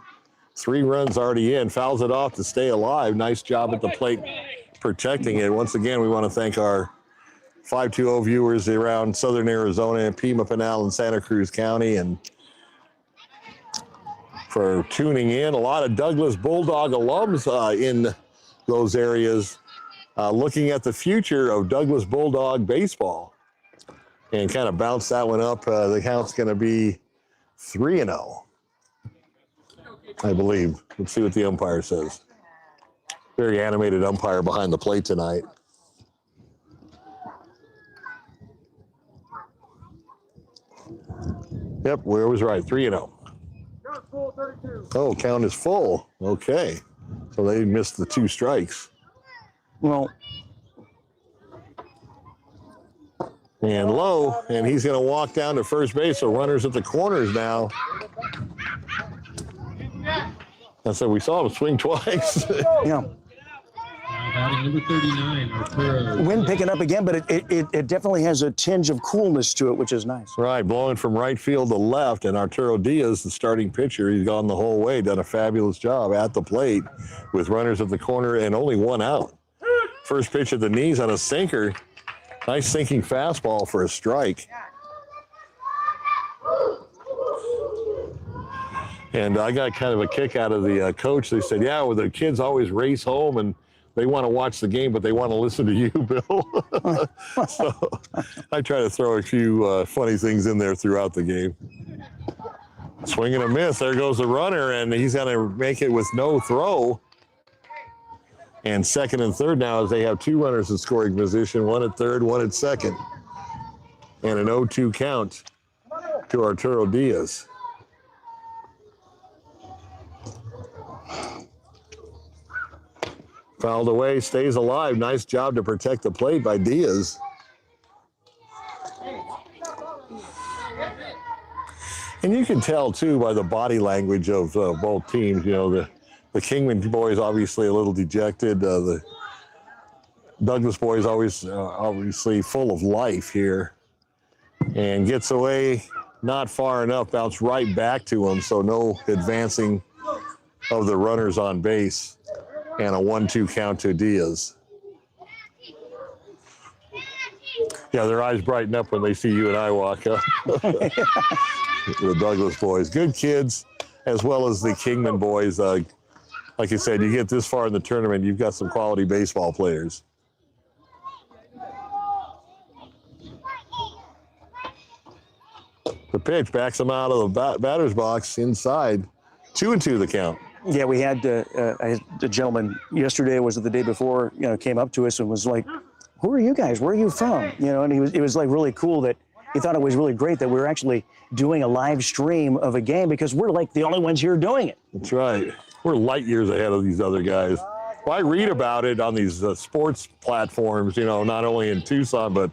3 runs already in. Fouls it off to stay alive. Nice job at the plate protecting it. Once again, we want to thank our 520 viewers around Southern Arizona and Pima, Pinal, and Santa Cruz County, and for tuning in. A lot of Douglas Bulldog alums in those areas looking at the future of Douglas Bulldog baseball, and kind of bounce that one up. The count's going to be 3-0, I believe. Let's see what the umpire says. Very animated umpire behind the plate tonight. Yep, we was right. 3-0. Oh, count is full. Okay. So they missed the 2 strikes. Well, and low, and he's going to walk down to first base. So runners at the corners now. And so we saw him swing twice. yeah. Number 39, Arturo. Wind picking up again, but it definitely has a tinge of coolness to it, which is nice. Right, blowing from right field to left, and Arturo Diaz, the starting pitcher, he's gone the whole way, done a fabulous job at the plate with runners at the corner and only 1 out. First pitch at the knees on a sinker. Nice sinking fastball for a strike. And I got kind of a kick out of the coach. They said, yeah, well, the kids always race home and they want to watch the game, but they want to listen to you, Bill. So I try to throw a few funny things in there throughout the game. Swing and a miss. There goes the runner, and he's going to make it with no throw. And second and third now, as they have 2 runners in scoring position, 1 at third, 1 at second. And an 0-2 count to Arturo Diaz. Fouled away, stays alive. Nice job to protect the plate by Diaz. And you can tell, too, by the body language of both teams. You know, the Kingman boys obviously a little dejected. The Douglas boys always obviously full of life here. And gets away not far enough, bounced right back to him, so no advancing of the runners on base. And a 1-2 count to Diaz. Yeah, their eyes brighten up when they see you and I walk up. The Douglas boys. Good kids, as well as the Kingman boys. Like I said, you get this far in the tournament, you've got some quality baseball players. The pitch backs them out of the batter's box inside. 2-2 the count. Yeah, we had a gentleman yesterday, was it the day before, came up to us and was like, who are you guys? Where are you from? And it was like really cool that he thought it was really great that we were actually doing a live stream of a game because we're like the only ones here doing it. That's right. We're light years ahead of these other guys. Well, I read about it on these sports platforms, not only in Tucson, but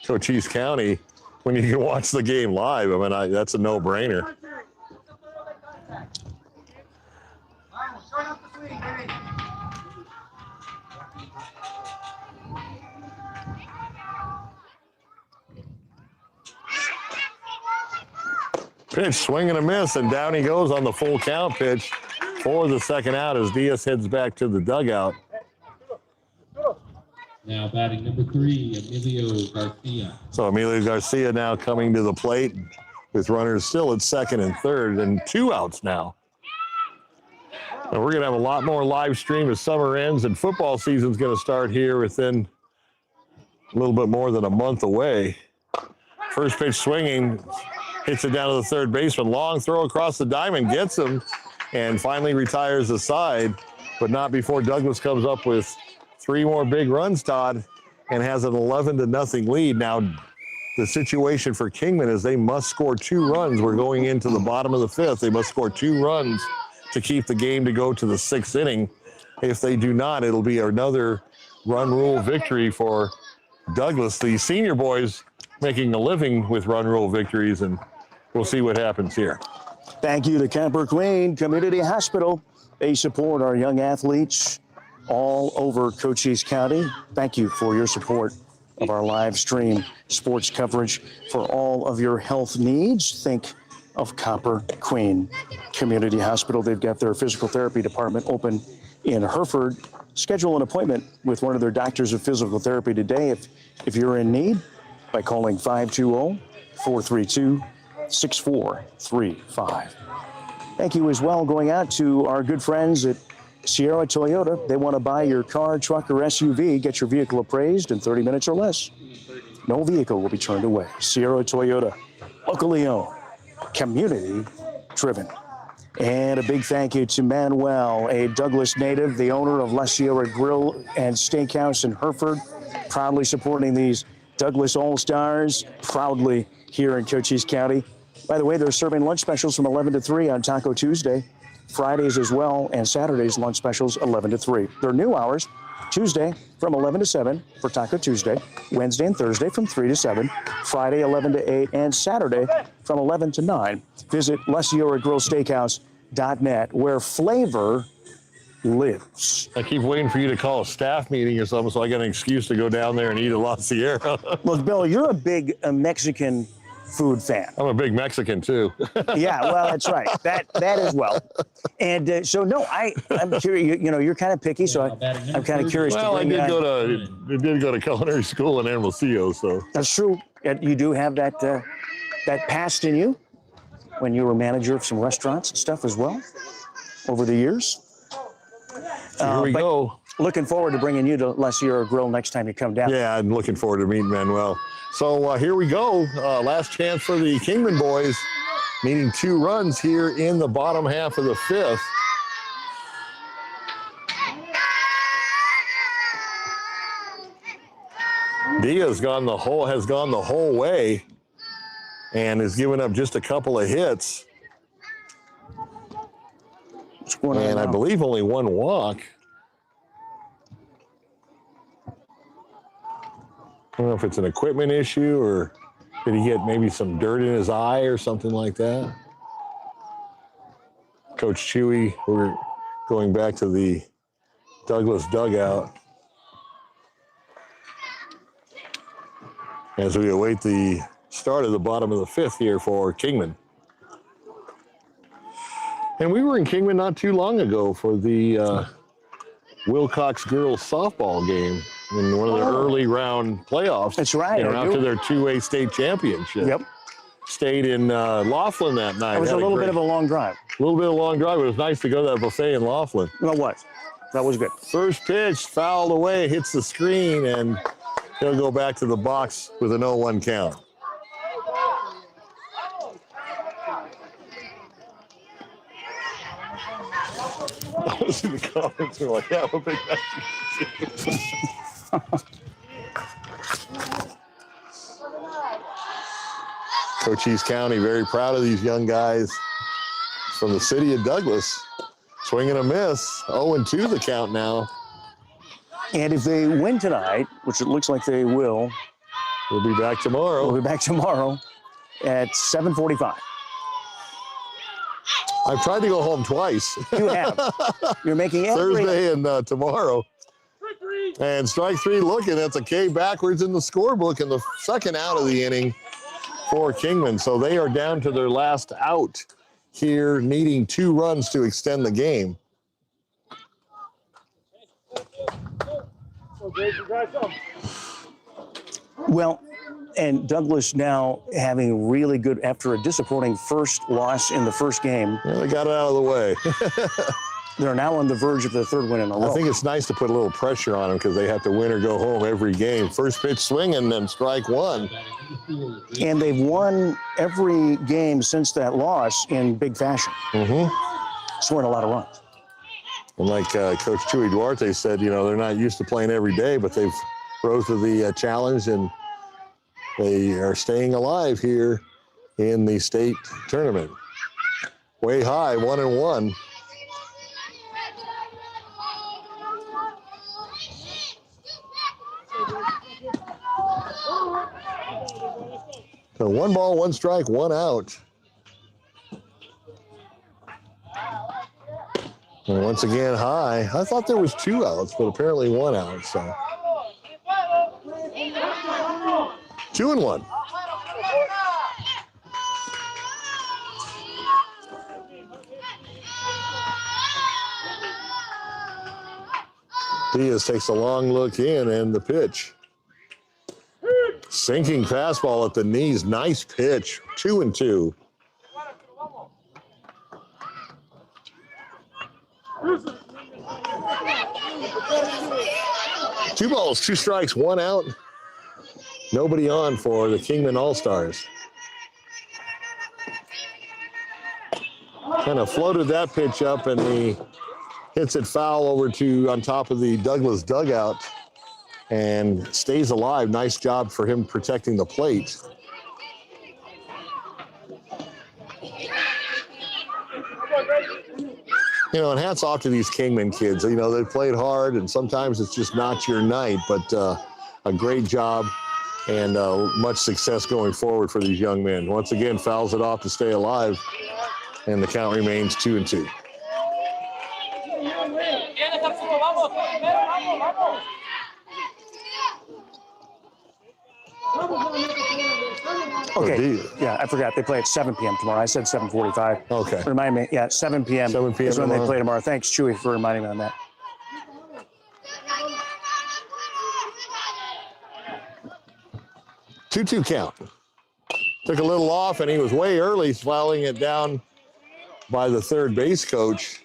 Cochise County, when you can watch the game live. I mean, that's a no-brainer. Pitch, swing and a miss, and down he goes on the full count pitch for the second out as Diaz heads back to the dugout. Now batting number 3, Emilio Garcia. So Emilio Garcia now coming to the plate with runners still at second and third and 2 outs now. And we're going to have a lot more live stream as summer ends and football season's going to start here within a little bit more than a month away. First pitch swinging, hits it down to the third baseman. Long throw across the diamond, gets him, and finally retires the side, but not before Douglas comes up with 3 more big runs, Todd, and has an 11-0 lead. Now, the situation for Kingman is they must score 2 runs. We're going into the bottom of the 5th. They must score 2 runs to keep the game to go to the 6th inning. If they do not, it'll be another run rule victory for Douglas. The senior boys making a living with run rule victories, and we'll see what happens here. Thank you to Camper Queen Community Hospital. They support our young athletes all over Cochise County. Thank you for your support of our live stream sports coverage. For all of your health needs, think of Copper Queen Community Hospital. They've got their physical therapy department open in Hereford. Schedule an appointment with one of their doctors of physical therapy today if you're in need by calling 520-432-6435. Thank you as well going out to our good friends at Sierra Toyota. They want to buy your car, truck, or SUV. Get your vehicle appraised in 30 minutes or less. No vehicle will be turned away. Sierra Toyota, locally owned, community driven. And a big thank you to Manuel, a Douglas native, the owner of La Sierra Grill and Steakhouse in Hereford, proudly supporting these Douglas All-Stars, proudly here in Cochise County. By the way, they're serving lunch specials from 11 to 3 on Taco Tuesday, Fridays as well, and Saturdays lunch specials 11 to 3. Their new hours, Tuesday from 11 to 7 for Taco Tuesday, Wednesday and Thursday from 3 to 7, Friday 11 to 8, and Saturday from 11 to 9. Visit LaSierraGrillSteakhouse.net, where flavor lives. I keep waiting for you to call a staff meeting or something so I got an excuse to go down there and eat at La Sierra. Look, Bill, you're a big Mexican food fan. I'm a big Mexican too. Yeah, well, that's right. That as well. And so, no, I'm curious. You know, you're kind of picky, so I'm kind of curious. Well, I did go to culinary school in Hermosillo, so that's true. You do have that past in you when you were manager of some restaurants and stuff as well over the years. Here we go. Looking forward to bringing you to La Sierra Grill next time you come down. Yeah, I'm looking forward to meeting Manuel. So here we go. Last chance for the Kingman boys, needing 2 runs here in the bottom half of the 5th. Diaz has gone the whole way and has given up just a couple of hits. And I believe only 1 walk. I don't know if it's an equipment issue or did he get maybe some dirt in his eye or something like that. Coach Chewy, we're going back to the Douglas dugout as we await the start of the bottom of the 5th here for Kingman. And we were in Kingman not too long ago for the Wilcox girls softball game in one of their early round playoffs. That's right. After their 2A state championship. Yep. Stayed in Laughlin that night. It was a little bit of a long drive. A little bit of a long drive, but it was nice to go to that buffet in Laughlin. You know what? That was good. First pitch, fouled away, hits the screen, and he'll go back to the box with an 0-1 count. I was in the comments, we're like, yeah, I'm a big Mexican. Cochise County, very proud of these young guys from the city of Douglas. Swing and a miss, 0-2 the count now. And if they win tonight, which it looks like they will, we'll be back tomorrow. We'll be back tomorrow at 7:45. I've tried to go home twice. You have. You're making every... Thursday and tomorrow. And strike 3 looking. That's a K backwards in the scorebook in the second out of the inning for Kingman. So they are down to their last out here, needing 2 runs to extend the game. Well, and Douglas now having really good, after a disappointing first loss in the first game, Yeah, they got it out of the way. they're now on the verge of their 3rd win in a row. I think it's nice to put a little pressure on them because they have to win or go home every game. First pitch swinging, then strike 1. And they've won every game since that loss in big fashion. Scoring a lot of runs. And like Coach Chuy Duarte said, you know, they're not used to playing every day, but they've rose to the challenge, and they are staying alive here in the state tournament. Way high, 1-1. So 1 ball, 1 strike, 1 out. And once again, high. I thought there was 2 outs, but apparently 1 out. So 2-1. Diaz takes a long look in, and the pitch. Sinking fastball at the knees. Nice pitch. 2-2. Two balls, 2 strikes, 1 out. Nobody on for the Kingman All-Stars. Kind of floated that pitch up, and he hits it foul over to on top of the Douglas dugout and stays alive. Nice job for him protecting the plate. You know, and hats off to these Kingman kids. You know, they played hard, and sometimes it's just not your night, but a great job and much success going forward for these young men. Once again, fouls it off to stay alive, and the count remains 2-2. Okay, yeah, I forgot. They play at 7 p.m. tomorrow. I said 7:45. Okay. Remind me, yeah, 7 p.m. 7 p.m. is when they tomorrow. play tomorrow. Thanks, Chewy, for reminding me on that. Two count. Took a little off, and he was way early, fouling it down by the third base coach.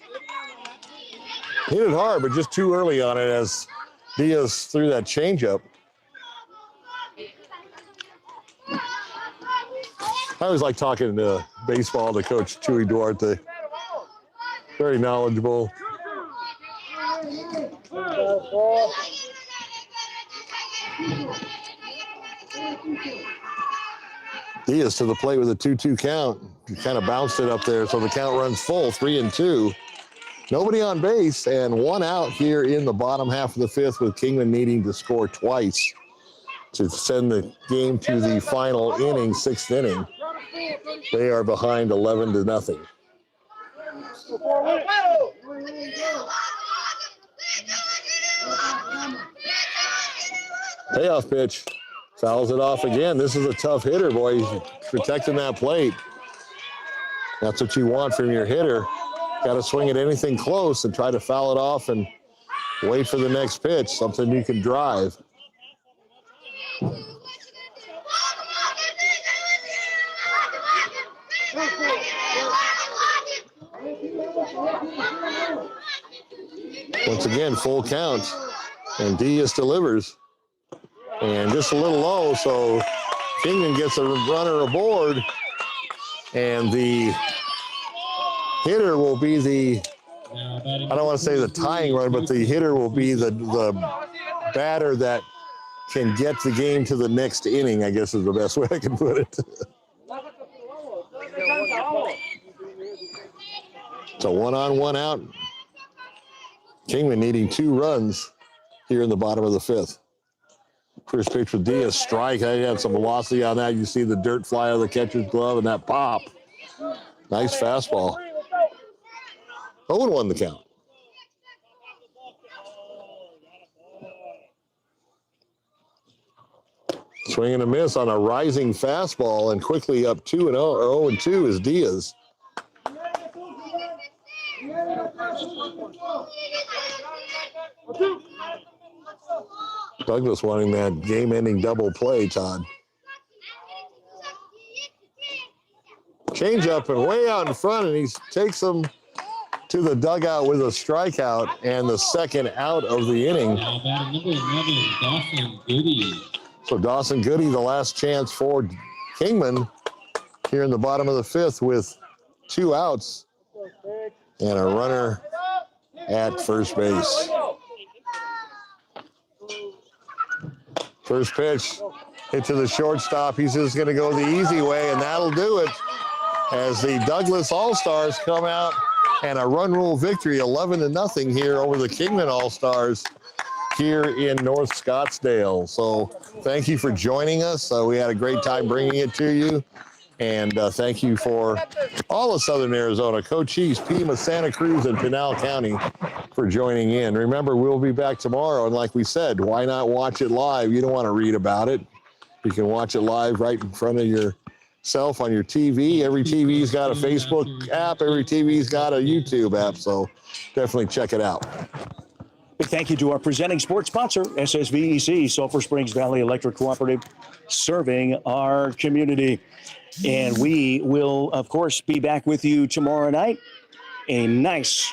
Hit it hard, but just too early on it as Diaz threw that changeup. I always like talking to baseball to Coach Chuy Duarte. Very knowledgeable. Diaz to the plate with a 2-2 count. He kind of bounced it up there, so the count runs full, 3-2. Nobody on base, and 1 out here in the bottom half of the 5th, with Kingman needing to score twice to send the game to the final inning, 6th inning. They are behind 11-0. Payoff pitch. Fouls it off again. This is a tough hitter, boy. He's protecting that plate. That's what you want from your hitter. Got to swing at anything close and try to foul it off and wait for the next pitch, something you can drive. Once again, full count, and Diaz delivers. And just a little low, so Kingman gets a runner aboard, and the hitter will be the, I don't want to say the tying run, but the hitter will be the batter that can get the game to the next inning, I guess is the best way I can put it. So 1 on, 1 out. Kingman needing 2 runs here in the bottom of the 5th. First pitch with Diaz, strike. I had some velocity on that. You see the dirt fly out of the catcher's glove and that pop. Nice fastball. 0-1 the count. Swing and a miss on a rising fastball, and quickly up 2-0 or 0-2 is Diaz. Douglas wanting that game-ending double play, Todd. Change up and way out in front, and he takes them to the dugout with a strikeout and the second out of the inning. Now batting number 11, Dawson Goody. So Dawson Goody, the last chance for Kingman here in the bottom of the fifth with 2 outs and a runner at first base. First pitch hit to the shortstop. He's just going to go the easy way, and that'll do it as the Douglas All-Stars come out and a run rule victory, 11-0 here over the Kingman All-Stars here in North Scottsdale. So thank you for joining us. We had a great time bringing it to you. And thank you for all of Southern Arizona, Cochise, Pima, Santa Cruz, and Pinal County for joining in. Remember, we'll be back tomorrow. And like we said, why not watch it live? You don't want to read about it. You can watch it live right in front of yourself on your TV. Every TV's got a Facebook app. Every TV's got a YouTube app. So definitely check it out. Big thank you to our presenting sports sponsor, SSVEC, Sulphur Springs Valley Electric Cooperative, serving our community. And we will, of course, be back with you tomorrow night. A nice,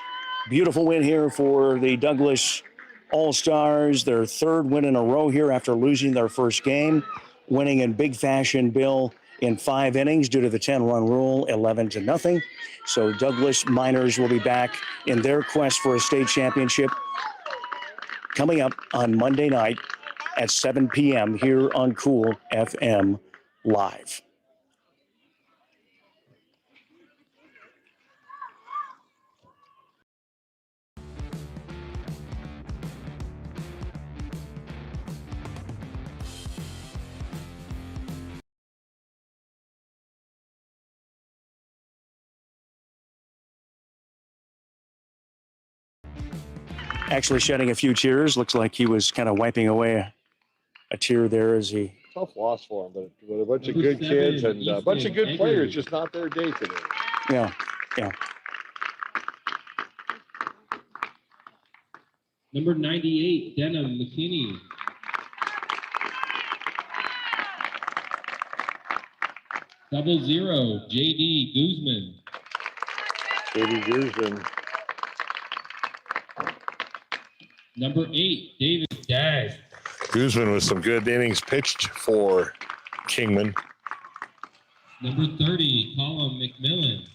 beautiful win here for the Douglas All-Stars, their third win in a row here after losing their first game, winning in big fashion, Bill, in 5 innings due to the 10-run rule, 11-0. So Douglas Miners will be back in their quest for a state championship coming up on Monday night at 7 p.m. here on Cool FM Live. Actually shedding a few tears. Looks like he was kind of wiping away a tear there as he... Tough loss for him, but a bunch of good kids and a bunch of good players, just not their day today. Yeah. Number 98, Denham McKinney. Double 0, J.D. Guzman. J.D. Guzman. Number 8, David Dagg. Guzman with some good innings pitched for Kingman. Number 30, Colin McMillan.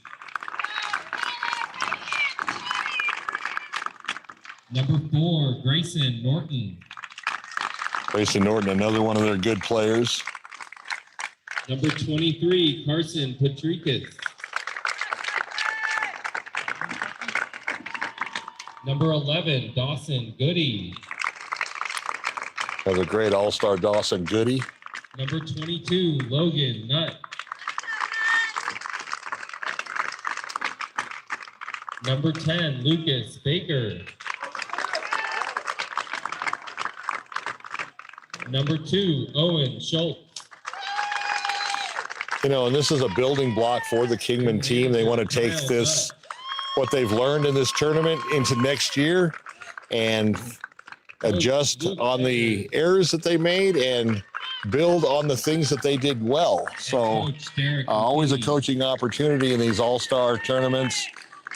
Number 4, Grayson Norton. Grayson Norton, another one of their good players. Number 23, Carson Patrikas. Number 11, Dawson Goody. Another great all-star, Dawson Goody. Number 22, Logan Nutt. Number 10, Lucas Baker. Number 2, Owen Schultz. You know, and this is a building block for the Kingman team. They want to take this, what they've learned in this tournament, into next year and adjust on the errors that they made and build on the things that they did well. So always a coaching opportunity in these all-star tournaments.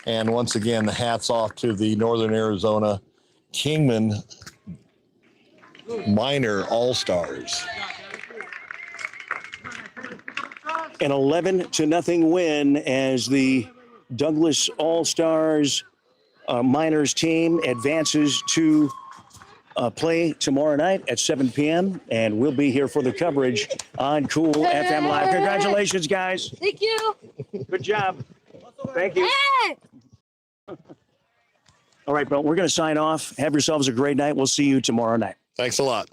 And once again, the hats off to the Northern Arizona Kingman minor all-stars. An 11-0 win as the Douglas All-Stars minors team advances to play tomorrow night at 7 p.m. And we'll be here for the coverage on Cool FM Live. Congratulations, guys. Thank you. Good job. Thank you. Hey! All right, Bill, we're going to sign off. Have yourselves a great night. We'll see you tomorrow night. Thanks a lot.